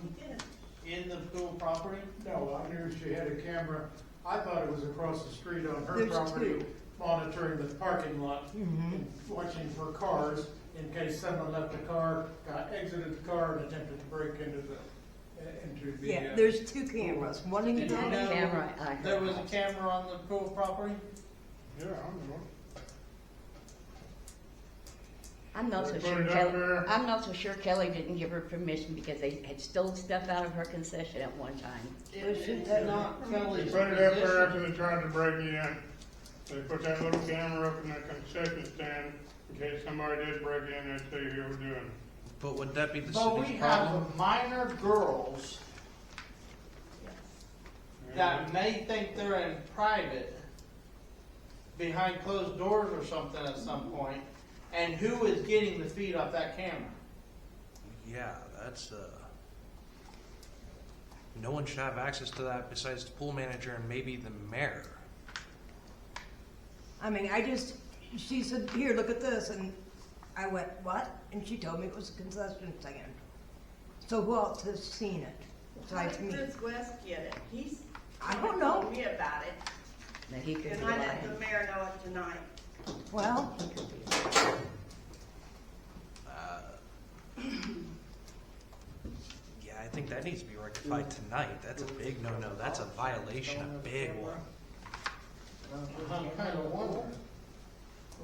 He didn't. in the pool property? No, I knew she had a camera. I thought it was across the street on her There's property. two. monitoring the parking lot, and watching for cars, in case someone left the car, exited the car and attempted to break into the. Yeah, there's 2 cameras, one in Did you the know camera, I there heard was a about. camera on the pool property? Yeah, I know. I'm not so They sure put it up Kelly, there. I'm not so sure Kelly didn't give her permission because they had stolen stuff out of her concession at one time. It's not They Kelly's put it up there position. after they tried to break you in. They put that little camera up in the concession stand in case somebody did break in, they'd see who was doing it. But would that be the But we city's have problem? minor girls that may think they're in private, behind closed doors or something at some point, and who is getting the feed off that camera? Yeah, that's, no one should have access to that besides the pool manager and maybe the mayor. I mean, she said, here, look at this, and I went, what? And she told me it was a concession stand. So who else has seen it How besides did me? Chris West get it? I don't know. Told me about it, Now, he could and be I lying. let the mayor know it tonight. Well, He could be lying. Yeah, I think that needs to be rectified tonight. That's a big no-no. That's a violation, a big one. I'm kind of wondering.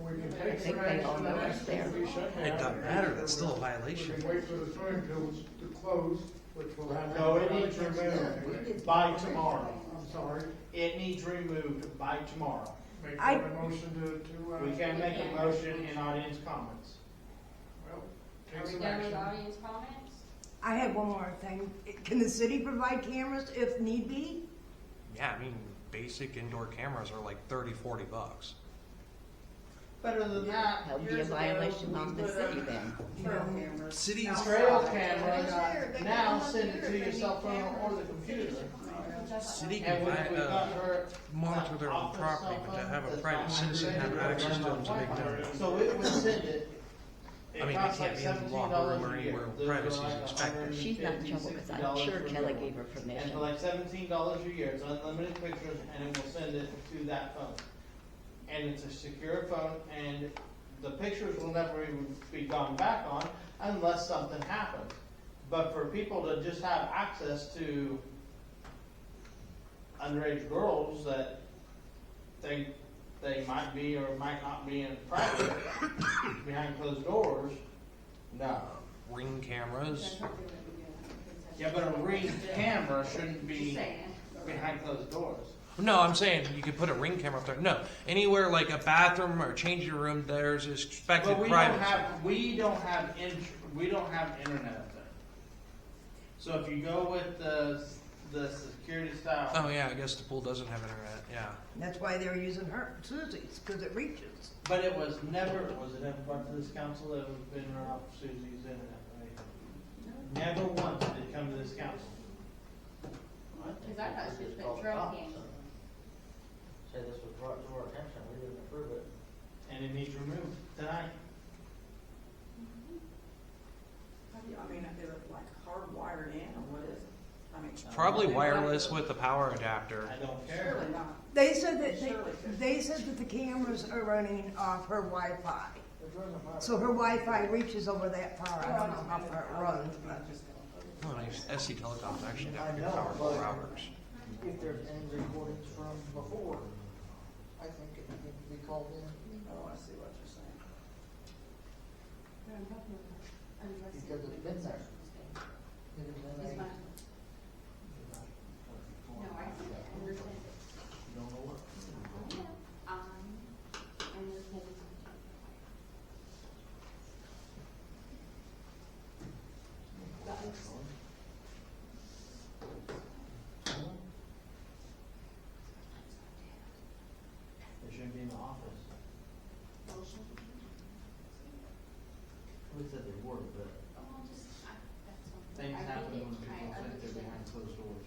We can I take think some they action all know on it's it. there. We shut It down. doesn't matter, that's still a We violation. can wait for the swimming pools to close, which will have. No, it needs removed by tomorrow. I'm sorry. It needs removed by tomorrow. Make I- a motion to. We can make a motion in audience comments. Well, Are take we some done with action. audience comments? I have one more thing. Can the city provide cameras if need be? Yeah, I mean, basic indoor cameras are like $30-$40. Better than that, That would be a Years ago, violation on the we put city up then. Trail cameras. Cities, trail outside. cameras, now send it to your cell phone or the computer. city And can we got her monitor their own office property, cell but to phone have a that's private not citizen have integrated access to or them is a big Wi-Fi. no-no. So it would send it. I mean, it can't be in the locker room or $17 a year. anywhere Those are privacy like is expected. She's not in trouble because I'm $150, sure $60 Kelly for gave her And permission. for like $17 a year, it's unlimited pictures, and it will send it to that phone. And it's a secure phone, and the pictures will never even be gone back on unless something happens. But for people to just have access to underage girls that think they might be or might not be in private behind closed doors, no. Ring cameras. Yeah, but a Ring camera shouldn't be behind closed doors. No, I'm saying you could put a Ring camera up there. No, anywhere like a bathroom or changing room, there's expected But privacy. we don't have internet up there. So if you go with the security style. Oh yeah, I guess the pool doesn't have internet. Yeah. That's why they were using Susie's, because it reaches. But it was it ever brought to this council that it was been run off Susie's internet, right? Never once did it come to this council. Cause I thought she was putting trail cams. Say this was brought to our attention, we didn't approve it. And it needs removed tonight. How do you, I mean, is it like hardwired in, or what is it? I mean. Probably wireless with the power adapter. I don't care. Surely not. They said that, Surely could. they said that the cameras are running off her Wi-Fi. So her Wi-Fi reaches over that far. I don't know how far it runs, but. Oh, nice. SC Telecom's actually got I good know, powerful but- routers. If there's any recordings from before, I think it needs to be called in. Oh, I see what you're saying. Because it's been there. It is in It's a- fine. No, I understand. You don't know what. They shouldn't be in the office. We said they were, but things happen when people think they're behind closed doors.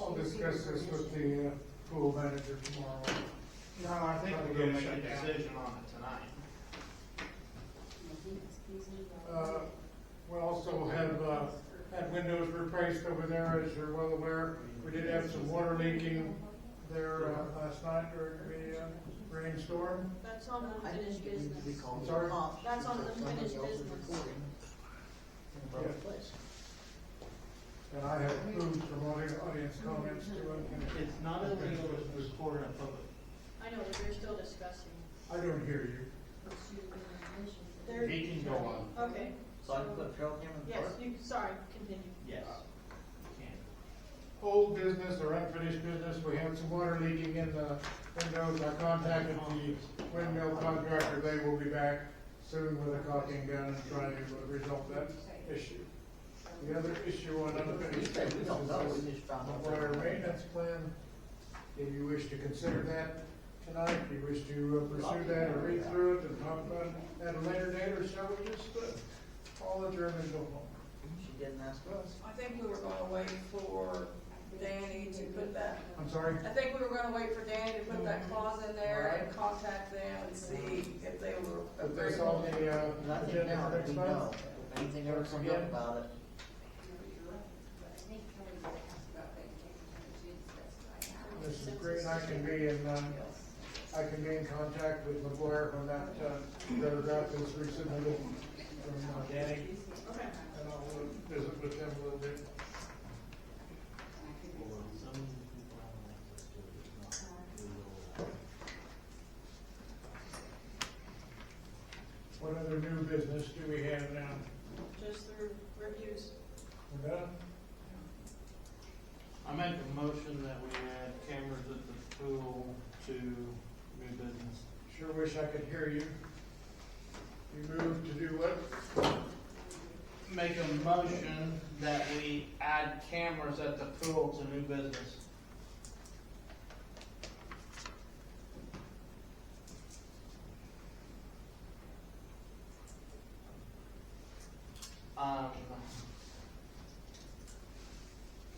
I'll discuss this with the pool manager tomorrow. No, I think we're gonna make a decision on it tonight. We'll also have, had windows replaced over there, as you're well aware. We did have some water leaking there last night during the rainstorm. That's on I unfinished think it needs to be business. called Sorry? cops. That's on because somebody unfinished else is business. recording in a public Yeah. place. And I have moved from audience comments to unfinished. It's not illegal to record in public. I know, but you're still discussing. I don't hear you. There- He can go on. Okay. So I can put a trail camera in the Yes, park? you, sorry, continue. Yes. Can. Old business or unfinished business, we had some water leaking in the windows. I contacted the windmill contractor. They will be back soon with a caulking gun and try to resolve that issue. The other issue on He unfinished said, we business don't know, is we just found out. the water maintenance plan. If you wish to consider that tonight, if you wish to pursue that or read through it and talk about it at a later date, or shall we just all adjourn and go home? She didn't ask us. I think we were gonna wait for Danny to put that, I'm sorry? I think we were gonna wait for Danny to put that clause in there and contact them and see if they were If they saw agreeable. the And I think agenda now for that next we month. know, if anything ever comes up about it, This is great. I can be in contact with McGuire when that paragraph is resubmitted from Danny. Okay. And I'll visit with him a little bit. What other new business do we have now? Just the reviews. We're done? I make a motion that we add cameras at the pool to new business. Sure wish I could hear you. You moved to do what? Make a motion that we add cameras at the pool to new business. I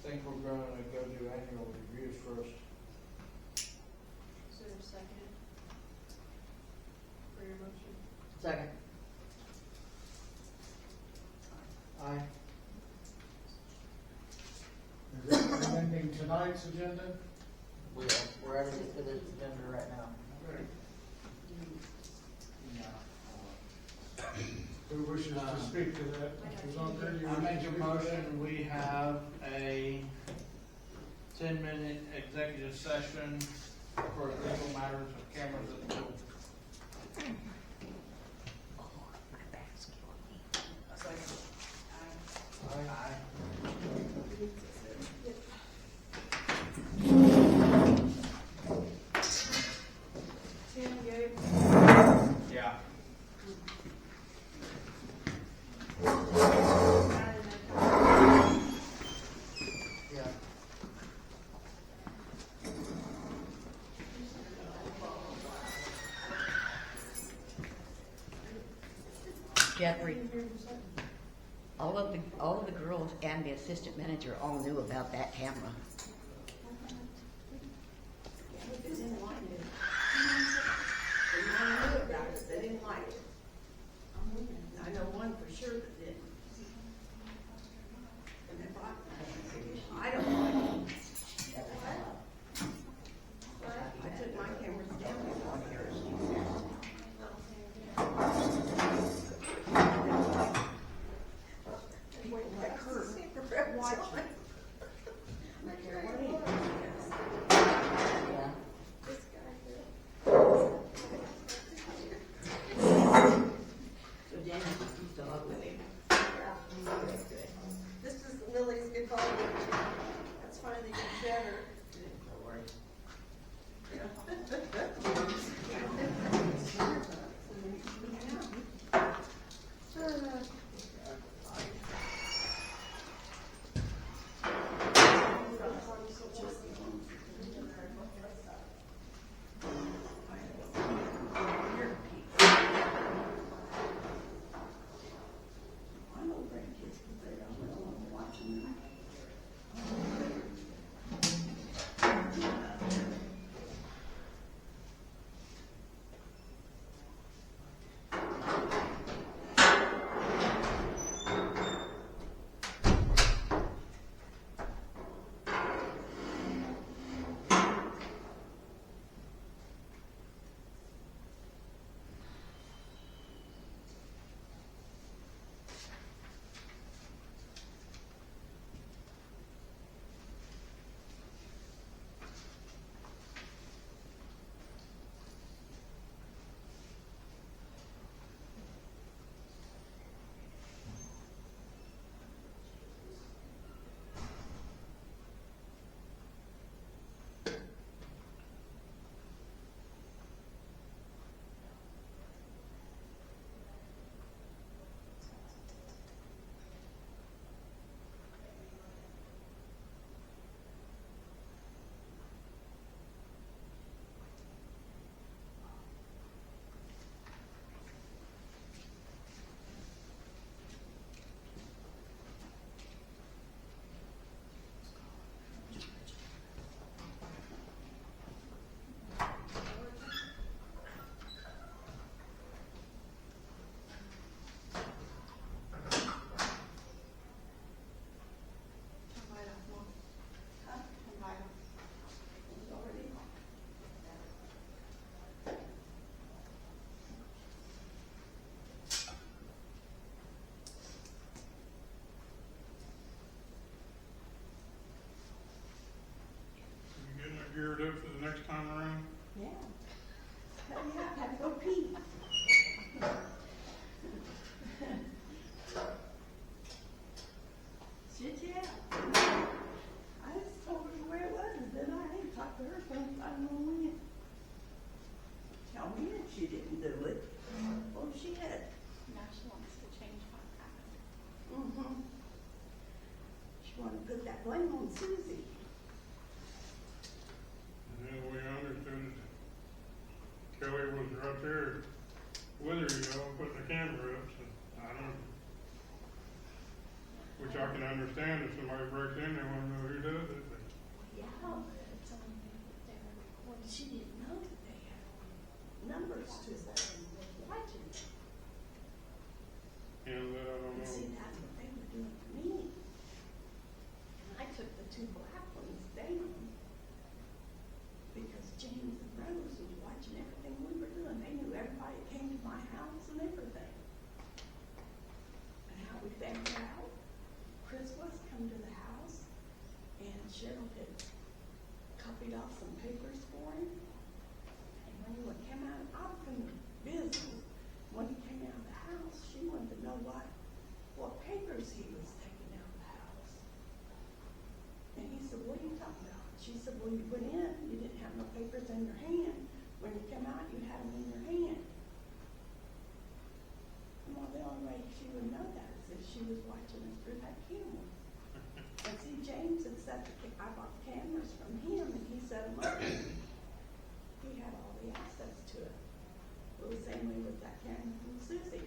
think we're gonna go do annual reviews first. Is there a second for your motion? second. Aye. Is that amending tonight's agenda? We're adding it to this agenda right now. Who wishes to speak to that? Mr. Zonker, you I wish to make speak a to motion, we have a 10-minute executive session for legal matters of cameras at the pool. Tim, Gabe? Yeah. Yeah. Jeffrey, all of the girls and the assistant manager all knew about that camera. They didn't like it. They knew about it, they didn't like it. I know one for sure that didn't. And they bought, I don't like it. I took my cameras down before yours. That curve, watch it. Yeah. This guy. geared up for the next time around? Yeah. Hell yeah, I had to go pee. Shit, yeah. I just told her where it was, and then I ain't talked to her since I don't know when. Tell me if she didn't do it. Well, she had. Now she wants to change my pattern. Mm-hmm. She wanted to put that blame on Susie. And then we understood that Kelly was right there with her, putting the camera up, so I don't know. Which I can understand if somebody breaks in, they wanna know who does it, but Yeah, but It's only that they were recording. she didn't know that they had numbers to them watching them. I don't And see, know. that's what they were doing to me. And I took the two black ones down because James and Rose was watching everything we were doing. They knew everybody that came to my house and everything. And how we found out, Chris was come to the house and Cheryl had copied off some papers for him. And when he came out, I was in the business. When he came out of the house, she wanted to know what papers he was taking out of the house. And he said, what are you talking about? She said, well, you went in, you didn't have no papers in your hand. When you came out, you had them in your hand. Well, the only way she would know that is if she was watching us through that camera. And see, James had set I bought the cameras from him and he set them up. He had all the access to it. Well, the same way with that camera from Susie.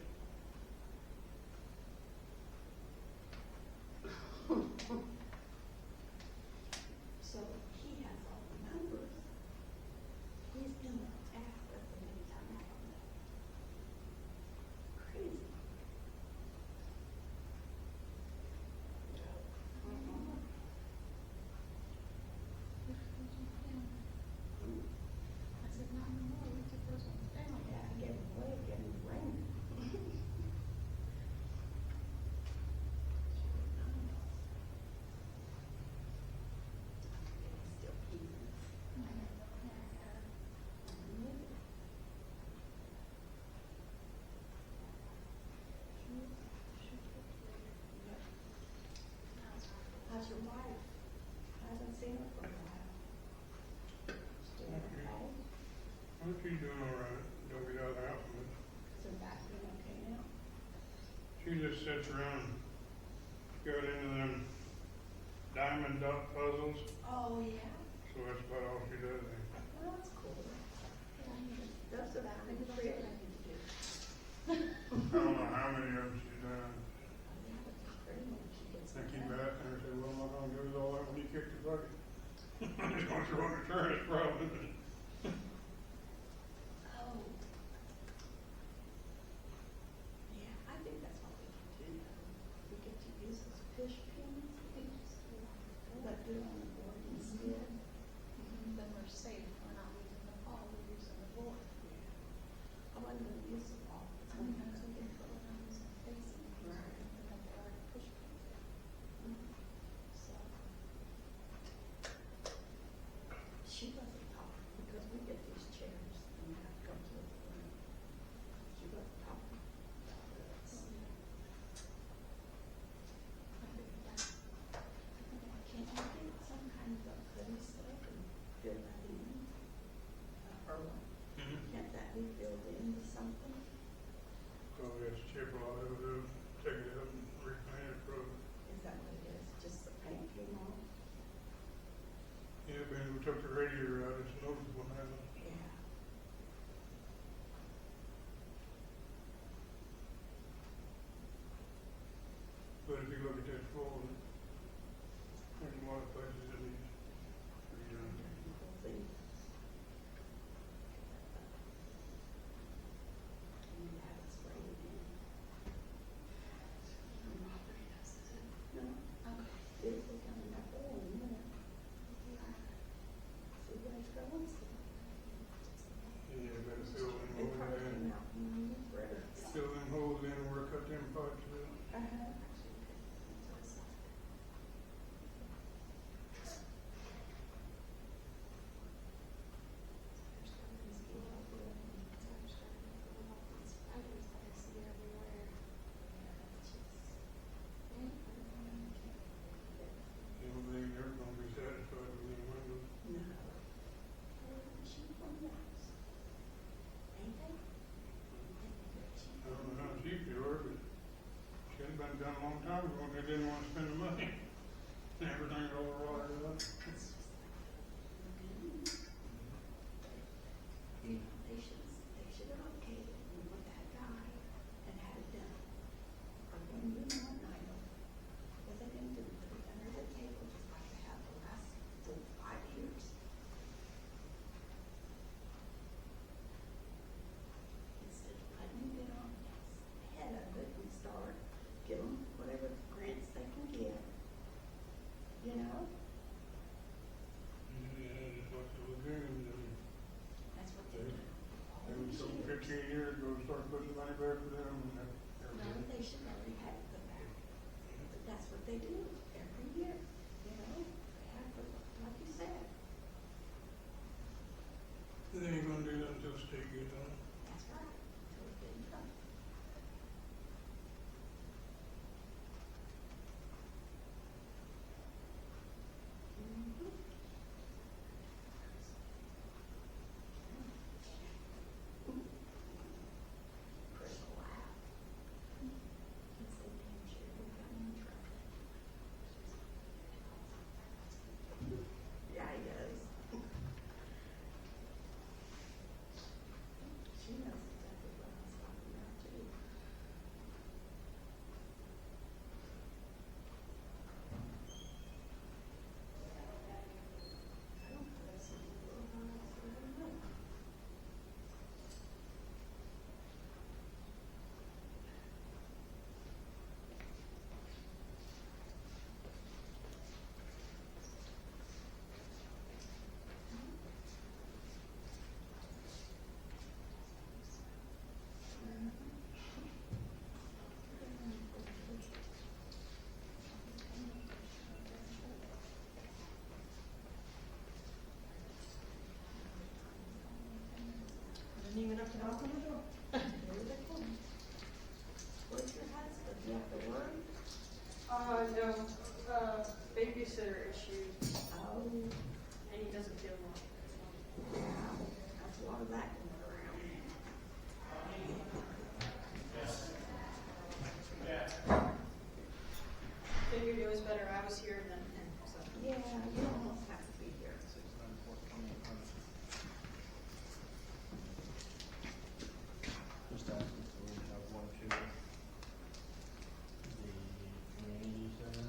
So he has all the numbers. He's in the tab at the anytime I don't know. Crazy. I said, not no more, we took those ones down. Yeah, I gave him away again in the rain. Still keeping it. How's your wife? I haven't seen her for a while. Still okay? well, she's doing all right, don't get out of the house much. Is her back doing okay now? She just sits around, got into them diamond dot puzzles, Oh, yeah. so that's about all she does. Well, that's cool. Those are that big trip. I don't know how many of them she's done. I keep asking her, I say, well, I'm not gonna do all that when you kick the bucket. I just want you to return it, probably. Oh. Yeah, I think that's what we can do. We get to use those fish pins. But do it on the board instead. Then we're safe, we're not using the ball, we're using the board. I wasn't gonna use the ball. Sometimes we can put it on as a facing, Right. but then they already push pins. So. She wasn't talking because we get these chairs and we have to come to the room. She wasn't talking. So, I figured that. can't you get some kind of a hoodie stuff and fill that in? Or what? Can't that be filled into something? So it's chip a lot of it, take it up and repaint it, probably. Is that what it is? Just the paint came off? Yeah, but we took the radiator out, it's noticeable now. Yeah. But if you look at that floor, there's a lot of places that needs redone. People think. And you have it sprayed in. Robert does it. No, Okay. it's becoming a hole in there. knock on the door. There they come. Where's your husband? You have to work? No, babysitter issues, Oh, and he doesn't feel well. yeah, that's a lot of that going around. Figured it was better I was here than him, so. Yeah, you almost have to be here. Just asking if we have one to the community center.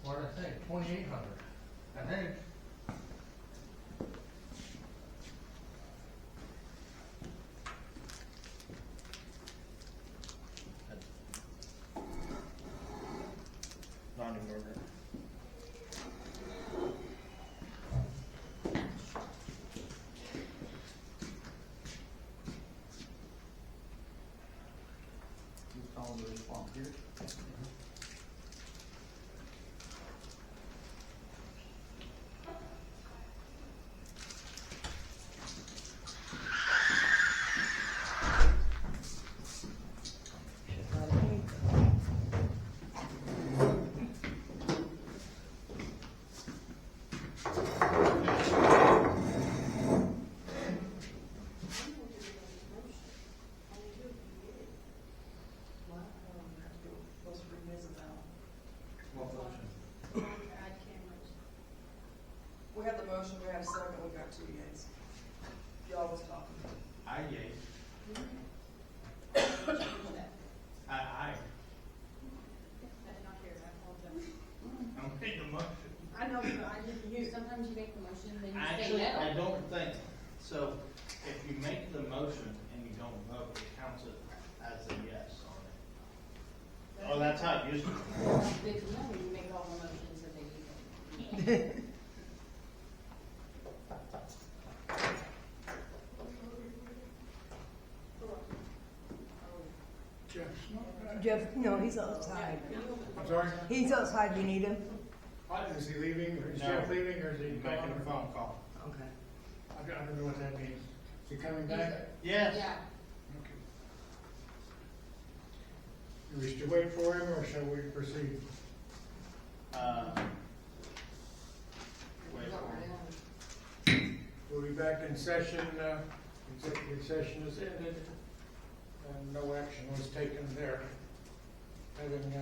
What did I say, 2,800, I think. Donnie Burger. You calling the response here? Let's revisit that one. What motion? Add cameras. We have the motion, we have a second, we got 2 yeas. Y'all was talking. I yay. I I. did not hear that, I apologize. I'm making a motion. I know, but I didn't hear. Sometimes you make the motion, then you say Actually, no. I don't think, so if you make the motion and you don't vote, it counts it as a yes on it. Oh, that's how it used to be. Good to know when you make all the motions that they do. Jeff's not back. Jeff, no, he's outside. I'm sorry? He's outside, you need him? Is he leaving, or is No. Jeff leaving, or is he Making calling? a phone call. Okay. I don't know what that means. Is he coming back? Yes. Yeah. Okay. Do we wish to wait for him, or shall we proceed? Wait for him. We'll be back in session, executive session is ended, and no action was taken there. Having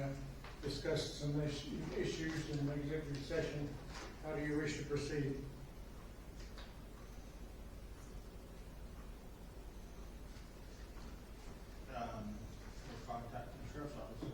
discussed some issues in the executive session, how do you wish to proceed? We'll contact the sheriff's office.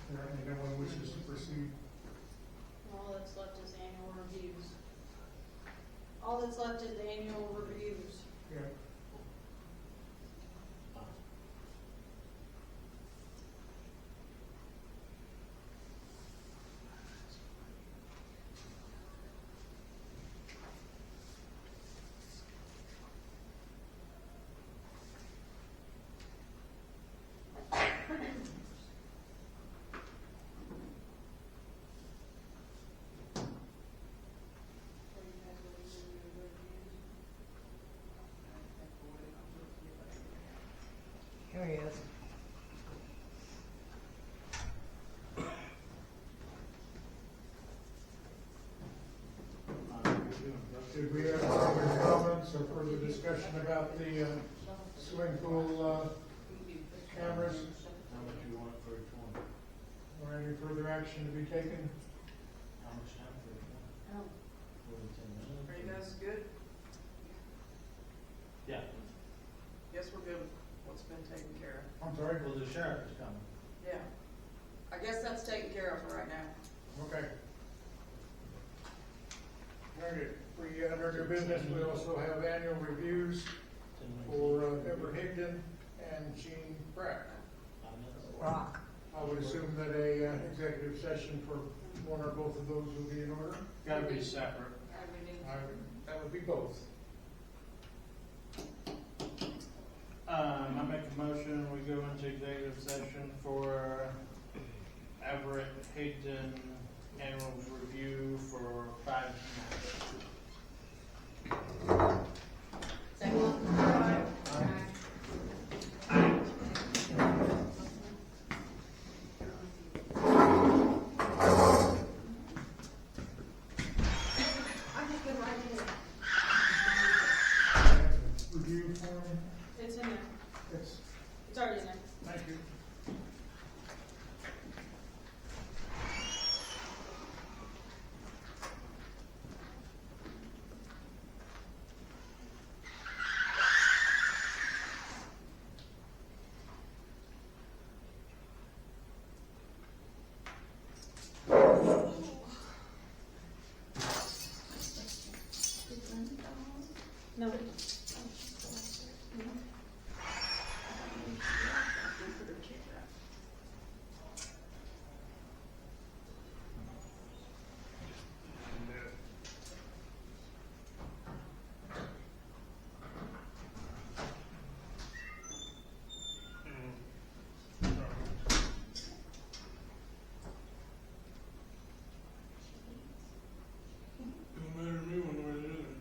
Apparently no one wishes to proceed. All that's left is annual reviews. All that's left is annual reviews. Yeah. Here he is. Did we have further comments or further discussion about the swimming pool cameras? How much you want for each one? Or any further action to be taken? How much time for each one? Oh. More than 10 minutes? Are you guys good? Yeah. Yes, we're good with what's been taken care of. I'm sorry? Well, the sheriff is coming. Yeah. I guess that's taken care of for right now. Okay. All right, we, under new business, we also have annual reviews 10 minutes. for Deborah Higdon and Gene Brack. Rock. I would assume that a executive session for one or both of those will be in order. Gotta be separate. That would be both. I make a motion, we go into executive session for Everett Hayden annual review for 5 minutes. Second. Review form. It's in there. It's, It's already in there. thank you. No. Don't matter to me one way or the other.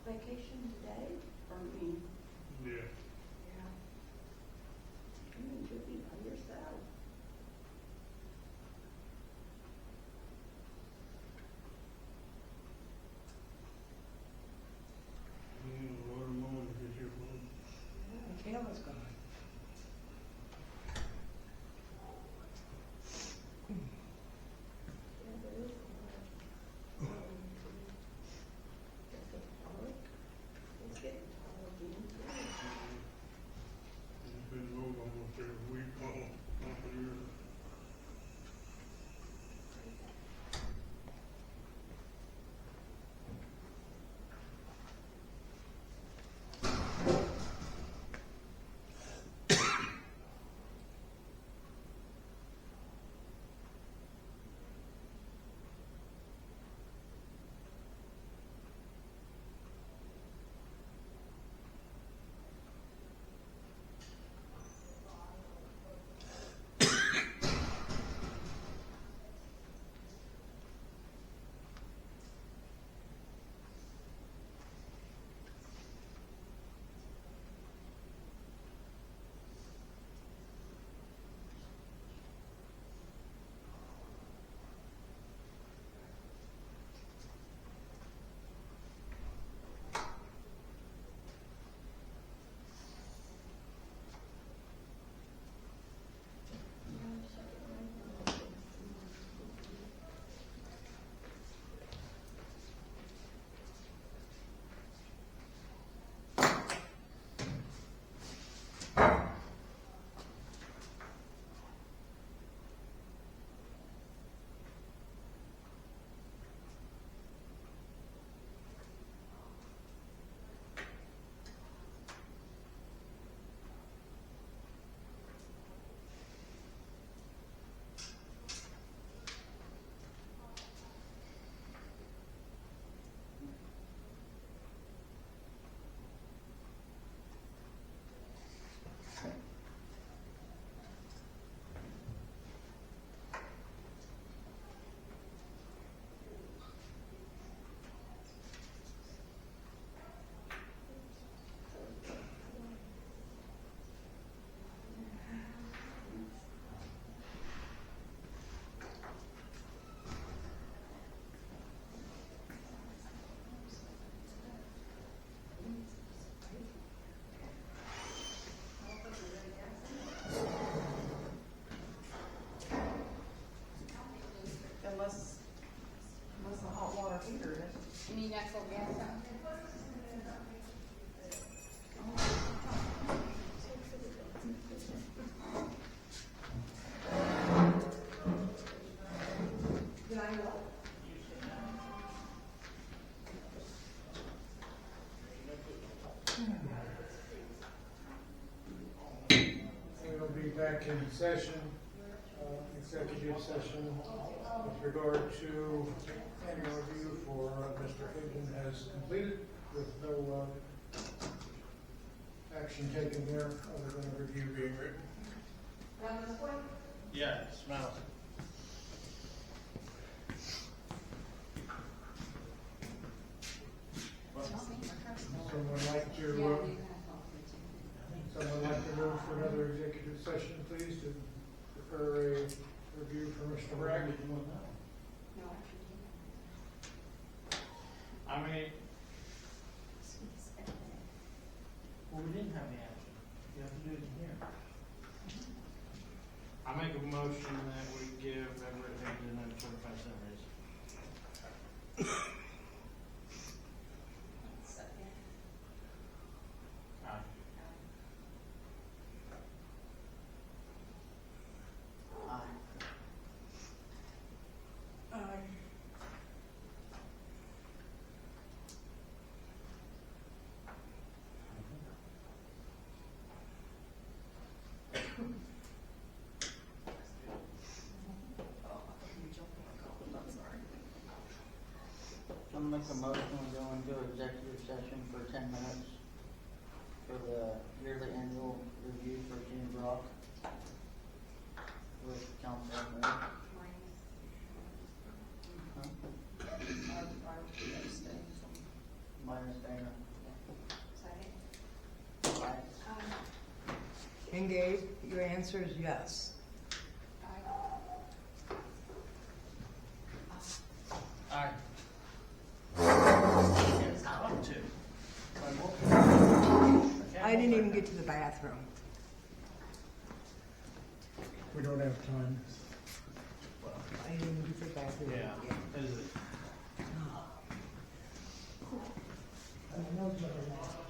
vacation today, or me? Yeah. Yeah. You and Judy by yourself. Lord, I'm on to get your phone. Kayla's gone. Yeah, there is a lot. It's getting taller. It's getting taller again, too. It's been moved almost every week, almost a year. Unless the hot water heater is. You need natural gas out there? Did I know? We'll be back in session, executive session, with regard to annual review for Mr. Hayden has completed with no action taken there other than a review being written. Down this way? Yeah, it smells. Someone like to, someone like to move for another executive session, please, to prepare a review for Mr. Bragg? I mean, well, we didn't have the action. You have to do it in here. I make a motion that we give Everett Hayden a 25-cent raise. Second. Aye. I'm gonna make a motion to go into executive session for 10 minutes for the yearly annual review for Gene Brock with council and mayor. Huh? I would abstain from. Minus Ms. Dana. Second. Aye. And Gabe, your answer is yes. Aye. I didn't even get to the bathroom. We don't have time. I didn't even get to the bathroom. Yeah, is it?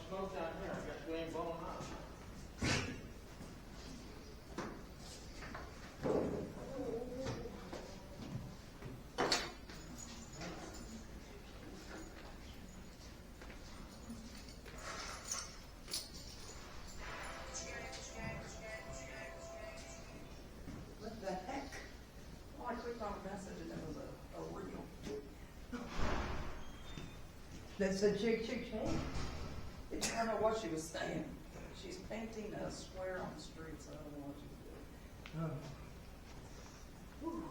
Smoke down here, I guess we ain't blowing up. What the heck? Well, I clicked on a message and it was a reel. That said shake, shake, shake. I don't know what she was saying. She's painting a square on the street, so I don't know what she's doing. Oh. Whew.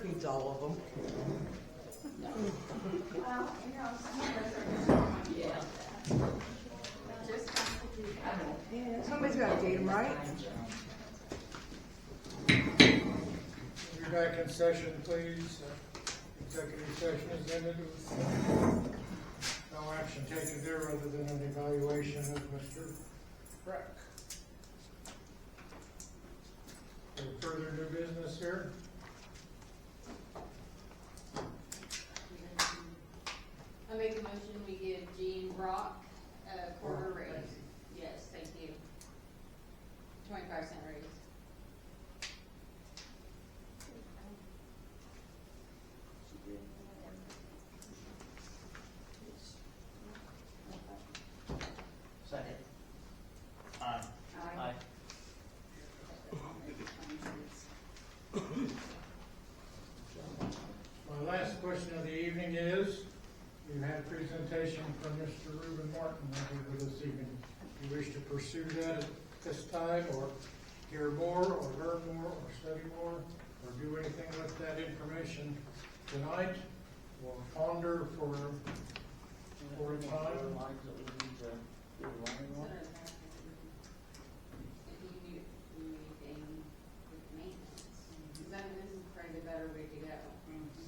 feeds all of them. Well, you know, some of us are just. Yeah. Just have to do that. Yeah, somebody's gotta feed them, right? Be back in session, please. Executive session is ended with no action taken there other than an evaluation of Mr. Breck. Any further new business here? I make a motion, we give Gene Brock a quarter raise. Yes, thank you. 25-cent raise. Second. Aye. Aye. My last question of the evening is, you had a presentation from Mr. Reuben Martin over this evening. Do you wish to pursue that at this time, or hear more, or learn more, or study more, or do anything with that information tonight, or ponder for a time? Lines that we need to do line on. If you do anything with maintenance, because I mean, this is probably the better way to go,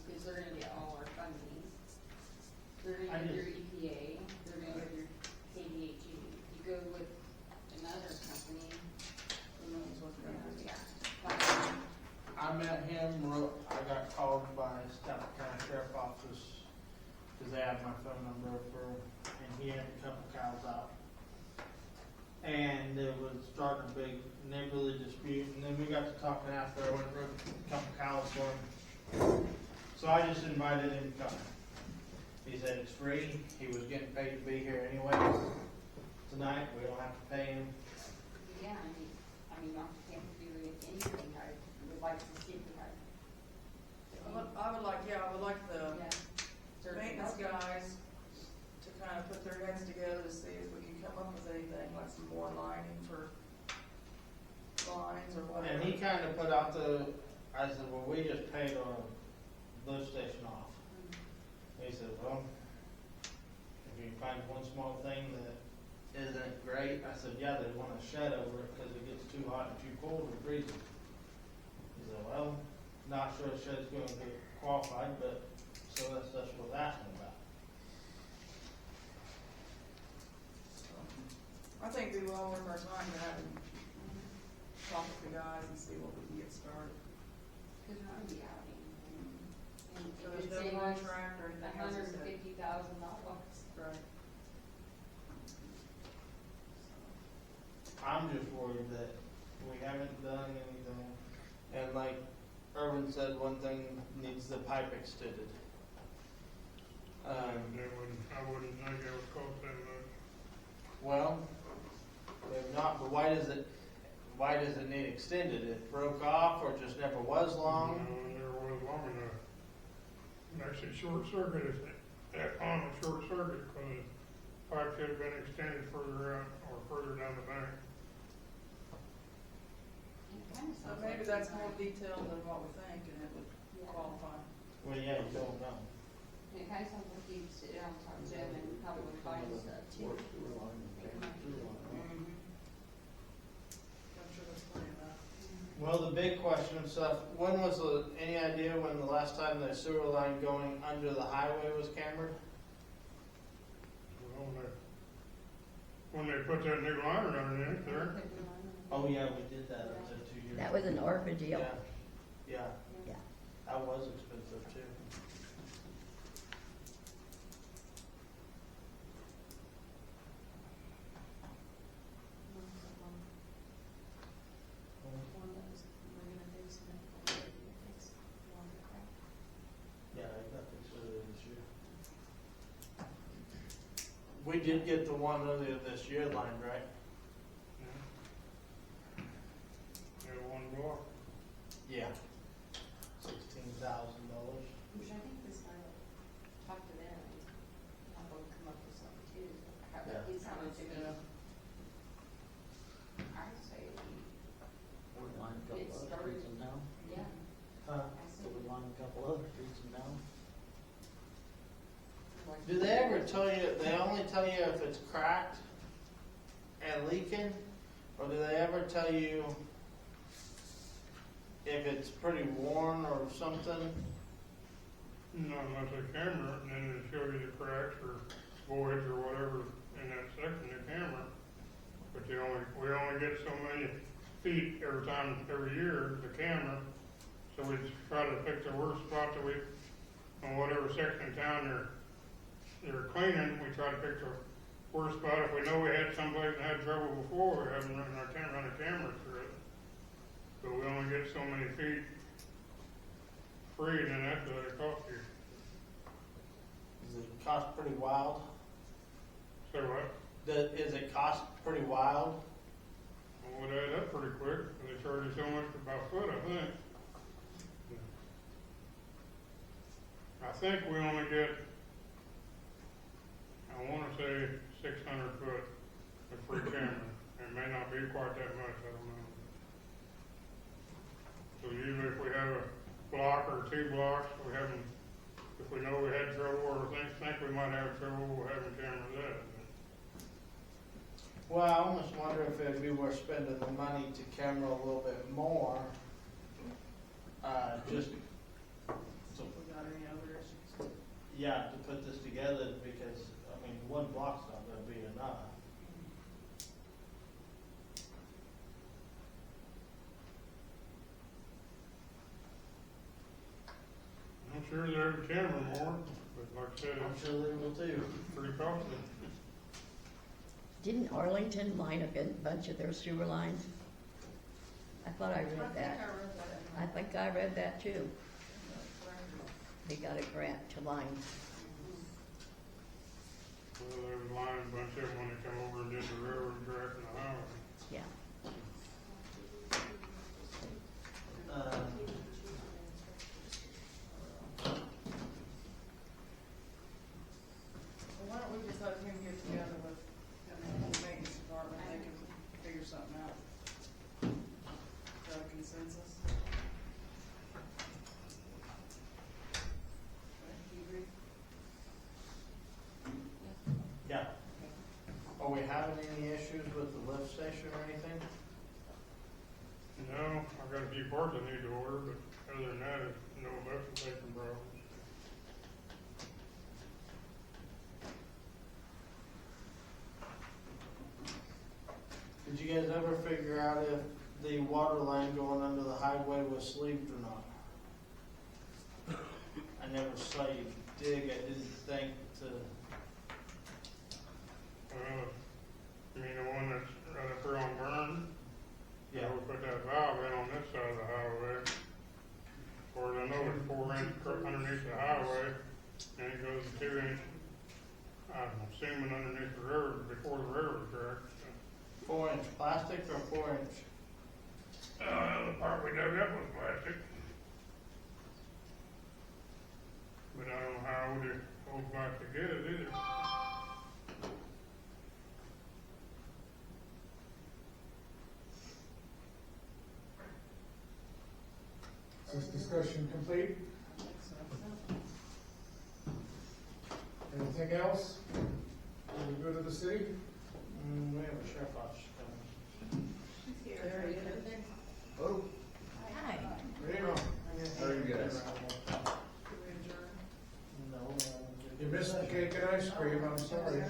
because they're gonna get all our funding. They're gonna get your EPA, they're gonna get your KDHE. If you go with another company, Who knows what they're gonna do. yeah. I met him, I got called by Stafford County Sheriff Office, cause they had my phone number and he had a couple cows out. And it was starting a big neighborly dispute, and then we got to talking after I went and rode a couple cows for him. So I just invited him to come. He said it's free, he was getting paid to be here anyway. Tonight, we don't have to pay him. Yeah, I mean, not to do anything, I would like to see if I. I would like the Yeah. maintenance guys to kind of put their heads together to see if we can come up with anything, like some more lining for lines or whatever. And he kind of put out I said, well, we just paid our lift station off. He said, well, if you find one small thing that isn't great, I said, yeah, they want a shed over it because it gets too hot and too cold and freezing. He said, well, not sure the shed's going to be qualified, but so that's what I was asking about. I think it'd be well worth our time to have them talk with the guys and see what we can get started. Cause we're gonna be out and So if there's it's no in contract or anything else. $150,000. Right. I'm just worried that we haven't done anything. And like Irwin said, one thing needs the pipe extended. I wouldn't think it would cost that much. Well, if not, but why does it need extended? It broke off or just never was long? No, it never was long enough. Actually, short circuited, that pond was short circuited because the pipe should have been extended further out or further down the bank. So maybe that's more detailed than what we think and it would qualify. Well, yeah, you don't know. It kind of sounds like you sit down and talk to them and probably find stuff too. Work through line and pay through line. I'm sure that's plenty of that. Well, the big question and stuff, any idea when the last time the sewer line going under the highway was cambered? Well, when they put that new line underneath there, Oh, yeah, we did that, up to 2 years. That was an ARPA deal. Yeah. Yeah. That was expensive too. Yeah, I got this earlier this year. We did get the one earlier this year lined, right? that one block. Yeah. $16,000. Which I think this guy will talk to them and have them come up with something too. Yeah. It sounded to me, Yeah. I say, Or line a couple It other started- streets in town. yeah, Huh? I So say, we line on a couple other streets in town. Do they ever tell you, they only tell you if it's cracked and leaking? Or do they ever tell you if it's pretty worn or something? Not unless they camera it, and then they show you the cracks or voids or whatever in that section of the camera. But we only get so many feet every year, the camera. So we just try to pick the worst spot that on whatever section of town they're cleaning, we try to pick the worst spot. If we know we had someplace that had trouble before, we haven't run a camera through it. But we only get so many feet free, and then that's what it costs you. Does it cost pretty wild? So what? Is it cost pretty wild? Well, it adds up pretty quick. They charge you so much per foot, I think. I think we only get, I want to say 600 foot of free camera. It may not be quite that much, I don't know. So usually if we have a block or 2 blocks, if we know we had trouble or think we might have trouble, we'll have a camera there. Well, I almost wonder if it'd be worth spending the money to camera a little bit more. Just so, Without any other issues. yeah, to put this together, because, I mean, 1 block's not gonna be enough. I'm sure there's a camera more, but like I said, I'm it's sure they will too. pretty costly. Didn't Arlington line a bunch of their sewer lines? I thought I read that. I think I read that too. They got a grant to line. Well, there was a line, a bunch of them when they come over and did the railroad track and the highway. Yeah. Well, why don't we just let him get together with the maintenance department, they can figure something out. Is that a consensus? Okay, do you agree? Yeah. Are we having any issues with the lift station or anything? No, I've got a few parts I need to order, but other than that, it's no lift station problems. Did you guys ever figure out if the water line going under the highway was sleeved or not? I never saw you dig, I didn't think to, You mean the one that's right up here on Burn? yeah. We put that valve in on this side of the highway. As far as I know, it's 4 inch underneath the highway, and it goes to 2 inch, I'm assuming underneath the railroad, before the railroad track. 4-inch plastic or 4-inch? The part we dug up was plastic. But I don't know how old plastic is either. Is this discussion complete? Anything else? For the good of the city? We have a sheriff officer coming. There he is. Oh, Hi. there you go. How are you guys? No. You missed the cake and ice cream, I'm sorry.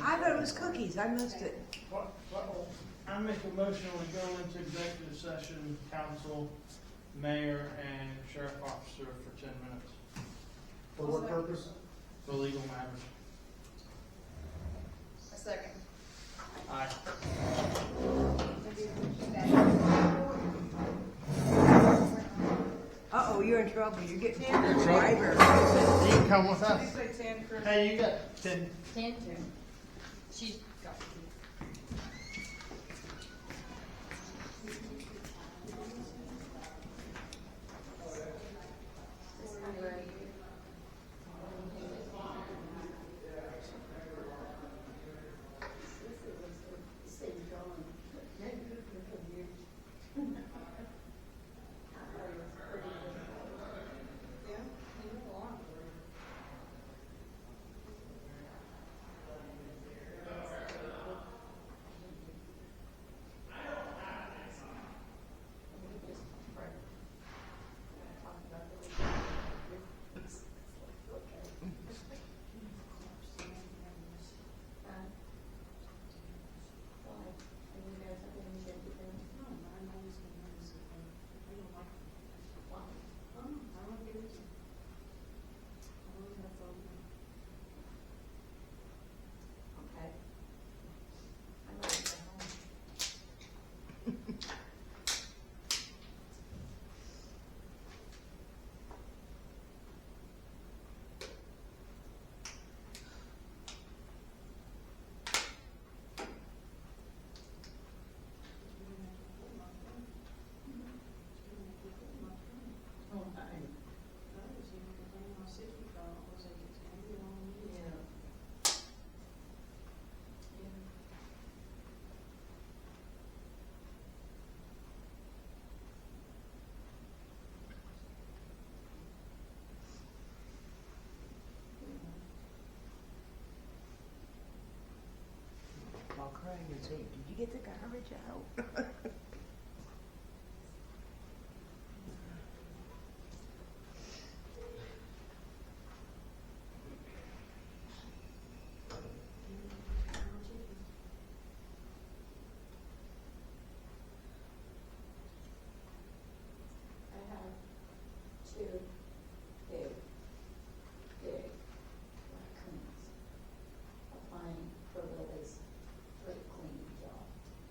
I thought it was cookies, I missed it. What? I make a motion we go into executive session, council, mayor, and sheriff officer for 10 minutes For what purpose? for legal matters. A second. Aye. Uh-oh, you're in trouble, you're getting driver. You can come with Did you us. say 10, Chris? Hey, you got 10. Tantrum. She's got. crying and saying, did you get the garbage out? I have two big, big raccoons applying for Lily's foot cleaning job.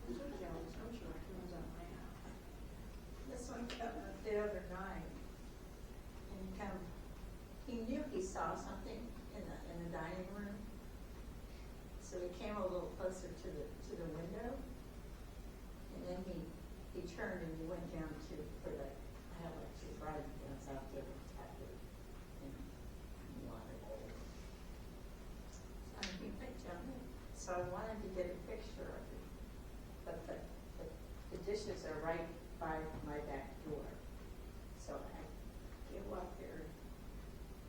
I'm so jealous, I'm sure I can on my house. This one came up the other night, and he knew he saw something in the dining room. So he came a little closer to the window, and then he turned and he went down to, I have like two frying pans out there with pepper and one bowl. So he picked on it, so I wanted to get a picture of it, but the dishes are right by my back door. So I go up there,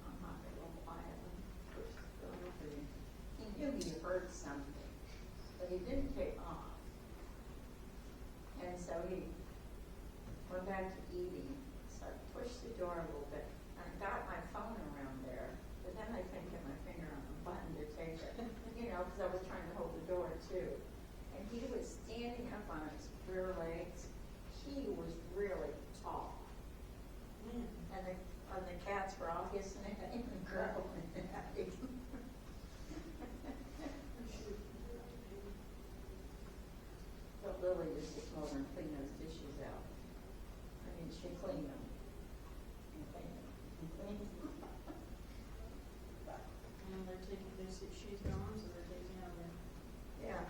I'm not real quiet, and push the door open. He knew he heard something, but he didn't take off. And so he went back to eating, so I pushed the door a little bit. I got my phone around there, but then I couldn't get my finger on the button to take it, because I was trying to hold the door too. And he was standing up on his rear legs. He was really tall. And the cats were all hissing at him and growling at him. But Lily just to come over and clean those dishes out. I mean, she cleaned them. And cleaned them. And cleaned them. And they're taking, she's gone, so they're taking out there. Yeah.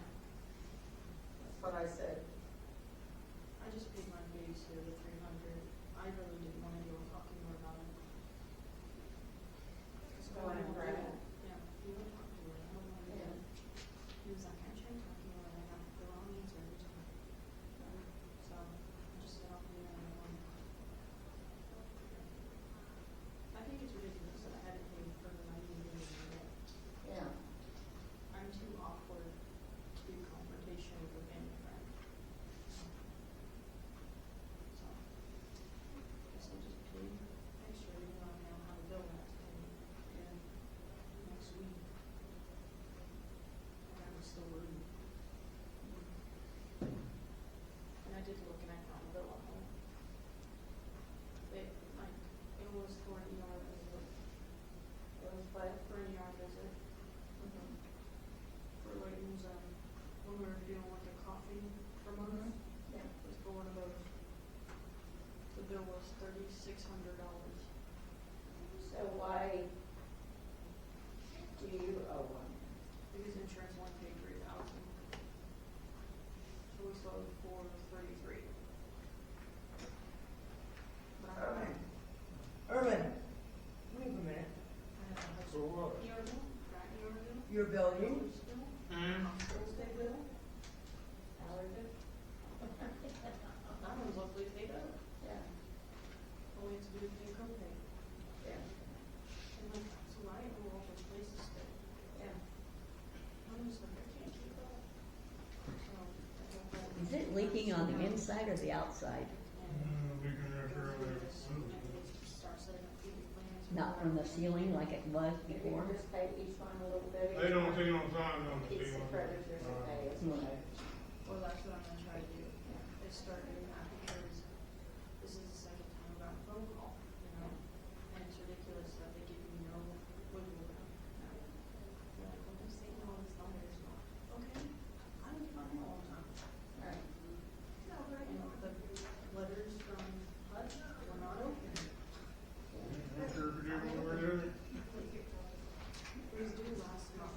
That's what I said. I just paid my babysitter the $300. I really didn't want to deal with talking more about it. So Go on, Brad. Yeah, you would talk to her, I don't want to do it. He was like, I'm trying to talk to you, and I have the wrong answer every time. So, I just said, I'll do that one. I think it's ridiculous that I had to pay for the 90 days. Yeah. I'm too awkward to do confrontation with a family friend. So, guess I'll just pay extra, even though I don't have a bill that to pay again next week. That was still rude. And I did look and I found a bill at home. It was for an ER visit. It was what? For an ER visit. For Layton's, when we were doing like a coffee for month. Yeah. It was for one of those. The bill was $3,600. So why do you owe one? Because insurance only paid $3,000. So we still owe $433. But I don't know. Erwin, wait a minute. So what? ER bill? Right, ER bill? Your building, Police bill? Mm. Hospital stay bill? Allergen? That one's luckily paid up. Yeah. All we have to do is pay copay. Yeah. And like, so I owe all those places still. Yeah. I'm just like, I can't keep up. So, I don't know. Is it leaking on the inside or the outside? We can really. Start setting up people plans. Not from the ceiling like it was If you before? just pay each one a little bit. They don't see no sign on the Keeps the ceiling. creditors at bay, is what I. Well, that's what I'm gonna try to do, is start doing that, because this is the second time I've gotten a phone call, and it's ridiculous that they give you no wiggle room. They're like, well, just say no, this number is not, okay, I don't get my mail all the time. Right. And the letters from HUD were not open. Sure, if you do what we're doing. It was due last month.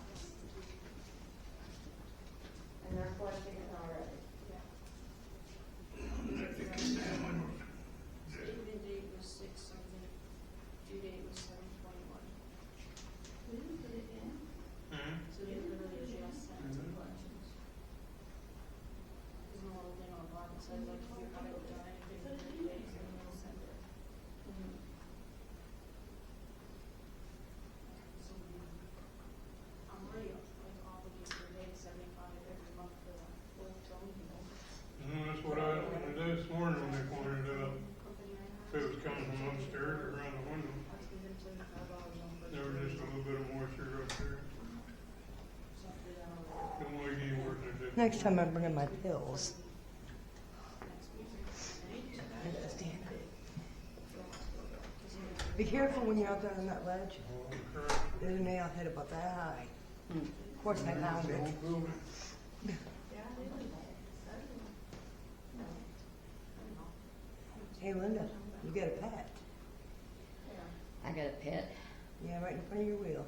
And they're collecting it already. Yeah. Next time I'm bringing my pills. I gotta stand it. Be careful when you're out there on that ledge. There's a nail head about that high. Of course I found it. Hey Linda, you got a pet? I got a pet. Yeah, right in front of your wheel.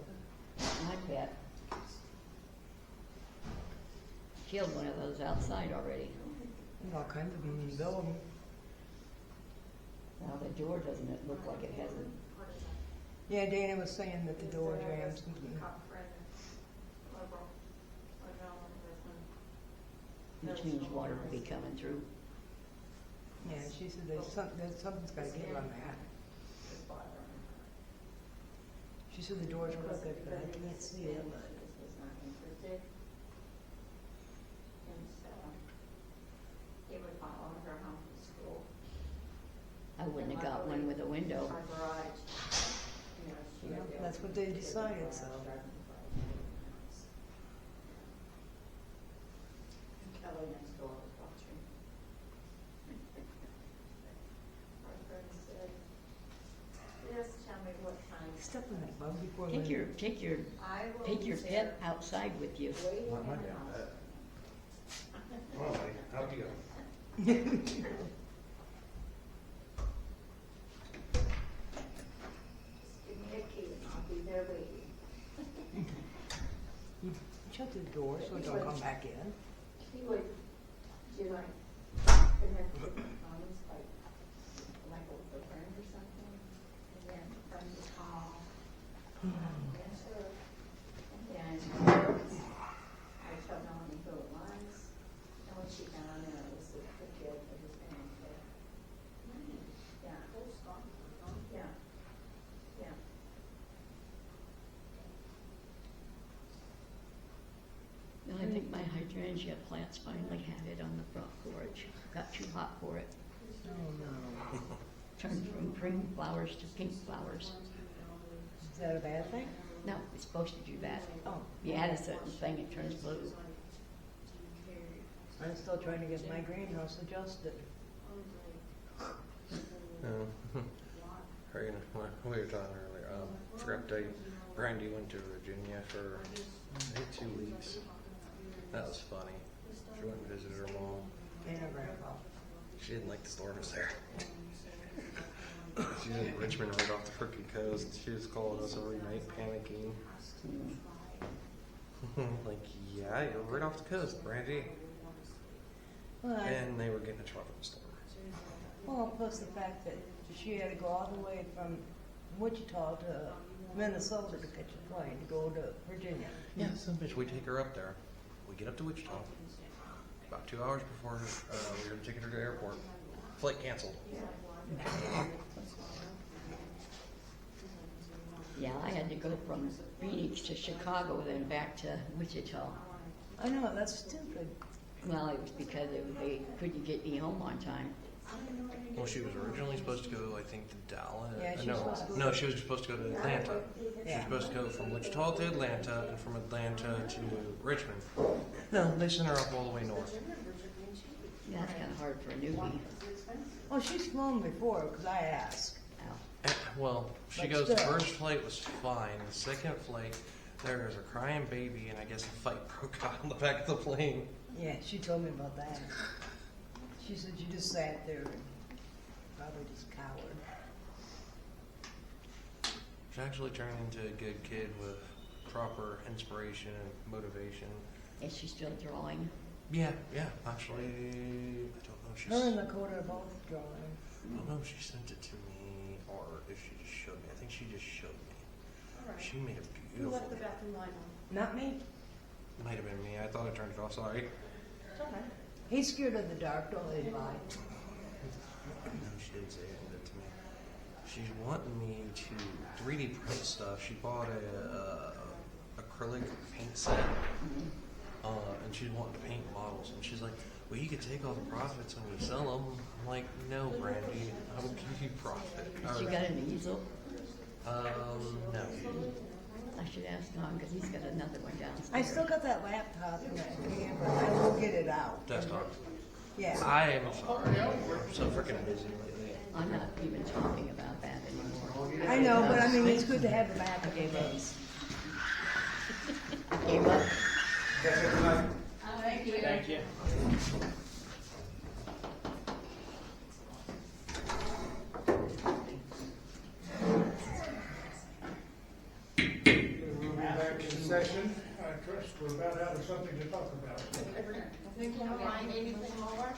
My pet. Killed one of those outside already. There's all kinds of them in the building. Now the door doesn't it look like it has a, Yeah, Dana was saying that the door jams. which means water will be coming through. Yeah, she said something's gotta give on that. She said the door's crooked, but I can't see it. He would follow her home from school. I wouldn't have got one with a window. Our garage, you know, she Yeah, would be able that's to what they get decided, the so. garage and Kelly next door was watching. Our friend said, yes, tell me what time. Step on that bug before Take Linda. I will take your be pet there outside with you. waiting Well, my in the God, house. Well, buddy, how'd you go? Give me a key and I'll be there waiting. You shut the door so it don't come back in. He would do like, and then put on his like a friend or something, and then the friend would call. Answer, and then I told Melanie who it was, and when she got on there, it was the kid that was in it. Yeah. Yeah. Yeah. No, I think my hydrangea plants finally had it on the front porch. Got too hot for it. Oh no. Turned from green flowers to pink flowers. Is that a bad thing? No, it's supposed to do that. Oh. You add a certain thing, it turns blue. I'm still trying to get my greenhouse adjusted. Oh. Or, you know, we were talking earlier, forgot to tell you, Brandy went to Virginia for, I think, 2 weeks. That was funny. She went and visited her mom. And her grandpa. She didn't like the storms there. She was in Richmond right off the freaking coast. She was calling us every night, panicking. Like, yeah, you're right off the coast, Brandy. Well, And they were getting a tropical storm. well, plus the fact that she had to go all the way from Wichita to Minnesota to catch a plane to go to Virginia. Yeah, some bitch. We take her up there. We get up to Wichita. About 2 hours before we were taking her to the airport. Flight canceled. Yeah, I had to go from Phoenix to Chicago, then back to Wichita. I know, that's stupid. Well, it was because they couldn't get me home on time. Well, she was originally supposed to go, I think, to Dallas. Yeah, she was no, supposed to go no, she was supposed to go to Atlanta. She was Yeah. supposed to go from Wichita to Atlanta, and from Atlanta to Richmond. No, they sent her up all the way north. Yeah, that's kind of hard for a newbie. Well, she's flown before, because I asked. Ow. Well, she But goes, the still. first flight was fine. The second flight, there was a crying baby, and I guess a fight broke out on the back of the plane. Yeah, she told me about that. She said you just sat there and probably just cowered. She actually turned into a good kid with proper inspiration and motivation. Is she still drawing? Yeah, actually, I don't know if she's... Her and Lakota are both drawing. I don't know if she sent it to me or if she just showed me. I think she just showed me. All right. She made a Who beautiful... left the bathroom light on? Not me. Might have been me. I thought I turned it off. Sorry. It's okay. He's scared of the dark, don't let him lie. No, she didn't say it to me. She's wanting me to 3D print stuff. She bought a acrylic paint set, and she's wanting to paint models. And she's like, "Well, you could take all the profits when you sell them." I'm like, "No, Brandy, I will give you profit." She got an easel? No. I should ask Don, because he's got another one downstairs. I still got that laptop in that camera. I will get it out. Desktop. Yeah. I am sorry. I'm so freaking busy lately. I'm not even talking about that anymore. I know, but I mean, it's good to have the I backup. gave up. I gave up. Thank you. Thank you. We'll be back in session. I trust we're about out of something to talk about. I think we'll find anything more.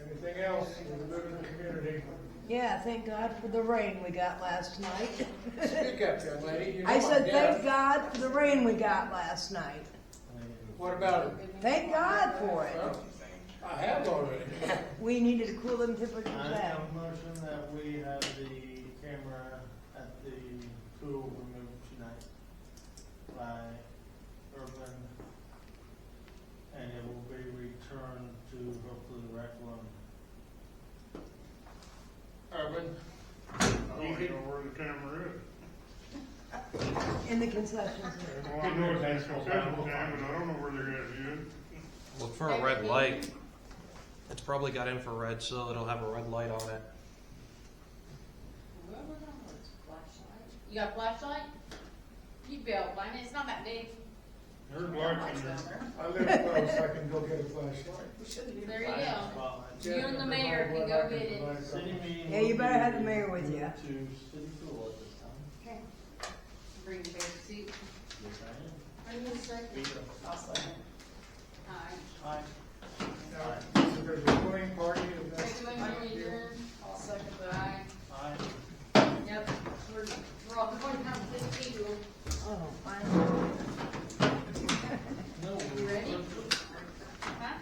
Anything else for the good of the community? Yeah, thank God for the rain we got last night. Speak up, young lady. You know I said, I'm thank deaf. God for the rain we got last night. What about it? Thank God for it. Well, I have already. We needed to cool them temperatures I down. have a motion that we have the camera at the pool removed tonight by Urban, and it will be returned to hopefully the rec room. Urban? I don't even know where the camera is. In the concession stand. Well, I know it's in concession stand, but I don't know where they're gonna use it. Look for a red light. It's probably got infrared, so it'll have a red light on it. You got a flashlight? You'd be able to find it. It's not that big. There's lights in there. I live close, I can go get a flashlight. There you go. Spotlight. You and the mayor can go get it. City meeting Yeah, you will better be have the mayor with you. moved To city pool at this time. Okay. Bring the baby suit. Yes, I Are you a second? am. I'll second. Aye. Aye. Now, so there's a swing party, is that? Are you adjourned? I'll second that. Aye. Aye. Yep. We're all going down to the table. Oh, fine. No. You ready? Huh?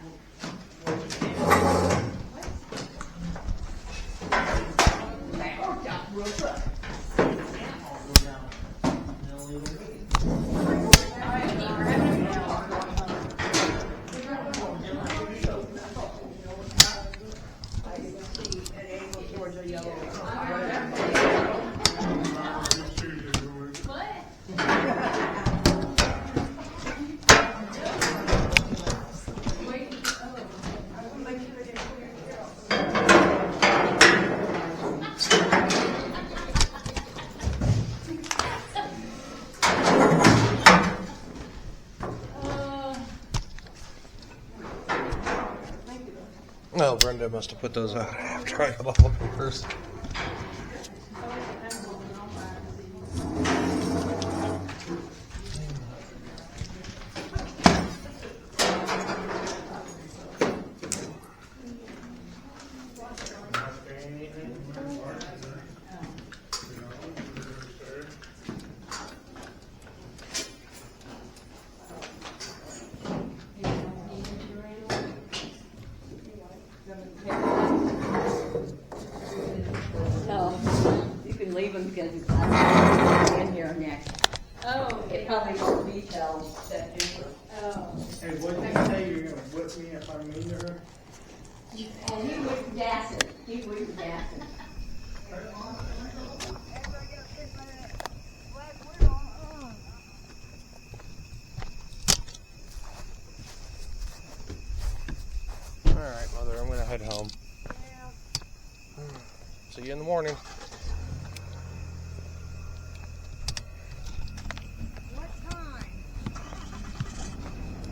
I'll go down. They'll leave it. All right, we're having a I can see an angle towards a yellow. Just Tuesday, we'll move it. What? Wait, No, Brenda must have put those out after I got all the papers. No, you can leave them because I'm in here next. oh, It probably won't be till September. oh. Hey, what did you say, you're gonna whip me if I'm mean to her? And he wouldn't gas it, he wouldn't gas it. All right, Mother, I'm gonna head home. See you in the morning.